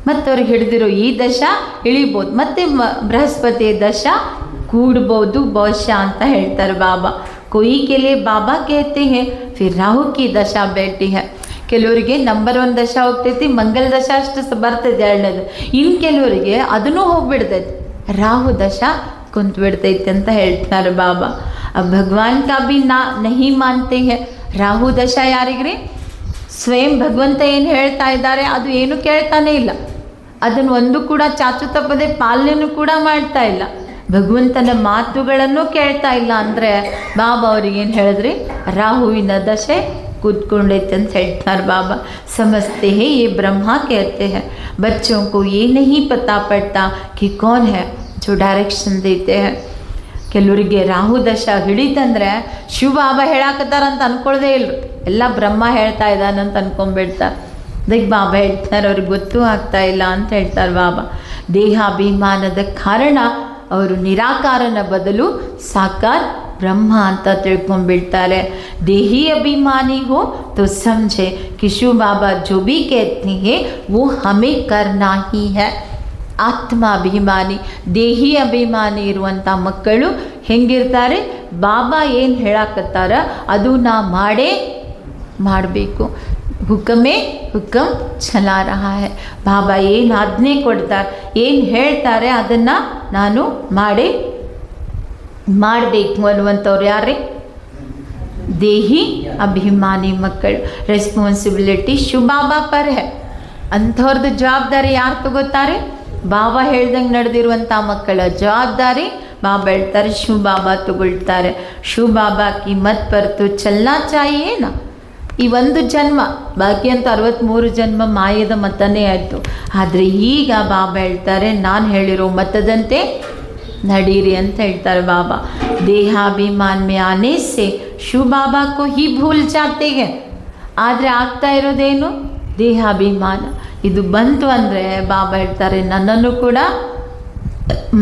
ಮತ್ತು ಅವ್ರಿಗೆ ಹಿಡಿದಿರೋ ಈ ದಶಾ ಇಳಿಬೋದು, ಮತ್ತು ಬೃಹಸ್ಪತಿ ದಶಾ ಕೂಡ್ಬೋದು ಬಹುಶಃ ಅಂತ ಹೇಳ್ತಾರೆ ಬಾಬಾ. कोई के लिए बाबा कहते हैं फिर राहु की दशा बैठी है. ಕೆಲವರಿಗೆ ನಂಬರ್ 1 ದಶಾ ಹೋಗ್ತೈತಿ, ಮಂಗಲ ದಶಾ ಅಷ್ಟು ಬರ್ತೈತೆ ಎರಡನೇದು. ಇನ್ನು ಕೆಲವರಿಗೆ ಅದನ್ನೂ ಹೋಗ್ಬಿಡ್ತೈತಿ, ರಾಹು ದಶಾ ಕುಂತು ಬಿಡ್ತೈತೆ ಅಂತ ಹೇಳ್ತಾರೆ ಬಾಬಾ. ಭಗವಾನ್ ಕಾ ಬಿ ನಹಿ ಮಾನ್ತೆ ಹೇ. ರಾಹು ದಶಾ ಯಾರಿಗ್ರಿ, ಸ್ವಯಂ ಭಗವಂತ ಏನು ಹೇಳ್ತಾ ಇದ್ದಾರೆ ಅದು ಏನು ಕೇಳ್ತಾನೆ ಇಲ್ಲ, ಅದನ್ನು ಒಂದು ಕೂಡ ಚಾಚು ತಪ್ಪದೆ ಪಾಲನೆನೂ ಕೂಡ ಮಾಡ್ತಾ ಇಲ್ಲ, ಭಗವಂತನ ಮಾತುಗಳನ್ನು ಕೇಳ್ತಾ ಇಲ್ಲ ಅಂದರೆ ಬಾಬಾ ಅವ್ರಿಗೇನು ಹೇಳಿದ್ರಿ, ರಾಹುವಿನ ದಶೆ ಕೂತ್ಕೊಂಡೈತೆ ಅಂತ ಹೇಳ್ತಾರೆ ಬಾಬಾ. ಸಮझते हैं ये ब्रह्मा कहते हैं, बच्चों को ये नहीं पता पड़ता कि कौन है जो डायरेक्शन देते हैं. ಕೆಲವರಿಗೆ ರಾಹು ದಶಾ ಹಿಡಿತಂದರೆ ಶಿವ ಬಾಬಾ ಹೇಳಾಕತ್ತಾರಂತ ಅಂದ್ಕೊಳ್ಳೋದೇ ಇಲ್ಲರು, ಎಲ್ಲ ಬ್ರಹ್ಮ ಹೇಳ್ತಾ ಇದ್ದಾನಂತ ಅಂದ್ಕೊಂಡ್ಬಿಡ್ತಾರೆ. ಅದಕ್ಕೆ ಬಾಬಾ ಹೇಳ್ತಾರೆ ಅವ್ರಿಗೆ ಗೊತ್ತೂ ಆಗ್ತಾ ಇಲ್ಲ ಅಂತ ಹೇಳ್ತಾರೆ ಬಾಬಾ. ದೇಹಾಭಿಮಾನದ ಕಾರಣ ಅವರು ನಿರಾಕಾರನ ಬದಲು ಸಾಕಾರ ಬ್ರಹ್ಮ ಅಂತ ತಿಳ್ಕೊಂಡ್ಬಿಡ್ತಾರೆ. ದೇಹಿ ಅಭಿಮಾನಿ ಹೋ तो समझे कि शिव बाबा जो भी कहते हैं वो हमें करना ही है. ಆತ್ಮಾಭಿಮಾನಿ ದೇಹಿ ಅಭಿಮಾನಿ ಇರುವಂಥ ಮಕ್ಕಳು ಹೆಂಗಿರ್ತಾರೆ, ಬಾಬಾ ಏನು ಹೇಳಾಕತ್ತಾರ ಅದು ನಾ ಮಾಡಬೇಕು. ಹುಕಮೇ ಹುಕಮ್ ಚಲಾ ರಹಾ ಹೈ. ಬಾಬಾ ಏನು ಆಜ್ಞೆ ಕೊಡ್ತಾರೆ, ಏನು ಹೇಳ್ತಾರೆ ಅದನ್ನು ನಾನು ಮಾಡಬೇಕು ಅನ್ನುವಂಥವ್ರು ಯಾರೇ, ದೇಹಿ ಅಭಿಮಾನಿ ಮಕ್ಕಳು. ರೆಸ್ಪಾನ್ಸಿಬಿಲಿಟಿ ಶಿವ ಬಾಬಾ ಪರ್ ಹೈ. ಅಂಥವ್ರದ್ದು ಜವಾಬ್ದಾರಿ ಯಾರು ತಗೋತಾರೆ, ಬಾಬಾ ಹೇಳ್ದಂಗೆ ನಡೆದಿರುವಂಥ ಮಕ್ಕಳ ಜವಾಬ್ದಾರಿ ಬಾಬಾ ಹೇಳ್ತಾರೆ ಶಿವ ಬಾಬಾ ತಗೊಳ್ತಾರೆ. ಶಿವ ಬಾಬಾ ಕಿ ಮತ್ ಪರ್ತು ಚಲ್ನಾ ಚಾಹಿಯೇನಾ. ಈ ಒಂದು ಜನ್ಮ, ಬಾಕಿ ಅಂತ 63 ಜನ್ಮ ಮಾಯದ ಮತನೇ ಆಯಿತು. ಆದರೆ ಈಗ ಬಾಬಾ ಹೇಳ್ತಾರೆ ನಾನು ಹೇಳಿರೋ ಮತದಂತೆ ನಡೀರಿ ಅಂತ ಹೇಳ್ತಾರೆ ಬಾಬಾ. ದೇಹಾಭಿಮಾನ್ ಮೇ ಆನೆ ಸೆ ಶಿವ ಬಾಬಾ ಕೋ ಹಿ ಭೂಲ್ ಜಾತೆ ಹೈ. ಆದರೆ ಆಗ್ತಾ ಇರೋದೇನು, ದೇಹಾಭಿಮಾನ. ಇದು ಬಂತು ಅಂದರೆ ಬಾಬಾ ಹೇಳ್ತಾರೆ ನನ್ನನ್ನು ಕೂಡ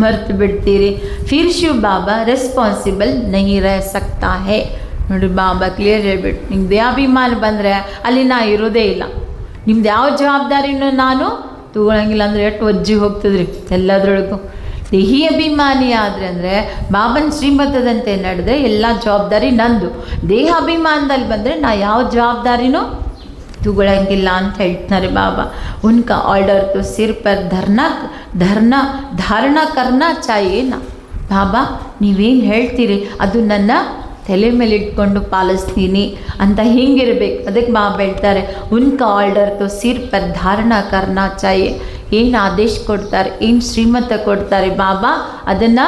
ಮರ್ತು ಬಿಡ್ತೀರಿ. ಫಿರ್ ಶಿವ ಬಾಬಾ ರೆಸ್ಪಾನ್ಸಿಬಲ್ ನಹಿ ರಹ ಸಕ್ತಾ ಹೈ. ನೋಡಿ ಬಾಬಾ ಕ್ಲಿಯರ್ ಹೇಳ್ಬಿಟ್ಟು, ನಿಮ್ದು ದೇಹಾಭಿಮಾನ ಬಂದರೆ ಅಲ್ಲಿ ನಾ ಇರೋದೇ ಇಲ್ಲ, ನಿಮ್ದು ಯಾವ ಜವಾಬ್ದಾರಿನೂ ನಾನು ತಗೊಳಂಗಿಲ್ಲ ಅಂದರೆ ಎಷ್ಟು ಒಜ್ಜಿ ಹೋಗ್ತದ್ರಿ ಎಲ್ಲದರೊಳಗೂ. ದೇಹಿ ಅಭಿಮಾನಿ ಆದರೆ ಅಂದರೆ ಬಾಬನ ಶ್ರೀಮತದಂತೆ ನಡೆದ್ರೆ ಎಲ್ಲ ಜವಾಬ್ದಾರಿ ನಂದು. ದೇಹಾಭಿಮಾನದಲ್ಲಿ ಬಂದರೆ ನಾ ಯಾವ ಜವಾಬ್ದಾರಿನೂ ತಗೊಳಂಗಿಲ್ಲ ಅಂತ ಹೇಳ್ತಾರೆ ಬಾಬಾ. ಉನ್ಕ ಆರ್ಡರ್ ತೋ ಸಿರ್ ಪರ್ ಧಾರಣ ಕರ್ನಾ ಚಾಹಿಯೇನಾ. ಬಾಬಾ ನೀವೇನು ಹೇಳ್ತೀರಿ ಅದು ನನ್ನ ತಲೆ ಮೇಲೆ ಇಟ್ಕೊಂಡು ಪಾಲಿಸ್ತೀನಿ ಅಂತ ಹಿಂಗಿರ್ಬೇಕು. ಅದಕ್ಕೆ ಬಾಬಾ ಹೇಳ್ತಾರೆ ಉನ್ಕ ಆರ್ಡರ್ ತೋ ಸಿರ್ ಪರ್ ಧಾರಣ ಕರ್ನಾ ಚಾಹಿಯೇ. ಏನು ಆದೇಶ ಕೊಡ್ತಾರೆ, ಏನು ಶ್ರೀಮತ ಕೊಡ್ತಾರೆ ಬಾಬಾ ಅದನ್ನು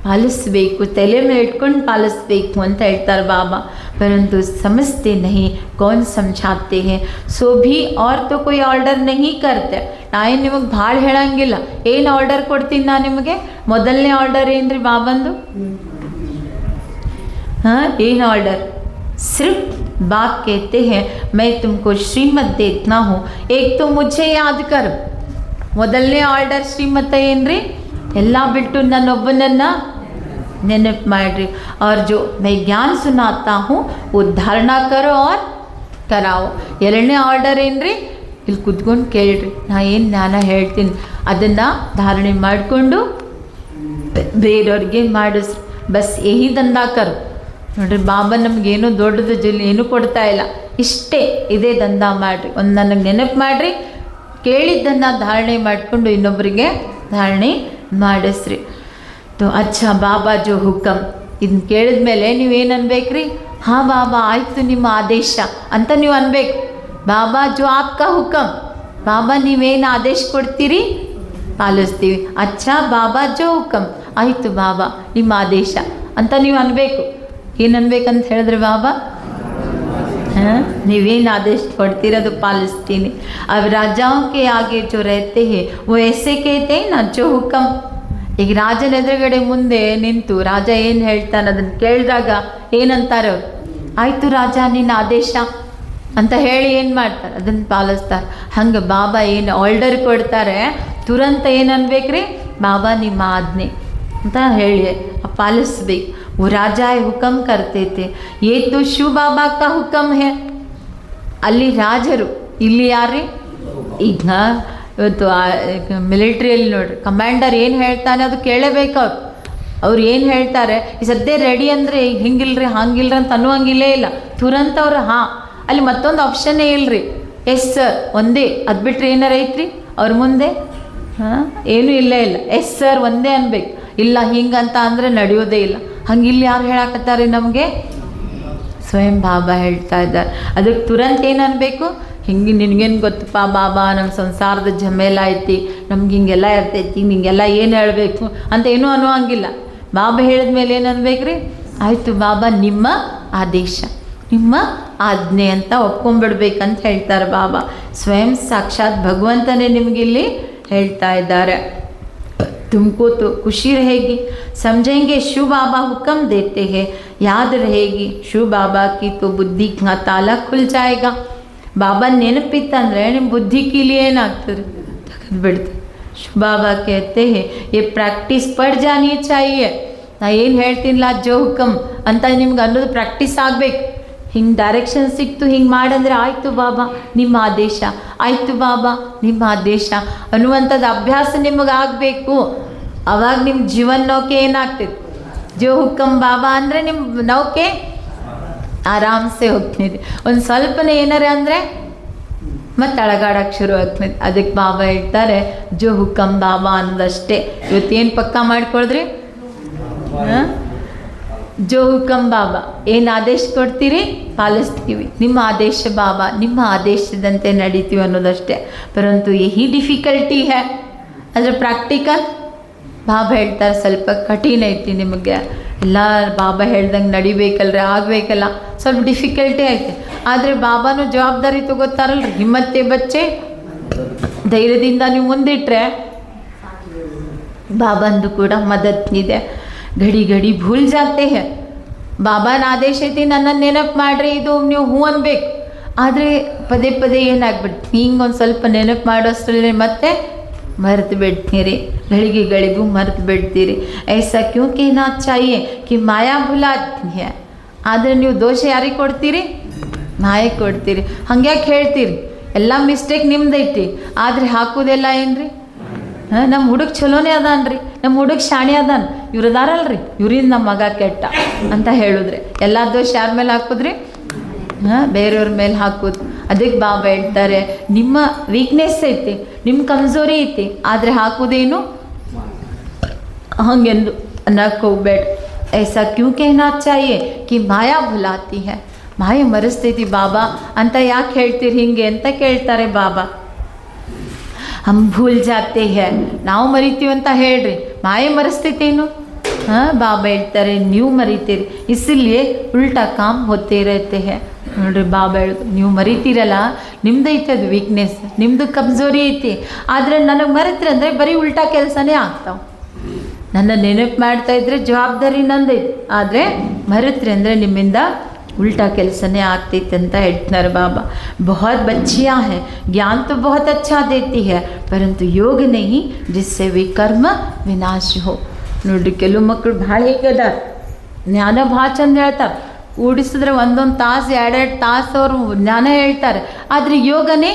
ಪಾಲಿಸಬೇಕು, ತಲೆ ಮೇಲೆ ಇಟ್ಕೊಂಡು ಪಾಲಿಸಬೇಕು ಅಂತ ಹೇಳ್ತಾರೆ ಬಾಬಾ. परंतु समझते नहीं, कौन समझाते हैं, सो भी और तो कोई ऑर्डर नहीं करते. ನಾ ಏನು ನಿಮಗೆ ಭಾಳ ಹೇಳಂಗಿಲ್ಲ. ಏನು ಆರ್ಡರ್ ಕೊಡ್ತೀನಿ ನಾನು ನಿಮಗೆ? ಮೊದಲನೇ ಆರ್ಡರ್ ಏನು ರೀ ಬಾಬಂದು? हाँ ಏನು ऑर्डर? सिर्फ बाप कहते हैं मैं तुमको श्रीमत देता हूँ, एक तो मुझे याद कर. ಮೊದಲನೇ ಆರ್ಡರ್ ಶ್ರೀಮತ ಏನ್ರಿ? ಎಲ್ಲ ಬಿಟ್ಟು ನನ್ನೊಬ್ಬನನ್ನು ನೆನಪು ಮಾಡಿರಿ. और जो मैं ज्ञान सुनाता हूँ वो धारणा करो और कराओ. ಎರಡನೇ ಆರ್ಡರ್ ಏನ್ರಿ? ಇಲ್ಲಿ ಕುತ್ಕೊಂಡು ಕೇಳ್ರಿ, ನಾ ಏನು ಜ್ಞಾನ ಹೇಳ್ತೀನಿ ಅದನ್ನು ಧಾರಣೆ ಮಾಡಿಕೊಂಡು ಬೇರೆಯವ್ರಿಗೆ ಮಾಡಿಸ್ರಿ. ಬಸ್ ಯಹಿ ದಂಧಾ ಕರು. ನೋಡ್ರಿ, ಬಾಬಾ ನಮಗೇನು ದೊಡ್ಡದು ಜಲ್ಲಿ ಏನೂ ಕೊಡ್ತಾ ಇಲ್ಲ, ಇಷ್ಟೇ ಇದೇ ದಂಧಾ ಮಾಡಿರಿ. ಒಂದು ನನಗೆ ನೆನಪು ಮಾಡಿರಿ, ಕೇಳಿದ್ದನ್ನು ಧಾರಣೆ ಮಾಡಿಕೊಂಡು ಇನ್ನೊಬ್ಬರಿಗೆ ಧಾರಣೆ ಮಾಡಿಸ್ರಿ. ತೋ ಅಚ್ಚಾ ಬಾಬಾ ಜೋ ಹುಕಮ್, ಇದನ್ನ ಕೇಳಿದ ಮೇಲೆ ನೀವೇನು ಅನ್ಬೇಕ್ರಿ? ಹಾಂ ಬಾಬಾ ಆಯಿತು ನಿಮ್ಮ ಆದೇಶ ಅಂತ ನೀವು ಅನ್ಬೇಕು. ಬಾಬಾ ಜೋ ಆಪ್ಕಾ ಹುಕಮ್, ಬಾಬಾ ನೀವೇನು ಆದೇಶ ಕೊಡ್ತೀರಿ ಪಾಲಿಸ್ತೀವಿ. ಅಚ್ಚಾ ಬಾಬಾ ಜೋ ಹುಕಮ್, ಆಯಿತು ಬಾಬಾ ನಿಮ್ಮ ಆದೇಶ ಅಂತ ನೀವು ಅನ್ಬೇಕು. ಏನು ಅನ್ಬೇಕಂತ ಹೇಳಿದ್ರೆ ಬಾಬಾ हाँ ನೀವೇನು ಆದೇಶ ಕೊಡ್ತೀರ ಅದು ಪಾಲಿಸ್ತೀನಿ. अब राजाओं के आगे जो रहते हैं वो ऐसे कहते हैं ना जो हुक्म. ಈಗ ರಾಜನ ಎದುರುಗಡೆ ಮುಂದೆ ನಿಂತು ರಾಜ ಏನು ಹೇಳ್ತಾನೆ ಅದನ್ನು ಕೇಳಿದಾಗ ಏನಂತಾರೆ ಅವ್ರು? ಆಯಿತು ರಾಜ ನಿನ್ನ ಆದೇಶ ಅಂತ ಹೇಳಿ ಏನು ಮಾಡ್ತಾರೆ? ಅದನ್ನು ಪಾಲಿಸ್ತಾರೆ. ಹಂಗೆ ಬಾಬಾ ಏನು ಆರ್ಡರ್ ಕೊಡ್ತಾರೆ ತುರಂತ ಏನು ಅನ್ಬೇಕ್ರಿ? ಬಾಬಾ ನಿಮ್ಮ ಆಜ್ಞೆ ಅಂತ ಹೇಳಿ ಪಾಲಿಸ್ಬೇಕು. वो राजा हुक्म करते थे, ये तो शिव बाबा का हुक्म है. ಅಲ್ಲಿ ರಾಜರು, ಇಲ್ಲಿ ಯಾರ್ರಿ? ಈಗ ಇವತ್ತು ಮಿಲಿಟ್ರಿಯಲ್ಲಿ ನೋಡ್ರಿ, ಕಮಾಂಡರ್ ಏನು ಹೇಳ್ತಾನೆ ಅದು ಕೇಳಬೇಕು. ಅವ್ರು ಏನು ಹೇಳ್ತಾರೆ, ಈ ಸದ್ಯ ರೆಡಿ ಅಂದರೆ ಈಗ ಹಿಂಗಿಲ್ರಿ ಹಂಗಿಲ್ರಿ ಅಂತ ಅನ್ನುವಂಗಿಲ್ಲೇ ಇಲ್ಲ. ತುರಂತ ಅವ್ರು ಹಾಂ, ಅಲ್ಲಿ ಮತ್ತೊಂದು ಆಪ್ಷನ್ನೇ ಇಲ್ಲರಿ. ಎಸ್ ಸರ್ ಒಂದೇ, ಅದು ಬಿಟ್ಟರೆ ಏನಾರ ಐತ್ರಿ ಅವ್ರ ಮುಂದೆ? ಹಾಂ ಏನೂ ಇಲ್ಲೇ ಇಲ್ಲ. ಎಸ್ ಸರ್ ಒಂದೇ ಅನ್ಬೇಕು. ಇಲ್ಲ ಹಿಂಗಂತ ಅಂದರೆ ನಡೆಯೋದೇ ಇಲ್ಲ. ಹಂಗಿಲ್ಲಿ ಯಾರು ಹೇಳಕತ್ತಾರೆ ನಮಗೆ? ಸ್ವಯಂ ಬಾಬಾ ಹೇಳ್ತಾ ಇದ್ದಾರೆ. ಅದಕ್ಕೆ ತುರಂತ ಏನು ಅನ್ಬೇಕು? ಹಿಂಗೆ ನಿನಗೇನು ಗೊತ್ತಪ್ಪ ಬಾಬಾ, ನಮ್ಮ ಸಂಸಾರದ ಜಮೇಲ ಐತಿ, ನಮ್ಗೆ ಹಿಂಗೆಲ್ಲ ಇರ್ತೈತಿ, ನಿಂಗೆಲ್ಲ ಏನು ಹೇಳಬೇಕು ಅಂತ ಏನೂ ಅನ್ನುವಂಗಿಲ್ಲ. ಬಾಬಾ ಹೇಳಿದ ಮೇಲೆ ಏನು ಅನ್ಬೇಕ್ರಿ? ಆಯಿತು ಬಾಬಾ ನಿಮ್ಮ ಆದೇಶ, ನಿಮ್ಮ ಆಜ್ಞೆ ಅಂತ ಒಪ್ಕೊಂಡ್ಬಿಡ್ಬೇಕಂತ ಹೇಳ್ತಾರೆ ಬಾಬಾ. ಸ್ವಯಂ ಸಾಕ್ಷಾತ್ ಭಗವಂತನೇ ನಿಮಗಿಲ್ಲಿ ಹೇಳ್ತಾ ಇದ್ದಾರೆ. तुमको तो खुशी रहेगी, समझेंगे शिव बाबा हुक्म देते हैं, याद रहेगी शिव बाबा की तो बुद्धि का ताला खुल जाएगा. बाबा ನೆನಪಿತ್ತಂದರೆ ನಿಮ್ಮ ಬುದ್ಧಿ ಕೀಲಿ ಏನಾಗ್ತದೆ? ತೆಗೆದು ಬಿಡ್ತದೆ. ಶಿವ ಬಾಬಾ कहते हैं ये प्रैक्टिस पड़ जानी चाहिए. ನಾ ಏನು ಹೇಳ್ತೀನಿಲ್ಲ ಜೋ ಹುಕಮ್ ಅಂತ ನಿಮ್ಗೆ ಅನ್ನೋದು ಪ್ರಾಕ್ಟೀಸ್ ಆಗಬೇಕು. ಹಿಂಗೆ ಡೈರೆಕ್ಷನ್ ಸಿಕ್ತು, ಹಿಂಗೆ ಮಾಡಂದರೆ ಆಯಿತು ಬಾಬಾ ನಿಮ್ಮ ಆದೇಶ, ಆಯಿತು ಬಾಬಾ ನಿಮ್ಮ ಆದೇಶ ಅನ್ನುವಂಥದ್ದು ಅಭ್ಯಾಸ ನಿಮಗೆ ಆಗಬೇಕು. ಆವಾಗ ನಿಮ್ಮ ಜೀವನ ನೌಕೆ ಏನಾಗ್ತದೆ? ಜೋ ಹುಕ್ಕಮ್ ಬಾಬಾ ಅಂದರೆ ನಿಮ್ಮ ನೌಕೆ ಆರಾಮ್ಸೆ ಹೋಗ್ತಿದೆ. ಒಂದು ಸ್ವಲ್ಪನೇ ಏನಾರ ಅಂದರೆ ಮತ್ತು ಅಳಗಾಡಕ್ಕೆ ಶುರು ಆಗ್ತದೆ. ಅದಕ್ಕೆ ಬಾಬಾ ಹೇಳ್ತಾರೆ ಜೋ ಹುಕ್ಕಮ್ ಬಾಬಾ ಅನ್ನೋದಷ್ಟೇ. ಇವತ್ತೇನು ಪಕ್ಕ ಮಾಡ್ಕೊಳಿದ್ರಿ? ಹಾಂ ಜೋ ಹುಕಮ್ ಬಾಬಾ ಏನು ಆದೇಶ ಕೊಡ್ತೀರಿ ಪಾಲಿಸ್ತೀವಿ. ನಿಮ್ಮ ಆದೇಶ ಬಾಬಾ, ನಿಮ್ಮ ಆದೇಶದಂತೆ ನಡೀತೀವಿ ಅನ್ನೋದಷ್ಟೇ. ಪರಂತು ಯಹಿ ಡಿಫಿಕಲ್ಟಿ ಹೇ. ಅಂದರೆ ಪ್ರಾಕ್ಟಿಕಲ್ ಬಾಬಾ ಹೇಳ್ತಾರೆ ಸ್ವಲ್ಪ ಕಠಿಣ ಐತಿ ನಿಮಗೆ. ಎಲ್ಲ ಬಾಬಾ ಹೇಳ್ದಂಗೆ ನಡಿಬೇಕಲ್ರಿ, ಆಗಬೇಕಲ್ಲ, ಸ್ವಲ್ಪ ಡಿಫಿಕಲ್ಟಿ ಐತೆ. ಆದರೆ ಬಾಬಾನು ಜವಾಬ್ದಾರಿ ತಗೋತಾರಲ್ರಿ. ಹಿಮ್ಮತ್ತೆ ಬಚ್ಚೆ, ಧೈರ್ಯದಿಂದ ನೀವು ಮುಂದಿಟ್ರೆ ಬಾಬಂದು ಕೂಡ ಮದತ್ ಇದೆ. घड़ी घड़ी भूल जाते हैं. ಬಾಬಾನ ಆದೇಶ ಐತಿ ನನ್ನನ್ನು ನೆನಪು ಮಾಡ್ರಿ, ಇದು ನೀವು ಹ್ಞೂ ಅನ್ಬೇಕು. ಆದರೆ ಪದೇ ಪದೇ ಏನಾಗ್ಬಿಡ್ತು, ಹಿಂಗೆ ಒಂದು ಸ್ವಲ್ಪ ನೆನಪು ಮಾಡೋಷ್ಟರಲ್ಲಿ ಮತ್ತೆ ಮರೆತು ಬಿಡ್ತೀರಿ, ಗಳಿಗೆಗಳಿಗೂ ಮರೆತು ಬಿಡ್ತೀರಿ. ಐಸಾ ಕ್ಯೂ कहना चाहिए कि ಮಾಯಾ ಭುಲಾತಿ ಹೈ. ಆದರೆ ನೀವು ದೋಷ ಯಾರಿಗೆ ಕೊಡ್ತೀರಿ? ಮಾಯೆ ಕೊಡ್ತೀರಿ. ಹಂಗ್ಯಾಕೆ ಹೇಳ್ತೀರಿ? ಎಲ್ಲ ಮಿಸ್ಟೇಕ್ ನಿಮ್ದೈತಿ, ಆದರೆ ಹಾಕೋದೆಲ್ಲ ಏನ್ರಿ? ಹಾಂ ನಮ್ಮ ಹುಡುಗ ಚಲೋನೇ ಅದಾನ್ರಿ, ನಮ್ಮ ಹುಡುಗ ಶಾಣೆ ಅದಾನ, ಇವ್ರು ಅದಾರಲ್ರಿ, ಇವ್ರಿಂದ ನಮ್ಮ ಮಗ ಕೆಟ್ಟ ಅಂತ ಹೇಳಿದ್ರೆ ಎಲ್ಲ ದೋಷ ಯಾರ ಮೇಲೆ ಹಾಕೋದ್ರಿ? ಹಾಂ ಬೇರೆಯವ್ರ ಮೇಲೆ ಹಾಕೋದು. ಅದಕ್ಕೆ ಬಾಬಾ ಹೇಳ್ತಾರೆ ನಿಮ್ಮ ವೀಕ್ನೆಸ್ ಐತಿ, ನಿಮ್ಮ ಕಮ್ಜೋರಿ ಐತಿ, ಆದರೆ ಹಾಕೋದೇನು ಹಂಗೆಂದು ಅನ್ನಕ್ಕೆ ಹೋಗ್ಬೇಡ. ಐಸಾ ಕ್ಯೂ कहना चाहिए कि ಮಾಯಾ ಭುಲಾತಿ ಹೈ. ಮಾಯೆ ಮರೆಸ್ತೈತಿ ಬಾಬಾ ಅಂತ ಯಾಕೆ ಹೇಳ್ತೀರಿ ಹಿಂಗೆ ಅಂತ ಕೇಳ್ತಾರೆ ಬಾಬಾ. ಹಮ್ ಭೂಲ್ ಜಾತೆ ಹೈ, ನಾವು ಮರಿತೀವಿ ಅಂತ ಹೇಳ್ರಿ, ಮಾಯೆ ಮರೆಸ್ತೈತೇನು? ಹಾಂ ಬಾಬಾ ಹೇಳ್ತಾರೆ ನೀವು ಮರಿತೀರಿ, ಇಸಿಲಿಯೇ ಉಲ್ಟಾ ಕಾಮ್ ಹೋತೆ ಇರತ್ತೆ ಹೈ. ನೋಡ್ರಿ ಬಾಬಾ ಹೇಳೋದು, ನೀವು ಮರಿತೀರಲ್ಲ ನಿಮ್ದು ಐತೆ ಅದು ವೀಕ್ನೆಸ್, ನಿಮ್ಮದು ಕಮ್ಜೋರಿ ಐತಿ. ಆದರೆ ನನಗೆ ಮರೆತ್ರಿ ಅಂದರೆ ಬರೀ ಉಲ್ಟಾ ಕೆಲಸನೇ ಆಗ್ತಾವೆ. ನನ್ನ ನೆನಪು ಮಾಡ್ತಾ ಇದ್ರೆ ಜವಾಬ್ದಾರಿ ನಂದೈತಿ, ಆದರೆ ಮರೆತ್ರಿ ಅಂದರೆ ನಿಮ್ಮಿಂದ उल्टा ಕೆಲಸನೇ ಆಗ್ತೈತೆ ಅಂತ ಹೇಳ್ತಾರೆ ಬಾಬಾ. बहुत बच्चियाँ हैं, ज्ञान तो बहुत अच्छा देती है, परंतु योग नहीं जिससे विकर्म विनाश हो. ನೋಡ್ರಿ ಕೆಲವು ಮಕ್ಕಳು ಭಾಳ ಹೇಗದಾರ, ಜ್ಞಾನ ಭಾಳ ಚಂದ ಹೇಳ್ತಾರೆ, ಕೂಡಿಸಿದ್ರೆ ಒಂದೊಂದು ತಾಸು ಎರಡೆರಡು ತಾಸು ಅವರು ಜ್ಞಾನ ಹೇಳ್ತಾರೆ, ಆದರೆ ಯೋಗನೇ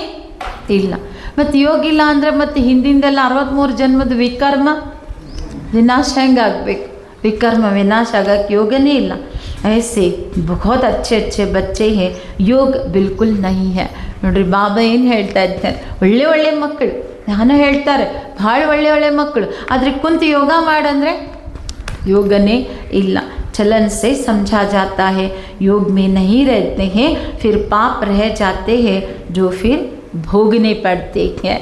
ಇಲ್ಲ. ಮತ್ತು ಯೋಗ ಇಲ್ಲ ಅಂದರೆ ಮತ್ತು ಹಿಂದಿಂದೆಲ್ಲ 63 ಜನ್ಮದ ವಿಕರ್ಮ ವಿನಾಶ ಹೆಂಗಾಗಬೇಕು? विकर्म विनाश ಆಗಕ್ಕೆ ಯೋಗನೇ ಇಲ್ಲ. ऐसे बहुत अच्छे अच्छे बच्चे हैं, योग बिल्कुल नहीं है. ನೋಡ್ರಿ ಬಾಬಾ ಏನು ಹೇಳ್ತಾ ಇದ್ದಾರೆ, ಒಳ್ಳೆ ಒಳ್ಳೆ ಮಕ್ಕಳು ಜ್ಞಾನ ಹೇಳ್ತಾರೆ, ಭಾಳ ಒಳ್ಳೆ ಒಳ್ಳೆ ಮಕ್ಕಳು, ಆದರೆ ಕುಂತು ಯೋಗ ಮಾಡಂದರೆ ಯೋಗನೇ ಇಲ್ಲ. चलन से समझा जाता है, योग में नहीं रहते हैं फिर पाप रह जाते हैं जो फिर भोगने पड़ते हैं.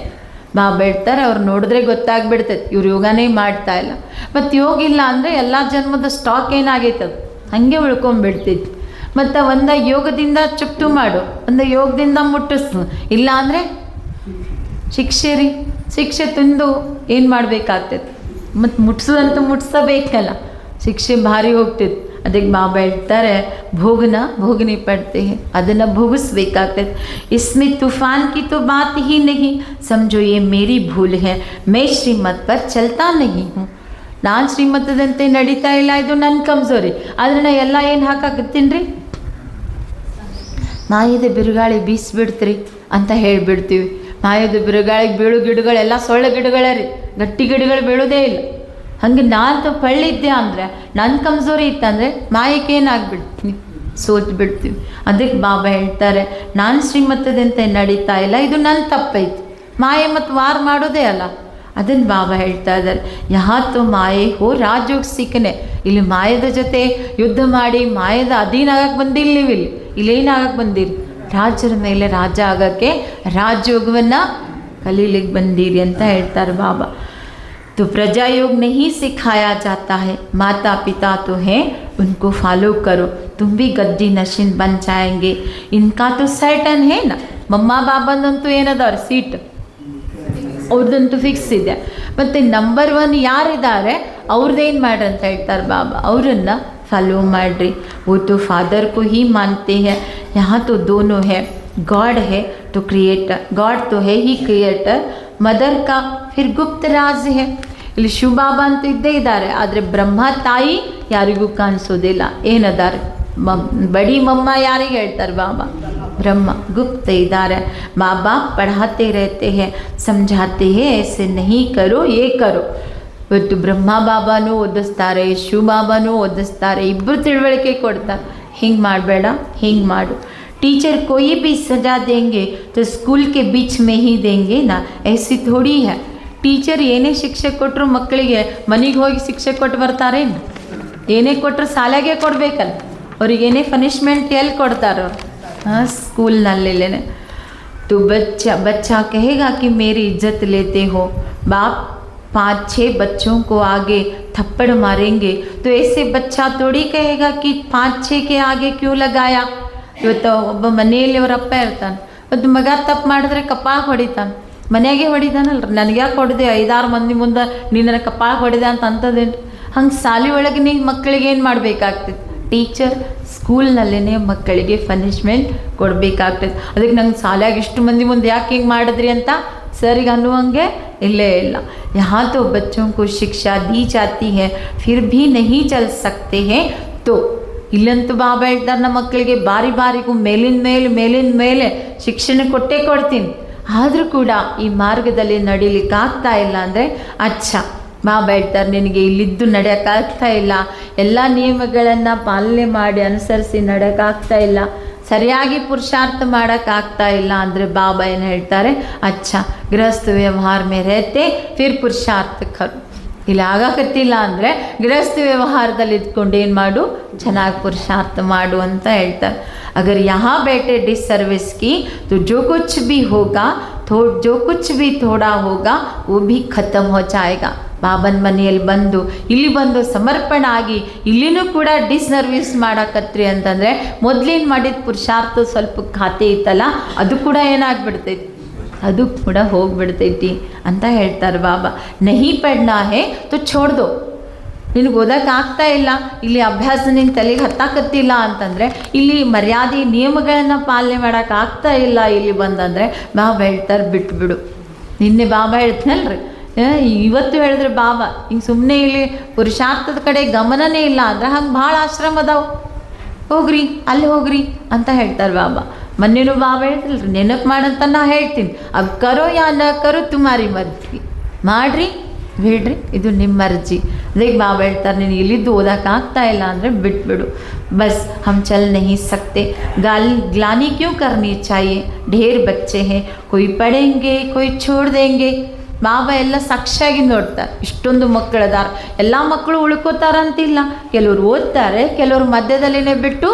ಬಾಬಾ ಹೇಳ್ತಾರೆ, ಅವ್ರು ನೋಡಿದ್ರೆ ಗೊತ್ತಾಗ್ಬಿಡ್ತೈತೆ ಇವ್ರು ಯೋಗನೇ ಮಾಡ್ತಾ ಇಲ್ಲ. ಮತ್ತು ಯೋಗ ಇಲ್ಲ ಅಂದರೆ ಎಲ್ಲ ಜನ್ಮದ ಸ್ಟಾಕ್ ಏನಾಗೈತದು ಹಾಗೆ ಉಳ್ಕೊಂಬಿಡ್ತೈತಿ. ಮತ್ತು ಒಂದು ಯೋಗದಿಂದ ಚುಕ್ತು ಮಾಡು, ಒಂದು ಯೋಗದಿಂದ ಮುಟ್ಟಿಸು, ಇಲ್ಲ ಅಂದರೆ ಶಿಕ್ಷೆ ರೀ, ಶಿಕ್ಷೆ ತಿಂದು ಏನು ಮಾಡಬೇಕಾಗ್ತೈತಿ, ಮತ್ತು ಮುಟ್ಸೋದಂತೂ ಮುಟ್ಸಬೇಕಲ್ಲ, ಶಿಕ್ಷೆ ಭಾರಿ ಹೋಗ್ತೈತಿ. ಅದಕ್ಕೆ ಬಾಬಾ ಹೇಳ್ತಾರೆ, ಭೋಗನೆ ಪಡ್ತೆ ಅದನ್ನು ಭೋಗಿಸ್ಬೇಕಾಗ್ತದೆ. इसमें तूफान की तो बात ही नहीं, समझो ये मेरी भूल है, मैं श्रीमत पर चलता नहीं हूँ. ನಾನು ಶ್ರೀಮತದಂತೆ ನಡೀತಾ ಇಲ್ಲ, ಇದು ನನ್ನ ಕಮ್ಜೋರಿ. ಆದರೆ ನಾ ಎಲ್ಲ ಏನು ಹಾಕಾಕತ್ತೀನಿ ರೀ, ಮಾಯದ ಬಿರುಗಾಳಿ ಬೀಸಿಬಿಡ್ತೀರಿ ಅಂತ ಹೇಳಿಬಿಡ್ತೀವಿ. ಮಾಯದ ಬಿರುಗಾಳಿಗೆ ಬೀಳು ಗಿಡಗಳೆಲ್ಲ ಸೊಳ್ಳೆ ಗಿಡಗಳೇ ರೀ, ಗಟ್ಟಿ ಗಿಡಗಳು ಬೀಳೋದೇ ಇಲ್ಲ. ಹಂಗೆ ನಾನು ಪಳ್ಳಿದ್ದೆ ಅಂದರೆ, ನನ್ನ ಕಮ್ಜೋರಿ ಇತ್ತಂದರೆ ಮಾಯಕ್ಕೆ ಏನಾಗ್ಬಿಡ್ತೀನಿ, ಸೋತು ಬಿಡ್ತೀವಿ. ಅದಕ್ಕೆ ಬಾಬಾ ಹೇಳ್ತಾರೆ, ನಾನು ಶ್ರೀಮತದಂತೆ ನಡೀತಾ ಇಲ್ಲ, ಇದು ನನ್ನ ತಪ್ಪೈತಿ. ಮಾಯೆ ಮತ್ತು ವಾರ ಮಾಡೋದೇ ಅಲ್ಲ. ಅದನ್ನು ಬಾಬಾ ಹೇಳ್ತಾ ಇದ್ದಾರೆ, ಯಾತೋ ಮಾಯೆ ಹೋ ರಾಜಯೋಗ ಸಿಕ್ಕನೆ. ಇಲ್ಲಿ ಮಾಯದ ಜೊತೆ ಯುದ್ಧ ಮಾಡಿ ಮಾಯದ ಅಧೀನ ಆಗಕ್ಕೆ ಬಂದಿಲ್ಲ ನೀವು, ಇಲ್ಲೇನಾಗಕ್ಕೆ ಬಂದಿರಿ, ರಾಜರ ಮೇಲೆ ರಾಜ ಆಗೋಕ್ಕೆ ರಾಜಯೋಗವನ್ನು ಕಲೀಲಿಕ್ಕೆ ಬಂದಿರಿ ಅಂತ ಹೇಳ್ತಾರೆ ಬಾಬಾ. तो प्रजा योग नहीं सिखाया जाता है, माता पिता तो हैं उनको फॉलो करो, तुम भी गद्दी नशीन बन जाएंगे. इनका तो सर्टन है ना, मम्मा बाबाದಂತೂ ಏನದಾರ ಸೀಟ್ ಅವ್ರದ್ದಂತೂ ಫಿಕ್ಸ್ ಇದೆ. ಮತ್ತು ನಂಬರ್ 1 ಯಾರಿದ್ದಾರೆ ಅವ್ರದ್ದೇನು ಮಾಡ್ರಿ ಅಂತ ಹೇಳ್ತಾರೆ ಬಾಬಾ, ಅವರನ್ನು ಫಾಲೋ ಮಾಡಿರಿ. वो तो फादर को ही मानते हैं, यहाँ तो दोनों है, गॉड है तो क्रिएटर, गॉड तो है ही क्रिएटर, ಮದರ್ ಕಾ ಫಿರ್ ಗುಪ್ತ ರಾಜ್ ಹೇ. ಇಲ್ಲಿ ಶಿವಬಾಬಾ ಅಂತೂ ಇದ್ದೇ ಇದ್ದಾರೆ, ಆದರೆ ಬ್ರಹ್ಮ ತಾಯಿ ಯಾರಿಗೂ ಕಾಣಿಸೋದಿಲ್ಲ. ಏನದಾರೆ ಬಡಿ ಮಮ್ಮ ಯಾರಿಗೆ ಹೇಳ್ತಾರೆ ಬಾಬಾ, ಬ್ರಹ್ಮ ಗುಪ್ತ ಇದ್ದಾರೆ. ಬಾಬಾ ಪढ़ाते रहते हैं, समझाते हैं, ऐसे नहीं करो ये करो. ಇವತ್ತು ಬ್ರಹ್ಮ ಬಾಬಾನೂ ಓದಿಸ್ತಾರೆ, ಶಿವ ಬಾಬಾನೂ ಓದಿಸ್ತಾರೆ, ಇಬ್ಬರು ತಿಳುವಳಿಕೆ ಕೊಡ್ತಾರೆ, ಹಿಂಗೆ ಮಾಡಬೇಡ ಹಿಂಗೆ ಮಾಡು. टीचर कोई भी सजा देंगे तो स्कूल के बीच में ही देंगे ना, ऐसी थोड़ी है. ಟೀಚರ್ ಏನೇ ಶಿಕ್ಷೆ ಕೊಟ್ಟರು ಮಕ್ಕಳಿಗೆ ಮನೆಗೆ ಹೋಗಿ ಶಿಕ್ಷೆ ಕೊಟ್ಟು ಬರ್ತಾರೇನು? ಏನೇ ಕೊಟ್ಟರು ಶಾಲೆಗೆ ಕೊಡಬೇಕಲ್ಲ, ಅವ್ರಿಗೇನೇ ಪನಿಷ್ಮೆಂಟ್ ಎಲ್ಲಿ ಕೊಡ್ತಾರೋ? ಹಾಂ, ಸ್ಕೂಲ್ನಲ್ಲೇನೆ. तो बच्चा कहेगा कि मेरी इज्जत लेते हो, बाप 5-6 बच्चों को आगे थप्पड़ मारेंगे तो ऐसे बच्चा थोड़ी कहेगा कि 5-6 के आगे क्यों लगाया. ಇವತ್ತು ಒಬ್ಬ ಮನೆಯಲ್ಲಿ ಅವರಪ್ಪ ಇರ್ತಾನೆ, ಇವತ್ತು ಮಗ ತಪ್ಪು ಮಾಡಿದ್ರೆ ಕಪಾಳ ಹೊಡಿತಾನೆ, ಮನೆಯಾಗೆ ಹೊಡಿತಾನಲ್ರಿ, ನನಗೆ ಯಾಕೆ ಹೊಡೆದೆ 5-6 ಮಂದಿ ಮುಂದೆ ನೀನು ಕಪಾಳ ಹೊಡೆದೆ ಅಂತ ಅಂತದೇನು. ಹಂಗೆ ಶಾಲೆ ಒಳಗೆ ನೀವು ಮಕ್ಕಳಿಗೆ ಏನು ಮಾಡಬೇಕಾಗ್ತದೆ, ಟೀಚರ್ ಸ್ಕೂಲ್ನಲ್ಲೇ ಮಕ್ಕಳಿಗೆ ಪನಿಷ್ಮೆಂಟ್ ಕೊಡಬೇಕಾಗ್ತದೆ. ಅದಕ್ಕೆ ನಂಗೆ ಶಾಲ್ಯಾಗ ಇಷ್ಟು ಮಂದಿ ಮುಂದೆ ಯಾಕೆ ಹಿಂಗೆ ಮಾಡಿದ್ರಿ ಅಂತ ಸರಿಗೆ ಅನ್ನುವಂಗೆ ಇಲ್ಲೇ ಇಲ್ಲ. यहाँ तो बच्चों को शिक्षा दी जाती है फिर भी नहीं चल सकते हैं. तो ಇಲ್ಲಂತೂ ಬಾಬಾ ಹೇಳ್ತಾರೆ, ನಮ್ಮ ಮಕ್ಕಳಿಗೆ ಬಾರಿ ಬಾರಿಗೂ ಮೇಲಿನ ಮೇಲೆ ಶಿಕ್ಷಣ ಕೊಟ್ಟೇ ಕೊಡ್ತೀನಿ, ಆದರೂ ಕೂಡ ಈ ಮಾರ್ಗದಲ್ಲಿ ನಡೀಲಿಕ್ಕಾಗ್ತಾ ಇಲ್ಲ ಅಂದರೆ ಅಚ್ಚಾ. ಬಾಬಾ ಹೇಳ್ತಾರೆ, ನಿನಗೆ ಇಲ್ಲಿದ್ದು ನಡೆಯೋಕ್ಕಾಗ್ತಾ ಇಲ್ಲ, ಎಲ್ಲ ನಿಯಮಗಳನ್ನು ಪಾಲನೆ ಮಾಡಿ ಅನುಸರಿಸಿ ನಡೆಯೋಕ್ಕಾಗ್ತಾ ಇಲ್ಲ, ಸರಿಯಾಗಿ ಪುರುಷಾರ್ಥ ಮಾಡೋಕ್ಕಾಗ್ತಾ ಇಲ್ಲ ಅಂದರೆ ಬಾಬಾ ಏನು ಹೇಳ್ತಾರೆ, ಅಚ್ಚಾ ಗೃಹಸ್ಥ ವ್ಯವಹಾರ ಮೇ रहते फिर पुरुषार्थ करो. ಇಲ್ಲಿ ಆಗಕತ್ತಿಲ್ಲ ಅಂದರೆ ಗೃಹಸ್ಥ ವ್ಯವಹಾರದಲ್ಲಿ ಇದ್ಕೊಂಡು ಏನು ಮಾಡು, ಚೆನ್ನಾಗಿ ಪುರುಷಾರ್ಥ ಮಾಡು ಅಂತ ಹೇಳ್ತಾರೆ. अगर यहाँ बैठे डिसर्विस की तो जो कुछ भी होगा जो कुछ भी थोड़ा होगा वो भी ख़त्म हो जाएगा. ಬಾಬನ ಮನೆಯಲ್ಲಿ ಬಂದು ಇಲ್ಲಿ ಬಂದು ಸಮರ್ಪಣೆ ಆಗಿ ಇಲ್ಲಿನೂ ಕೂಡ ಡಿಸ್ಸರ್ವಿಸ್ ಮಾಡಕತ್ರಿ ಅಂತಂದರೆ ಮೊದಲೇನು ಮಾಡಿದ ಪುರುಷಾರ್ಥ ಸ್ವಲ್ಪ ಖಾತೆ ಇತ್ತಲ್ಲ ಅದು ಕೂಡ ಏನಾಗ್ಬಿಡ್ತೈತಿ, ಅದು ಕೂಡ ಹೋಗ್ಬಿಡ್ತೈತಿ ಅಂತ ಹೇಳ್ತಾರೆ ಬಾಬಾ. ನಹಿ ಪಡ್ನಾ ಹೇ ತೋ ಛೋಡ್ ದೋ, ನಿನಗೆ ಓದೋಕೆ ಆಗ್ತಾ ಇಲ್ಲ, ಇಲ್ಲಿ ಅಭ್ಯಾಸ ನಿನ್ನ ತಲೆಗೆ ಹತ್ತಾಕತ್ತಿಲ್ಲ ಅಂತಂದರೆ, ಇಲ್ಲಿ ಮರ್ಯಾದೆ ನಿಯಮಗಳನ್ನು ಪಾಲನೆ ಮಾಡೋಕೆ ಆಗ್ತಾ ಇಲ್ಲ ಇಲ್ಲಿ ಬಂದಂದರೆ ಬಾಬಾ ಹೇಳ್ತಾರೆ ಬಿಟ್ಬಿಡು. ನಿನ್ನೆ ಬಾಬಾ ಹೇಳ್ತೀನಲ್ರಿ, ಇವತ್ತು ಹೇಳಿದ್ರೆ ಬಾಬಾ ಹಿಂಗೆ ಸುಮ್ಮನೆ ಇಲ್ಲಿ ಪುರುಷಾರ್ಥದ ಕಡೆ ಗಮನನೇ ಇಲ್ಲ ಅಂದ್ರೆ ಹಂಗೆ ಭಾಳ ಆಶ್ರಮ ಅದಾವೆ, ಹೋಗ್ರಿ ಅಲ್ಲಿ ಹೋಗ್ರಿ ಅಂತ ಹೇಳ್ತಾರೆ ಬಾಬಾ. ಮೊನ್ನೆನೂ ಬಾಬಾ ಹೇಳ್ತಿಲ್ರಿ, ನೆನಪು ಮಾಡಂತ ನಾ ಹೇಳ್ತೀನಿ, ಅದು ಕರೋ ಯಾ ನ ಕರೋ ತುಮಾರಿ ಮರ್ಜಿ, ಮಾಡಿರಿ ಬಿಡ್ರಿ ಇದು ನಿಮ್ಮ ಮರ್ಜಿ. ಅದಕ್ಕೆ ಬಾಬಾ ಹೇಳ್ತಾರೆ, ನೀನು ಇಲ್ಲಿದ್ದು ಓದೋಕೆ ಆಗ್ತಾ ಇಲ್ಲ ಅಂದರೆ ಬಿಟ್ಬಿಡು. ಬಸ್ ಹಮ್ ಚಲ್ नहीं सकते, ग्लानी क्यों करनी चाहिए, ढेर बच्चे हैं, कोई पढ़ेंगे कोई छोड़ देंगे. ಬಾಬಾ ಎಲ್ಲ ಸಾಕ್ಷಿಯಾಗಿ ನೋಡ್ತಾರೆ, ಇಷ್ಟೊಂದು ಮಕ್ಕಳದಾರ, ಎಲ್ಲ ಮಕ್ಕಳು ಉಳ್ಕೋತಾರಂತಿಲ್ಲ, ಕೆಲವರು ಓದ್ತಾರೆ, ಕೆಲವರು ಮಧ್ಯದಲ್ಲಿನೇ ಬಿಟ್ಟು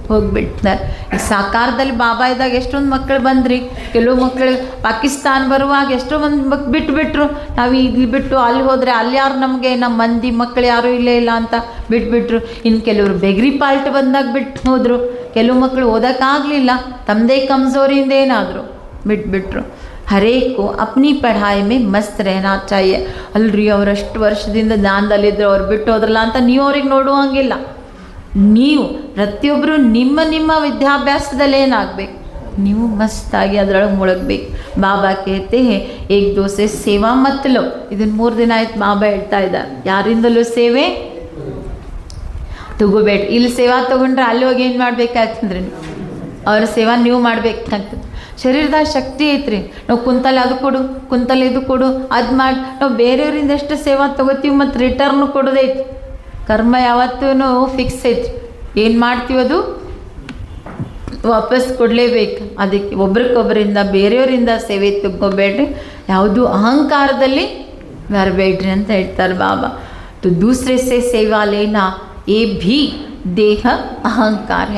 ಹೋಗಿಬಿಡ್ತಾರೆ. ಈ ಸಾಕಾರದಲ್ಲಿ ಬಾಬಾ ಇದ್ದಾಗ ಎಷ್ಟೊಂದು ಮಕ್ಕಳು ಬಂದ್ರಿ, ಕೆಲವು ಮಕ್ಕಳು ಪಾಕಿಸ್ತಾನ ಬರುವಾಗ ಎಷ್ಟೋ ಮಂದಿ ಬಿಟ್ಬಿಟ್ರು, ನಾವು ಇಲ್ಲಿ ಬಿಟ್ಟು ಅಲ್ಲಿ ಹೋದರೆ ಅಲ್ಲಿ ಯಾರು ನಮಗೆ ನಮ್ಮ ಮಂದಿ ಮಕ್ಕಳು ಯಾರೂ ಇಲ್ಲೇ ಇಲ್ಲ ಅಂತ ಬಿಟ್ಬಿಟ್ರು. ಇನ್ನು ಕೆಲವರು ಬೆಗ್ರಿ ಪಾಲ್ಟ್ ಬಂದಾಗ ಬಿಟ್ಟು ಹೋದರು, ಕೆಲವು ಮಕ್ಕಳು ಓದೋಕ್ಕಾಗಲಿಲ್ಲ, ತಮ್ಮದೇ ಕಮ್ಜೋರಿಯಿಂದ ಏನಾದರೂ ಬಿಟ್ಬಿಟ್ರು. ಹರೇಕು ಅಪ್ನಿ ಪಢಾಯಿ ಮೇ ಮಸ್ತ್ रहना चाहिए. ಅಲ್ರಿ ಅವರಷ್ಟು ವರ್ಷದಿಂದ ಜ್ಞಾನದಲ್ಲಿದ್ದರು, ಅವ್ರು ಬಿಟ್ಟು ಹೋದ್ರಲ್ಲ ಅಂತ ನೀವು ಅವ್ರಿಗೆ ನೋಡುವಂಗಿಲ್ಲ. ನೀವು ಪ್ರತಿಯೊಬ್ಬರು ನಿಮ್ಮ ನಿಮ್ಮ ವಿದ್ಯಾಭ್ಯಾಸದಲ್ಲಿ ಏನಾಗಬೇಕು, ನೀವು ಮಸ್ತಾಗಿ ಅದರೊಳಗೆ ಮುಳುಗಬೇಕು. ಬಾಬಾ ಕೇಳ್ತೆ ಏಕ್ ದೋಸೆ ಸೇವಾ ಮತ್ತಲೋ, ಇದನ್ನು 3 ದಿನ ಆಯ್ತು ಬಾಬಾ ಹೇಳ್ತಾ ಇದ್ದಾರೆ, ಯಾರಿಂದಲೂ ಸೇವೆ ತಗೋಬೇಡ್ರಿ. ಇಲ್ಲಿ ಸೇವಾ ತೊಗೊಂಡ್ರೆ ಅಲ್ಲಿ ಹೋಗಿ ಏನು ಮಾಡ್ಬೇಕಾಗ್ತದ್ರಿ, ಅವ್ರ ಸೇವಾ ನೀವು ಮಾಡ್ಬೇಕಾಗ್ತದೆ. ಶರೀರದಾಗ ಶಕ್ತಿ ಐತ್ರಿ, ನಾವು ಕುಂತಲ್ಲಿ ಅದು ಕೊಡು, ಕುಂತಲ್ಲಿ ಇದು ಕೊಡು, ಅದು ಮಾಡಿ ನಾವು ಬೇರೆಯವರಿಂದ ಎಷ್ಟು ಸೇವಾ ತೊಗೋತೀವಿ ಮತ್ತು ರಿಟರ್ನು ಕೊಡೋದೈತಿ. ಕರ್ಮ ಯಾವತ್ತೂ ಫಿಕ್ಸ್ ಐತಿ, ಏನು ಮಾಡ್ತೀವಿ ಅದು ವಾಪಸ್ ಕೊಡಲೇಬೇಕು. ಅದಕ್ಕೆ ಒಬ್ರಿಗೊಬ್ಬರಿಂದ ಬೇರೆಯವರಿಂದ ಸೇವೆ ತಗೋಬೇಡ್ರಿ, ಯಾವುದು ಅಹಂಕಾರದಲ್ಲಿ ಬರಬೇಡ್ರಿ ಅಂತ ಹೇಳ್ತಾರೆ ಬಾಬಾ. तो दूसरे से सेवा लेना ये भी ದೇಹ ಅಹಂಕಾರ.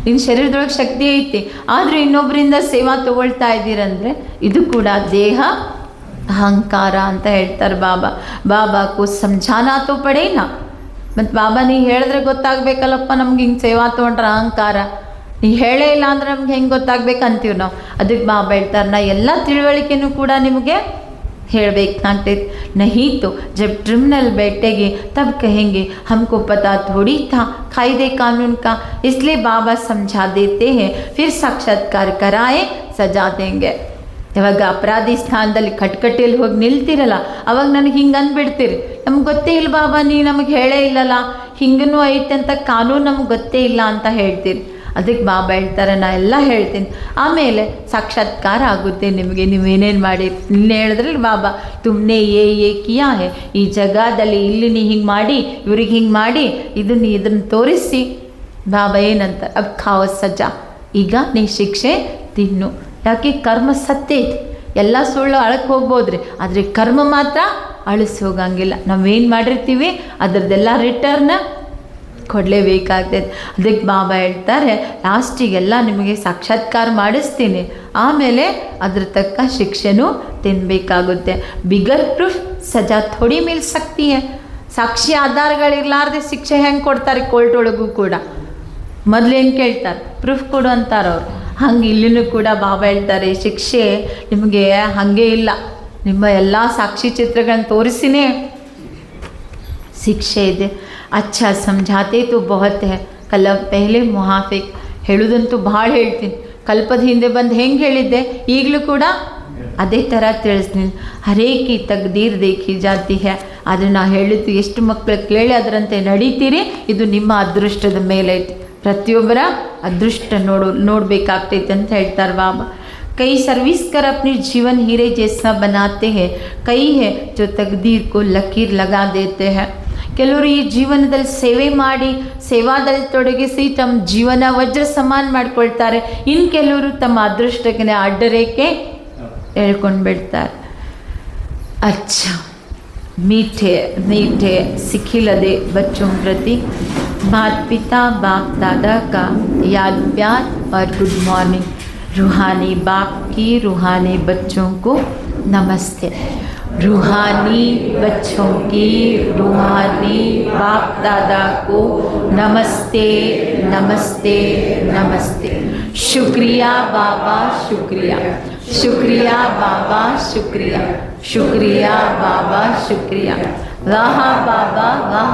ನಿನ್ನ ಶರೀರದೊಳಗೆ ಶಕ್ತಿ ಐತಿ, ಆದರೆ ಇನ್ನೊಬ್ಬರಿಂದ ಸೇವಾ ತಗೊಳ್ತಾ ಇದ್ದೀರಂದರೆ ಇದು ಕೂಡ ದೇಹ ಅಹಂಕಾರ ಅಂತ ಹೇಳ್ತಾರೆ ಬಾಬಾ. ಬಾಬಾಕು ಸಮझाना तो पड़ेगा. ಮತ್ತು ಬಾಬಾ ನೀ ಹೇಳಿದ್ರೆ ಗೊತ್ತಾಗಬೇಕಲ್ಲಪ್ಪ ನಮ್ಗೆ ಹಿಂಗೆ ಸೇವಾ ತೊಗೊಂಡ್ರೆ ಅಹಂಕಾರ, ನೀ ಹೇಳೇ ಇಲ್ಲ ಅಂದ್ರೆ ನಮ್ಗೆ ಹೆಂಗೆ ಗೊತ್ತಾಗಬೇಕಂತೀವಿ ನಾವು. ಅದಕ್ಕೆ ಬಾಬಾ ಹೇಳ್ತಾರೆ, ನಾ ಎಲ್ಲ ತಿಳುವಳಿಕೆನೂ ಕೂಡ ನಿಮಗೆ ಹೇಳಬೇಕಾಗ್ತೈತೆ. नहीं तो जब ट्रिब्यूनल बैठेंगे तब कहेंगे हमको पता थोड़ी था कायदे कानून का, इसलिए बाबा समझा देते हैं, फिर साक्षात्कार कराए सजा देंगे. ಇವಾಗ ಅಪರಾಧಿ ಸ್ಥಾನದಲ್ಲಿ ಕಟ್ಕಟ್ಟೆಯಲ್ಲಿ ಹೋಗಿ ನಿಲ್ತಿರಲ್ಲ, ಅವಾಗ ನನಗೆ ಹಿಂಗೆ ಅಂದ್ಬಿಡ್ತೀರಿ, ನಮ್ಗೆ ಗೊತ್ತೇ ಇಲ್ಲ ಬಾಬಾ, ನೀ ನಮಗೆ ಹೇಳೇ ಇಲ್ಲಲ್ಲ, ಹಿಂಗೂ ಐತೆ ಅಂತ ಕಾನೂನು ನಮ್ಗೆ ಗೊತ್ತೇ ಇಲ್ಲ ಅಂತ ಹೇಳ್ತೀರಿ. ಅದಕ್ಕೆ ಬಾಬಾ ಹೇಳ್ತಾರೆ, ನಾ ಎಲ್ಲ ಹೇಳ್ತೀನಿ, ಆಮೇಲೆ ಸಾಕ್ಷಾತ್ಕಾರ ಆಗುತ್ತೆ ನಿಮಗೆ, ನೀವೇನೇನು ಮಾಡಿ. ನಿನ್ನೆ ಹೇಳಿದ್ರಲ್ಲ ಬಾಬಾ, ತುಮ್ನೆ ಏ ಕಿಯಾ ಹೇ, ಈ ಜಗದಲ್ಲಿ ಇಲ್ಲಿ ನೀ ಹಿಂಗೆ ಮಾಡಿ, ಇವ್ರಿಗೆ ಹಿಂಗೆ ಮಾಡಿ, ಇದನ್ನು ತೋರಿಸಿ. ಬಾಬಾ ಏನಂತ, ಅಬ್ ಖಾವ ಸಜಾ, ಈಗ ನೀ ಶಿಕ್ಷೆ ತಿನ್ನು. ಯಾಕೆ ಕರ್ಮ ಸತ್ಯ ಐತಿ, ಎಲ್ಲ ಸುಳ್ಳು ಅಳಕ್ಕೆ ಹೋಗ್ಬೋದ್ರಿ, ಆದರೆ ಕರ್ಮ ಮಾತ್ರ ಅಳಿಸಿ ಹೋಗಂಗಿಲ್ಲ. ನಾವೇನು ಮಾಡಿರ್ತೀವಿ ಅದರದ್ದೆಲ್ಲ ರಿಟರ್ನ್ ಕೊಡಲೇಬೇಕಾಗ್ತೈತೆ. ಅದಕ್ಕೆ ಬಾಬಾ ಹೇಳ್ತಾರೆ, ಲಾಸ್ಟಿಗೆಲ್ಲ ನಿಮಗೆ ಸಾಕ್ಷಾತ್ಕಾರ ಮಾಡಿಸ್ತೀನಿ, ಆಮೇಲೆ ಅದ್ರ ತಕ್ಕ ಶಿಕ್ಷೆನೂ ತಿನ್ನಬೇಕಾಗುತ್ತೆ. ಬಿಗರ್ ಪ್ರೂಫ್ ಸಜಾ ಥೋಡಿ ಮಿಲ್ ಸಕ್ತಿ ಹೈ. ಸಾಕ್ಷಿ ಆಧಾರಗಳಿರ್ಲಾರ್ದೆ ಶಿಕ್ಷೆ ಹೆಂಗೆ ಕೊಡ್ತಾರೆ ಕೋರ್ಟ್ ಒಳಗೂ ಕೂಡ, ಮೊದಲೇನು ಕೇಳ್ತಾರೆ, ಪ್ರೂಫ್ ಕೊಡು ಅಂತಾರೆ ಅವ್ರು. ಹಂಗೆ ಇಲ್ಲಿನೂ ಕೂಡ ಬಾಬಾ ಹೇಳ್ತಾರೆ, ಶಿಕ್ಷೆ ನಿಮಗೆ ಹಾಗೆ ಇಲ್ಲ, ನಿಮ್ಮ ಎಲ್ಲ ಸಾಕ್ಷಿ ಚಿತ್ರಗಳನ್ನ ತೋರಿಸಿನೇ ಶಿಕ್ಷೆ ಇದೆ. अच्छा समझाते तो बहुत है, ಕಲ ಪೆಹಲೆ ಮುಹಾಫಿಕ್, ಹೇಳೋದಂತೂ ಭಾಳ ಹೇಳ್ತೀನಿ. ಕಲ್ಪದ ಹಿಂದೆ ಬಂದು ಹೆಂಗೆ ಹೇಳಿದ್ದೆ ಈಗಲೂ ಕೂಡ ಅದೇ ಥರ ತಿಳಿಸ್ತೀನಿ. ಹರೇಕಿ ತಗ್ದೀರ್ ದೇಖಿ ಜಾತಿ ಹೇ. ಆದರೆ ನಾ ಹೇಳಿದ್ದು ಎಷ್ಟು ಮಕ್ಕಳು ಕೇಳಿ ಅದರಂತೆ ನಡೀತೀರಿ, ಇದು ನಿಮ್ಮ ಅದೃಷ್ಟದ ಮೇಲೆ ಐತಿ. ಪ್ರತಿಯೊಬ್ಬರ ಅದೃಷ್ಟ ನೋಡಬೇಕಾಗ್ತೈತೆ ಅಂತ ಹೇಳ್ತಾರೆ ಬಾಬಾ. कई सर्विस कर अपने जीवन हीरे जैसा बनाते हैं, कई है जो तकदीर को लकीर लगा देते हैं. ಕೆಲವರು ಈ ಜೀವನದಲ್ಲಿ ಸೇವೆ ಮಾಡಿ ಸೇವಾದಲ್ಲಿ ತೊಡಗಿಸಿ ತಮ್ಮ ಜೀವನ ವಜ್ರ ಸಮಾನ ಮಾಡ್ಕೊಳ್ತಾರೆ. ಇನ್ನು ಕೆಲವರು ತಮ್ಮ ಅದೃಷ್ಟಕ್ಕೆ ಅಡ್ಡರೇಖೆ ಹೇಳ್ಕೊಂಡು ಬಿಡ್ತಾರೆ. अच्छा मीठे मीठे सिखिलदे बच्चों प्रति माता पिता बाप दादा का याद प्यार और गुड मॉर्निंग. रूहानी बाप की रूहानी बच्चों को नमस्ते. रूहानी बच्चों की रूहानी बाप दादा को नमस्ते नमस्ते नमस्ते। शुक्रिया बाबा शुक्रिया, शुक्रिया बाबा शुक्रिया, शुक्रिया बाबा शुक्रिया। वाह बाबा वाह,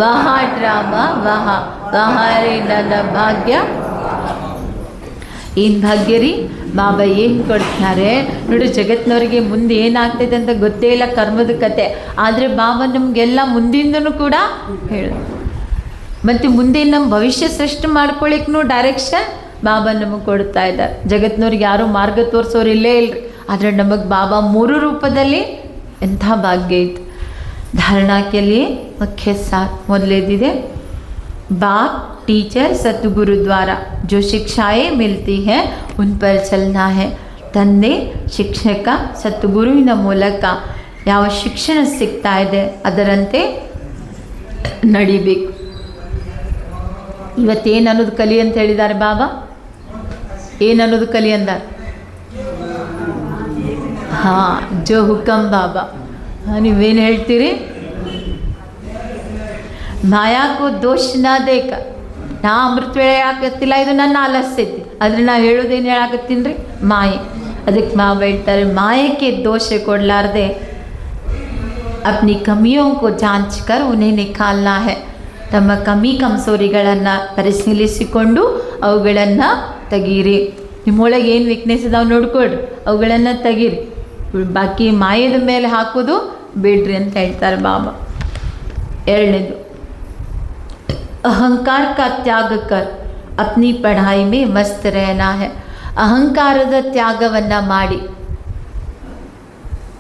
वाह ಡ್ರಾಮಾ ವಾಹ, ವಾಹ ರೇ ನನ್ನ ಭಾಗ್ಯ. ಏನು ಭಾಗ್ಯ ರೀ, ಬಾಬಾ ಏನು ಕೊಡ್ತಾರೆ ನೋಡಿ. ಜಗತ್ತಿನವರಿಗೆ ಮುಂದೆ ಏನಾಗ್ತೈತೆ ಅಂತ ಗೊತ್ತೇ ಇಲ್ಲ, ಕರ್ಮದ ಕತೆ. ಆದರೆ ಬಾಬಾ ನಮಗೆಲ್ಲ ಮುಂದಿಂದನೂ ಕೂಡ ಹೇಳ, ಮತ್ತು ಮುಂದೆ ನಮ್ಮ ಭವಿಷ್ಯ ಸೃಷ್ಟಿ ಮಾಡ್ಕೊಳ್ಳಿಕ್ಕೂ ಡೈರೆಕ್ಷನ್ ಬಾಬಾ ನಮಗೆ ಕೊಡ್ತಾ ಇದ್ದಾರೆ. ಜಗತ್ತಿನವ್ರಿಗೆ ಯಾರೂ ಮಾರ್ಗ ತೋರಿಸೋರು ಇಲ್ಲೇ ಇಲ್ಲರಿ, ಆದರೆ ನಮಗೆ ಬಾಬಾ 3 ರೂಪದಲ್ಲಿ ಎಂಥ ಭಾಗ್ಯ ಇತ್ತು. धारणा के लिए मुख्य साथ मोदलेदिदे बाप टीचर सतगुरु द्वारा जो शिक्षाएं मिलती हैं उन पर चलना है. ತಂದೆ ಶಿಕ್ಷಕ ಸದ್ಗುರುವಿನ ಮೂಲಕ ಯಾವ ಶಿಕ್ಷಣ ಸಿಗ್ತಾ ಇದೆ ಅದರಂತೆ ನಡಿಬೇಕು. ಇವತ್ತೇನು ಅನ್ನೋದು ಕಲಿ ಅಂತ ಹೇಳಿದ್ದಾರೆ ಬಾಬಾ. ಏನು ಅನ್ನೋದು ಕಲಿ ಅಂದಾರ? ಹಾಂ, ಜೋ ಹುಕಂ ಬಾಬಾ. ನೀವೇನು ಹೇಳ್ತೀರಿ? ಮಾಯಾಕು ದೋಷ ನಾ ದೇಕ. ನಾ ಅಮೃತ ವೇಳೆ ಹೇಳಾಕತ್ತಿಲ್ಲ, ಇದು ನನ್ನ ಆಲಸ್ಯ ಐತಿ. ಆದರೆ ನಾ ಹೇಳೋದೇನು ಹೇಳಾಕತ್ತೀನಿ ರೀ? ಮಾಯೆ. ಅದಕ್ಕೆ ಮಾವ ಹೇಳ್ತಾರೆ, ಮಾಯಕ್ಕೆ ದೋಷ ಕೊಡಲಾರ್ದೆ ಅಪ್ನಿ ಕಮಿಯೋं को जांच कर उन्हें निकालना है. ತಮ್ಮ ಕಮ್ಮಿ ಕಮಸೋರಿಗಳನ್ನು ಪರಿಶೀಲಿಸಿಕೊಂಡು ಅವುಗಳನ್ನು ತೆಗೀರಿ. ನಿಮ್ಮೊಳಗೆ ಏನು ವೀಕ್ನೆಸ್ ಇದಾವೆ ನೋಡ್ಕೊಡ್ರಿ, ಅವುಗಳನ್ನು ತೆಗೀರಿ. ಬಾಕಿ ಮಾಯದ ಮೇಲೆ ಹಾಕೋದು ಬೇಡ್ರಿ ಅಂತ ಹೇಳ್ತಾರೆ ಬಾಬಾ. ಎರಡನೇದು, ಅಹಂಕಾರ का त्याग कर अपनी पढ़ाई में मस्त रहना है. ಅಹಂಕಾರದ ತ್ಯಾಗವನ್ನು ಮಾಡಿ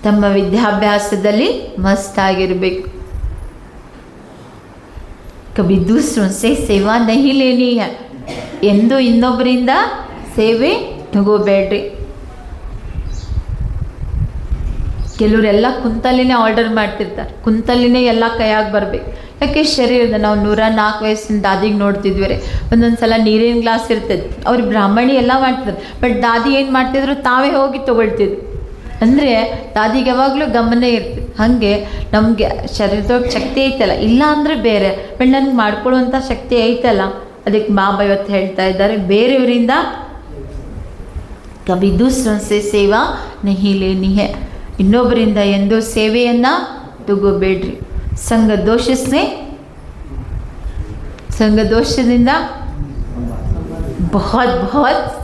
ತಮ್ಮ ವಿದ್ಯಾಭ್ಯಾಸದಲ್ಲಿ ಮಸ್ತಾಗಿರಬೇಕು. ಕಭಿ दूसरों से सेवा नहीं लेनी है. ಎಂದು ಇನ್ನೊಬ್ಬರಿಂದ ಸೇವೆ ತಗೋಬೇಡ್ರಿ. ಕೆಲವರೆಲ್ಲ ಕುಂತಲ್ಲಿನೇ ಆರ್ಡರ್ ಮಾಡ್ತಿರ್ತಾರೆ, ಕುಂತಲ್ಲಿನೇ ಎಲ್ಲ ಕೈಯಾಗಿ ಬರಬೇಕು. ಯಾಕೆ ಶರೀರದ ನಾವು 104 ವಯಸ್ಸಿನ ದಾದಿಗೆ ನೋಡ್ತಿದ್ವಿ ರೀ, ಒಂದೊಂದು ಸಲ ನೀರಿನ ಗ್ಲಾಸ್ ಇರ್ತದೆ, ಅವ್ರು ಬ್ರಾಹ್ಮಣಿ ಎಲ್ಲ ಮಾಡ್ತಿದ್ರು. ಬಟ್ ದಾದಿ ಏನು ಮಾಡ್ತಿದ್ರು, ತಾವೇ ಹೋಗಿ ತೊಗೊಳ್ತಿದ್ರು. ಅಂದರೆ ದಾದಿಗೆ ಯಾವಾಗಲೂ ಗಮನ ಇರ್ತದೆ. ಹಾಗೆ ನಮಗೆ ಶರೀರದೊಳಗೆ ಶಕ್ತಿ ಐತಲ್ಲ, ಇಲ್ಲ ಅಂದರೆ ಬೇರೆ, ಬಟ್ ನನಗೆ ಮಾಡ್ಕೊಳ್ಳುವಂಥ ಶಕ್ತಿ ಐತಲ್ಲ. ಅದಕ್ಕೆ ಬಾಬಾ ಇವತ್ತು ಹೇಳ್ತಾ ಇದ್ದಾರೆ, ಬೇರೆಯವರಿಂದ ಕಭಿ दूसरों से सेवा नहीं लेनी है. ಇನ್ನೊಬ್ಬರಿಂದ ಎಂದೂ ಸೇವೆಯನ್ನು ತಗೋಬೇಡ್ರಿ. ಸಂಘ ದೋಷದಿಂದ बहुत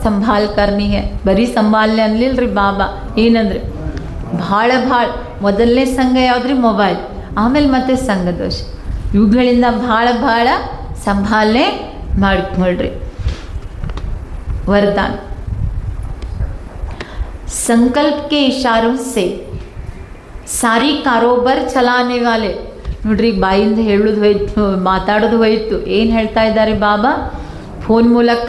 ಸಂಭಾಲ್ ಕರ್ನಿ ಹೇ. ಬರೀ ಸಂಭಾಲನೆ ಅನ್ಲಿಲ್ರಿ ಬಾಬಾ. ಏನಂದ್ರೆ ಭಾಳ ಮೊದಲನೇ ಸಂಘ ಯಾವುದ್ರಿ? ಮೊಬೈಲ್. ಆಮೇಲೆ ಮತ್ತೆ ಸಂಘ ದೋಷ. ಇವುಗಳಿಂದ ಭಾಳ ಸಂಭಾಲನೆ ಮಾಡ್ಕೊಳ್ರಿ. ವರದಾನ, संकल्प के इशारों से सारी कारोबार चलाने वाले. ನೋಡ್ರಿ, ಬಾಯಿಂದ ಹೇಳೋದು ಹೋಯ್ತು, ಮಾತಾಡೋದು ಹೋಯ್ತು. ಏನು ಹೇಳ್ತಾ ಇದ್ದಾರೆ ಬಾಬಾ? ಫೋನ್ ಮೂಲಕ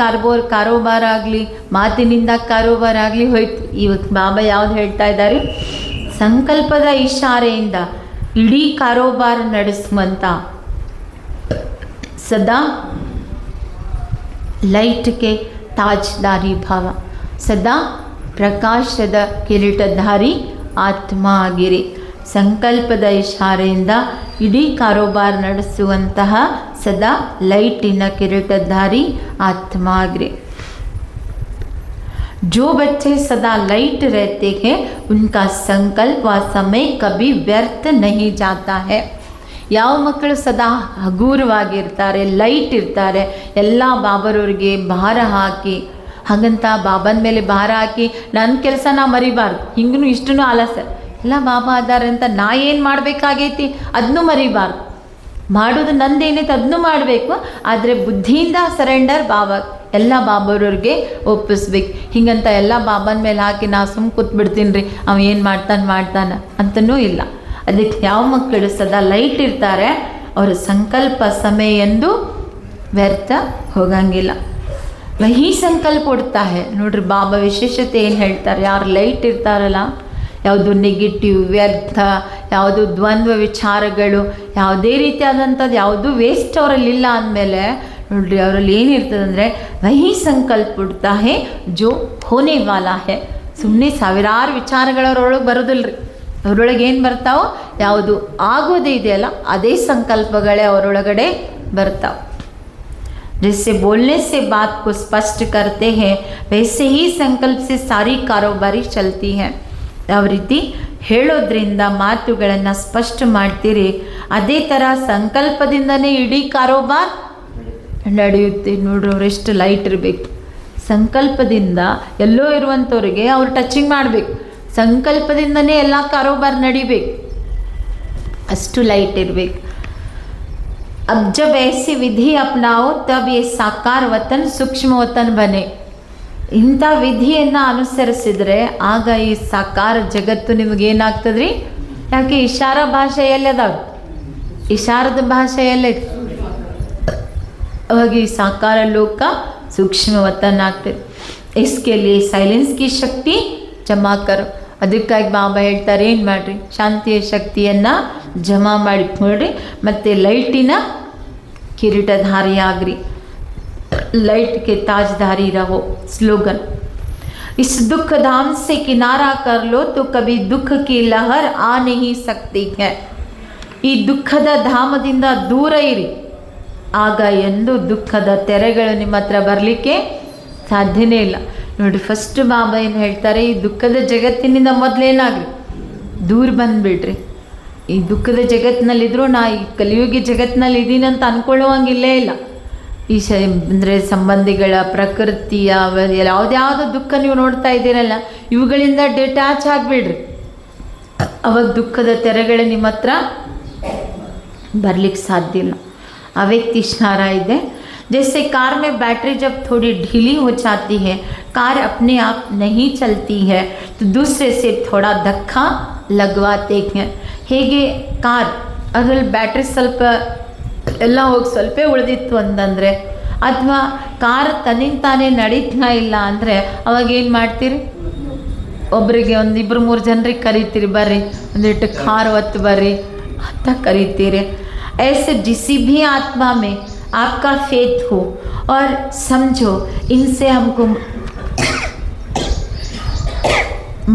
ಕಾರೋಬಾರ ಆಗಲಿ, ಮಾತಿನಿಂದ ಕಾರೋಬಾರ ಆಗಲಿ ಹೋಯ್ತು. ಇವತ್ತು ಬಾಬಾ ಯಾವ್ದು ಹೇಳ್ತಾ ಇದ್ದಾರೆ? ಸಂಕಲ್ಪದ ಇಶಾರೆಯಿಂದ ಇಡೀ ಕಾರೋಬಾರ ನಡೆಸುವಂಥ ಸದಾ ಲೈಟ್ಗೆ ತಾಜ್ದಾರಿ ಭಾವ, ಸದಾ ಪ್ರಕಾಶದ ಕಿರೀಟಧಾರಿ ಆತ್ಮ ಆಗಿರಿ. ಸಂಕಲ್ಪದ ಇಶಾರೆಯಿಂದ ಇಡೀ ಕಾರೋಬಾರ್ ನಡೆಸುವಂತಹ ಸದಾ ಲೈಟಿನ ಕಿರೀಟಧಾರಿ ಆತ್ಮ ಆಗಿರಿ. जो बच्चे सदा लाइट रहते हैं उनका संकल्प व समय कभी व्यर्थ नहीं जाता है. ಯಾವ ಮಕ್ಕಳು ಸದಾ ಹಗೂರವಾಗಿರ್ತಾರೆ, ಲೈಟ್ ಇರ್ತಾರೆ, ಎಲ್ಲ ಬಾಬರವ್ರಿಗೆ ಭಾರ ಹಾಕಿ, ಹಾಗಂತ ಬಾಬನ ಮೇಲೆ ಭಾರ ಹಾಕಿ ನನ್ನ ಕೆಲಸ ನಾ ಮರಿಬಾರ್ದು, ಹಿಂಗೂ ಇಷ್ಟೂ ಆಲಸ್ಯ ಎಲ್ಲ ಬಾಬಾ ಅದಾರೆ ಅಂತ ನಾ ಏನು ಮಾಡಬೇಕಾಗೈತಿ ಅದನ್ನೂ ಮರಿಬಾರ್ದು. ಮಾಡೋದು ನಂದೇನೈತೆ ಅದನ್ನೂ ಮಾಡಬೇಕು. ಆದರೆ ಬುದ್ಧಿಯಿಂದ ಸರೆಂಡರ್ ಬಾಬಾ ಎಲ್ಲ ಬಾಬರವ್ರಿಗೆ ಒಪ್ಪಿಸ್ಬೇಕು. ಹಿಂಗಂತ ಎಲ್ಲ ಬಾಬನ ಮೇಲೆ ಹಾಕಿ ನಾ ಕೂತ್ಬಿಡ್ತೀನಿ ರೀ, ಅವ ಏನು ಮಾಡ್ತಾನೆ ಅಂತನೂ ಇಲ್ಲ. ಅದಕ್ಕೆ ಯಾವ ಮಕ್ಕಳು ಸದಾ ಲೈಟ್ ಇರ್ತಾರೆ ಅವರ ಸಂಕಲ್ಪ ಸಮಯ ಎಂದು ವ್ಯರ್ಥ ಹೋಗಂಗಿಲ್ಲ. ವಹಿ ಸಂಕಲ್ಪ ಉಡ್ತಾ ಹೇ. ನೋಡ್ರಿ ಬಾಬಾ ವಿಶೇಷತೆ ಏನು ಹೇಳ್ತಾರೆ, ಯಾರು ಲೈಟ್ ಇರ್ತಾರಲ್ಲ, ಯಾವುದು ನೆಗೆಟಿವ್ ವ್ಯರ್ಥ, ಯಾವುದು ದ್ವಂದ್ವ ವಿಚಾರಗಳು, ಯಾವುದೇ ರೀತಿಯಾದಂಥದ್ದು ಯಾವುದು ವೇಸ್ಟ್ ಅವರಲ್ಲಿಲ್ಲ ಅಂದಮೇಲೆ ನೋಡ್ರಿ ಅವರಲ್ಲಿ ಏನಿರ್ತದೆ ಅಂದರೆ ವಹಿ ಸಂಕಲ್ಪ ಉಡ್ತಾ ಹೇ ಜೋ ಹೋನೆ ವಾಲಾ ಹೇ. ಸುಮ್ಮನೆ ಸಾವಿರಾರು ವಿಚಾರಗಳವರೊಳಗೆ ಬರೋದಿಲ್ಲ ರೀ, ಅವರೊಳಗೆ ಏನು ಬರ್ತಾವೋ, ಯಾವುದು ಆಗೋದೇ ಇದೆಯಲ್ಲ ಅದೇ ಸಂಕಲ್ಪಗಳೇ ಅವರೊಳಗಡೆ ಬರ್ತಾವೆ. जैसे बोलने से बात को स्पष्ट करते हैं वैसे ही संकल्प से सारी कारोबारी चलती है. ಯಾವ ರೀತಿ ಹೇಳೋದ್ರಿಂದ ಮಾತುಗಳನ್ನು ಸ್ಪಷ್ಟ ಮಾಡ್ತೀರಿ, ಅದೇ ಥರ ಸಂಕಲ್ಪದಿಂದನೇ ಇಡೀ ಕಾರೋಬಾರ್ ನಡೆಯುತ್ತೆ. ನೋಡ್ರಿ, ಅವರೆಷ್ಟು ಲೈಟ್ ಇರಬೇಕು. ಸಂಕಲ್ಪದಿಂದ ಎಲ್ಲೋ ಇರುವಂಥವ್ರಿಗೆ ಅವ್ರು ಟಚಿಂಗ್ ಮಾಡಬೇಕು. ಸಂಕಲ್ಪದಿಂದನೇ ಎಲ್ಲ ಕಾರೋಬಾರ್ ನಡಿಬೇಕು, ಅಷ್ಟು ಲೈಟ್ ಇರಬೇಕು. अब जब ऐसी विधि अपनाओ तब ये साकार वतन सूक्ष्म वतन बने. ಇಂಥ ವಿಧಿಯನ್ನು ಅನುಸರಿಸಿದರೆ ಆಗ ಈ ಸಾಕಾರ ಜಗತ್ತು ನಿಮಗೇನಾಗ್ತದ್ರಿ? ಯಾಕೆ ಇಶಾರ ಭಾಷೆ ಎಲ್ಲದಾವ? ಇಶಾರದ ಭಾಷೆ ಎಲ್ಲೈತಿ? ಅವಾಗ ಈ ಸಾಕಾರ ಲೋಕ ಸೂಕ್ಷ್ಮ ವತನ ಆಗ್ತದೆ. इसके लिए ಸೈಲೆನ್ಸ್ ಕಿ ಶಕ್ತಿ ಜಮಾ ಕರೋ. ಅದಕ್ಕಾಗಿ ಬಾಬಾ ಹೇಳ್ತಾರೆ, ಏನು ಮಾಡಿರಿ, ಶಾಂತಿಯ ಶಕ್ತಿಯನ್ನು ಜಮಾ ಮಾಡಿ ನೋಡ್ರಿ, ಮತ್ತು ಲೈಟಿನ ಕಿರೀಟಧಾರಿಯಾಗ್ರಿ, लाइट के ताजधारी रहो. स्लोगन, इस दुख धाम से किनारा कर लो तो कभी दुख की लहर आ नहीं सकती है. ಈ ದುಃಖದ ಧಾಮದಿಂದ ದೂರ ಇರಿ, ಆಗ ಎಂದು ದುಃಖದ ತೆರೆಗಳು ನಿಮ್ಮ ಹತ್ರ ಬರಲಿಕ್ಕೆ ಸಾಧ್ಯನೇ ಇಲ್ಲ. ನೋಡಿ, ಫಸ್ಟ್ ಬಾಬಾ ಏನು ಹೇಳ್ತಾರೆ, ಈ ದುಃಖದ ಜಗತ್ತಿನಿಂದ ಮೊದಲೇನಾಗ್ರಿ, ದೂರ ಬಂದುಬಿಡ್ರಿ. ಈ ದುಃಖದ ಜಗತ್ತಿನಲ್ಲಿದ್ದರೂ ನಾ ಈ ಕಲಿಯುಗಿ ಜಗತ್ತಿನಲ್ಲಿ ಇದ್ದೀನಿ ಅಂತ ಅಂದ್ಕೊಳ್ಳುವಂಗಿಲ್ಲೇ ಇಲ್ಲ. ಈ ಅಂದರೆ ಸಂಬಂಧಿಗಳ, ಪ್ರಕೃತಿಯ ಯಾವುದ್ಯಾವುದೋ ದುಃಖ ನೀವು ನೋಡ್ತಾ ಇದ್ದೀರಲ್ಲ, ಇವುಗಳಿಂದ ಡಿಟ್ಯಾಚ್ ಆಗಿಬಿಡ್ರಿ. ಅವಾಗ ದುಃಖದ ತೆರೆಗಳು ನಿಮ್ಮ ಹತ್ರ ಬರಲಿಕ್ಕೆ ಸಾಧ್ಯ ಇಲ್ಲ. ಅವ್ಯಕ್ತಿ ಇಶಾರ ಇದೆ. जैसे कार में बैटरी जब थोड़ी ढीली हो जाती है, कार अपने आप नहीं चलती है तो दूसरे से थोड़ा धक्का लगवाते हैं. ಹೇಗೆ ಕಾರ್ ಅದರಲ್ಲಿ ಬ್ಯಾಟ್ರಿ ಸ್ವಲ್ಪ ಎಲ್ಲ ಹೋಗಿ ಸ್ವಲ್ಪ ಉಳಿದಿತ್ತು ಅಂತಂದರೆ, ಅಥವಾ ಕಾರ್ ತನ್ನಿಂದ ತಾನೇ ನಡೀತಾ ಇಲ್ಲ ಅಂದರೆ ಅವಾಗ ಏನು ಮಾಡ್ತೀರಿ? ಒಬ್ಬರಿಗೆ ಒಂದು ಇಬ್ಬರು ಮೂರು ಜನರಿಗೆ ಕರಿತೀರಿ, ಬರ್ರಿ ಒಂದಿಟ್ಟು ಕಾರ್ ಒತ್ತು ಬರ್ರಿ ಅಂತ ಕರಿತೀರಿ. ऐसे जिसी भी आत्मा में आपका फेथ हो और समझो इनसे हमको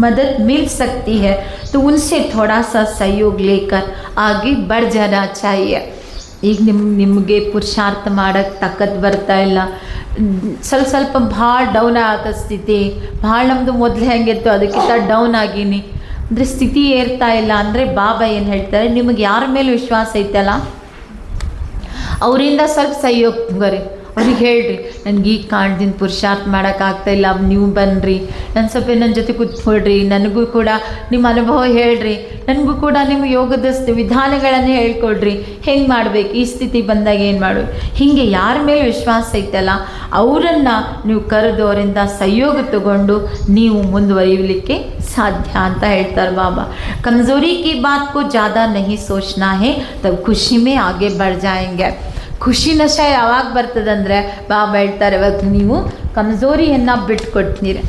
मदद मिल सकती है तो उनसे थोड़ा सा सहयोग लेकर आगे बढ़ जाना चाहिए. ಈಗ ನಿಮಗೆ ಪುರುಷಾರ್ಥ ಮಾಡೋಕ್ಕೆ ತಾಕತ್ತು ಬರ್ತಾ ಇಲ್ಲ, ಸ್ವಲ್ಪ ಭಾಳ ಡೌನ್ ಆಗೋ ಸ್ಥಿತಿ, ಭಾಳ ನಮ್ಮದು ಮೊದಲು ಹೆಂಗಿತ್ತು ಅದಕ್ಕಿಂತ ಡೌನ್ ಆಗೀನಿ ಅಂದರೆ ಸ್ಥಿತಿ ಏರ್ತಾ ಇಲ್ಲ ಅಂದರೆ ಬಾಬಾ ಏನು ಹೇಳ್ತಾರೆ, ನಿಮಗೆ ಯಾರ ಮೇಲೆ ವಿಶ್ವಾಸ ಐತಲ್ಲ ಅವರಿಂದ ಸ್ವಲ್ಪ ಸಹಯೋಗ ಬರೀ. ಅವ್ರಿಗೆ ಹೇಳ್ರಿ, ನನಗೆ ಈ ಕಾರಣದಿಂದ ಪುರುಷಾರ್ಥ ಮಾಡೋಕ್ಕಾಗ್ತಾಯಿಲ್ಲ, ನೀವು ಬನ್ನಿರಿ, ನನ್ನ ಸ್ವಲ್ಪ ನನ್ನ ಜೊತೆ ಕೂತ್ಕೊಳ್ರಿ, ನನಗೂ ಕೂಡ ನಿಮ್ಮ ಅನುಭವ ಹೇಳ್ರಿ, ನನಗೂ ಕೂಡ ನಿಮ್ಮ ಯೋಗದ ವಿಧಾನಗಳನ್ನು ಹೇಳ್ಕೊಡ್ರಿ, ಹೆಂಗೆ ಮಾಡಬೇಕು, ಈ ಸ್ಥಿತಿ ಬಂದಾಗ ಏನು ಮಾಡೋದು. ಹೀಗೆ ಯಾರ ಮೇಲೆ ವಿಶ್ವಾಸ ಐತಲ್ಲ ಅವರನ್ನು ನೀವು ಕರೆದು ಅವರಿಂದ ಸಹಯೋಗ ತಗೊಂಡು ನೀವು ಮುಂದುವರಿಯಲಿಕ್ಕೆ ಸಾಧ್ಯ ಅಂತ ಹೇಳ್ತಾರೆ ಬಾಬಾ. ಕಮ್ಜೋರಿ ಕಿ ಬಾತ್ ಕೋ ಜ್ಯಾದಾ ನಹಿ ಸೋಚ್ನಾ ಹೇ ತಬ್ ಖುಷಿ ಮೇ ಆಗೆ ಬಢ್ ಜಾಯೆಂಗೆ. ಖುಷಿ ನಶ ಯಾವಾಗ ಬರ್ತದಂದರೆ ಬಾಬಾ ಹೇಳ್ತಾರೆ, ಇವಾಗ ನೀವು ಕಮ್ಜೋರಿಯನ್ನು ಬಿಟ್ಕೊಡ್ತೀರಿ.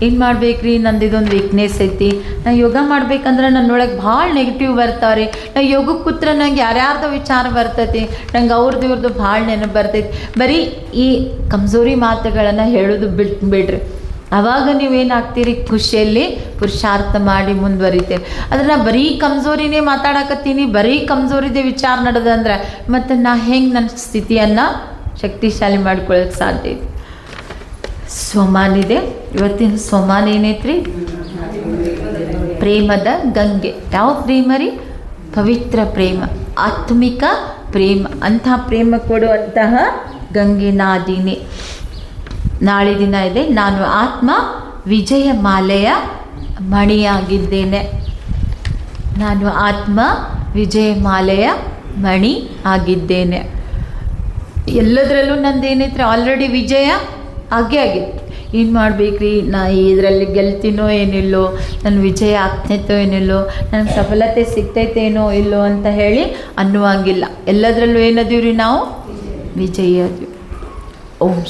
ಏನು ಮಾಡ್ಬೇಕ್ರಿ, ನಂದು ಇದೊಂದು ವೀಕ್ನೆಸ್ ಐತಿ, ನಾ ಯೋಗ ಮಾಡ್ಬೇಕಂದ್ರೆ ನನ್ನೊಳಗೆ ಭಾಳ ನೆಗೆಟಿವ್ ಬರ್ತಾವ್ರಿ, ನಾ ಯೋಗಕ್ಕೆ ಕೂತ್ರೆ ನಂಗೆ ಯಾರ್ಯಾರ್ದು ವಿಚಾರ ಬರ್ತೈತಿ, ನಂಗೆ ಅವ್ರದ್ದು ಇವ್ರದ್ದು ಭಾಳ ನೆನಪು ಬರ್ತೈತಿ. ಬರೀ ಈ ಕಮ್ಜೋರಿ ಮಾತುಗಳನ್ನು ಹೇಳೋದು ಬಿಡ್ರಿ. ಆವಾಗ ನೀವೇನಾಗ್ತೀರಿ, ಖುಷಿಯಲ್ಲಿ ಪುರುಷಾರ್ಥ ಮಾಡಿ ಮುಂದುವರಿತೇವೆ. ಅದನ್ನು ಬರೀ ಕಮ್ಜೋರಿನೇ ಮಾತಾಡಕತ್ತೀನಿ, ಬರೀ ಕಮ್ಜೋರಿದೆ ವಿಚಾರ ನಡೆದಂದ್ರೆ ಮತ್ತು ನಾ ಹೆಂಗೆ ನನ್ನ ಸ್ಥಿತಿಯನ್ನು ಶಕ್ತಿಶಾಲಿ ಮಾಡ್ಕೊಳ್ಳೋಕ್ಕೆ ಸಾಧ್ಯ ಇದೆ. ಸ್ವಮಾನಿದೆ. ಇವತ್ತಿನ ಸ್ವಮಾನ ಏನೈತ್ರಿ? ಪ್ರೇಮದ ಗಂಗೆ. ಯಾವ ಪ್ರೇಮ ರೀ? ಪವಿತ್ರ ಪ್ರೇಮ, ಆತ್ಮಿಕ ಪ್ರೇಮ. ಅಂಥ ಪ್ರೇಮ ಕೊಡುವಂತಹ ಗಂಗೆ ನಾದಿನಿ. ನಾಳೆ ದಿನ ಇದೆ, ನಾನು ಆತ್ಮ ವಿಜಯ ಮಾಲೆಯ ಮಣಿಯಾಗಿದ್ದೇನೆ. ನಾನು ಆತ್ಮ ವಿಜಯ ಮಾಲೆಯ ಮಣಿ ಆಗಿದ್ದೇನೆ. ಎಲ್ಲದರಲ್ಲೂ ನಂದೇನೈತ್ರಿ ಆಲ್ರೆಡಿ ವಿಜಯ ಆಗೇ ಆಗಿತ್ತು. ಏನು ಮಾಡಬೇಕ್ರಿ, ನಾ ಇದರಲ್ಲಿ ಗೆಲ್ತೀನೋ ಏನಿಲ್ಲೋ, ನನ್ನ ವಿಜಯ ಆಗ್ತೈತೋ ಏನಿಲ್ಲೋ, ನನಗೆ ಸಫಲತೆ ಸಿಗ್ತೈತೇನೋ ಇಲ್ಲೋ ಅಂತ ಹೇಳಿ ಅನ್ನುವಂಗಿಲ್ಲ. ಎಲ್ಲದರಲ್ಲೂ ಏನದೀವಿ ರೀ, ನಾವು ವಿಜಯ ಅದೀವಿ. ಓಂ